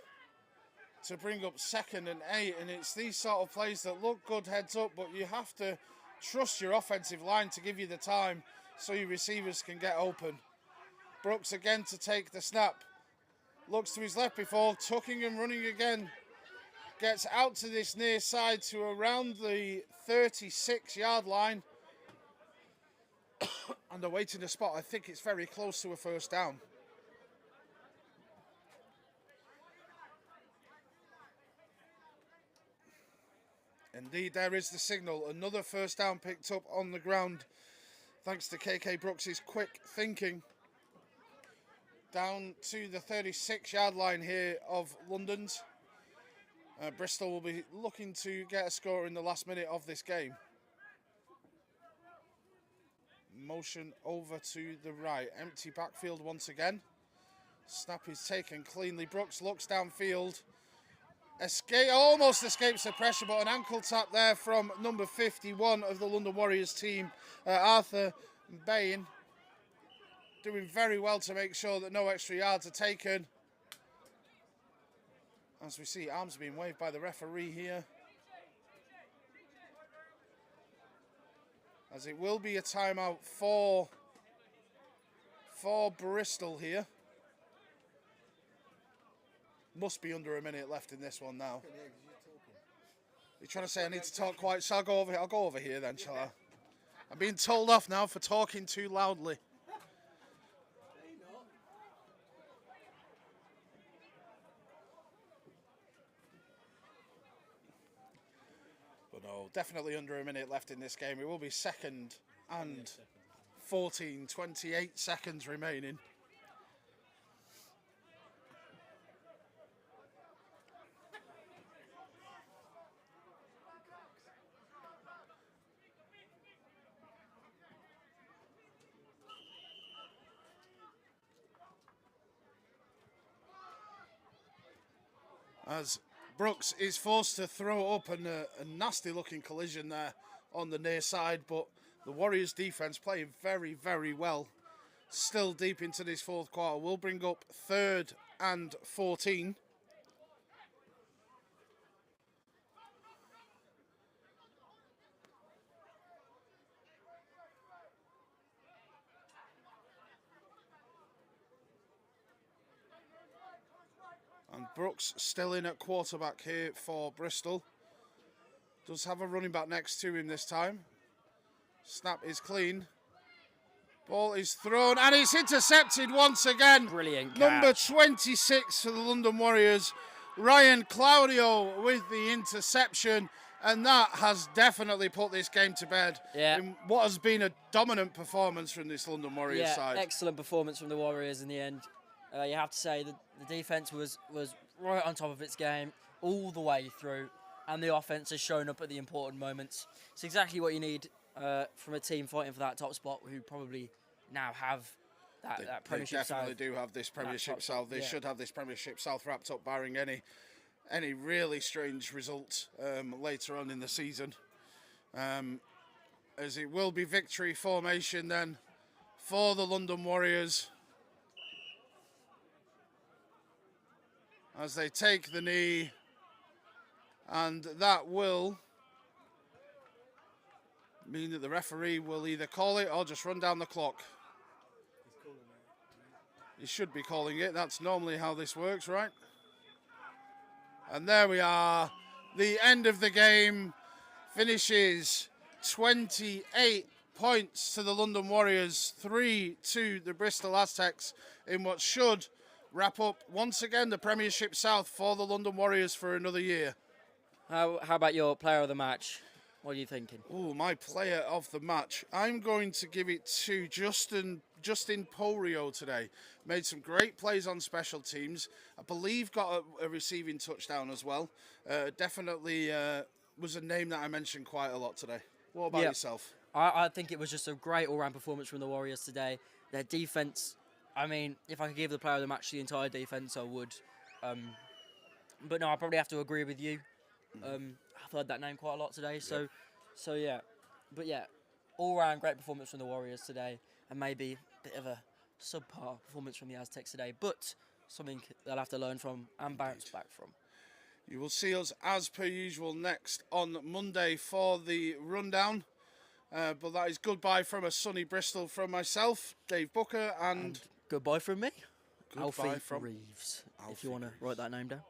to bring up 2nd and 8. And it's these sort of plays that look good heads up, but you have to trust your offensive line to give you the time so your receivers can get open. Brooks again to take the snap. Looks to his left before tucking and running again. Gets out to this near side to around the 36-yard line. And awaiting a spot. I think it's very close to a first down. Indeed, there is the signal. Another first down picked up on the ground. Thanks to KK Brooks' quick thinking. Down to the 36-yard line here of London's. Bristol will be looking to get a score in the last minute of this game. Motion over to the right. Empty backfield once again. Snap is taken cleanly. Brooks looks downfield. Almost escapes the pressure, but an ankle tap there from number 51 of the London Warriors team, Arthur Bain. Doing very well to make sure that no extra yards are taken. As we see, arms being waved by the referee here. As it will be a timeout for Bristol here. Must be under a minute left in this one now. You're trying to say I need to talk quiet, so I'll go over here then, shall I? I'm being told off now for talking too loudly. No, definitely under a minute left in this game. It will be 2nd and 14, 28 seconds remaining. As Brooks is forced to throw up a nasty looking collision there on the near side, but the Warriors defense playing very, very well. Still deep into this fourth quarter. We'll bring up 3rd and 14. And Brooks still in at quarterback here for Bristol. Does have a running back next to him this time. Snap is clean. Ball is thrown and it's intercepted once again. Brilliant catch. Number 26 for the London Warriors, Ryan Claudio with the interception. And that has definitely put this game to bed in what has been a dominant performance from this London Warriors side. Excellent performance from the Warriors in the end. You have to say that the defense was right on top of its game all the way through, and the offense has shown up at the important moments. It's exactly what you need from a team fighting for that top spot, who probably now have that Premiership South. They definitely do have this Premiership South. They should have this Premiership South wrapped up, barring any really strange results later on in the season. As it will be victory formation then for the London Warriors, as they take the knee, and that will mean that the referee will either call it or just run down the clock. He should be calling it. That's normally how this works, right? And there we are. The end of the game finishes 28 points to the London Warriors, 3 to the Bristol Aztecs, in what should wrap up once again the Premiership South for the London Warriors for another year. How about your player of the match? What are you thinking? Oh, my player of the match. I'm going to give it to Justin Porio today. Made some great plays on special teams. I believe got a receiving touchdown as well. Definitely was a name that I mentioned quite a lot today. What about yourself? I think it was just a great all-round performance from the Warriors today. Their defense, I mean, if I could give the player of the match to the entire defense, I would. But no, I probably have to agree with you. I've heard that name quite a lot today. So yeah. But yeah, all round great performance from the Warriors today, and maybe a bit of a subpar performance from the Aztecs today. But something they'll have to learn from and bounce back from. You will see us as per usual next on Monday for the rundown. But that is goodbye from a sunny Bristol from myself, Dave Booker, and Goodbye from me, goodbye Alfie from Reeves. If Alfie you want to Reeves. write that name down.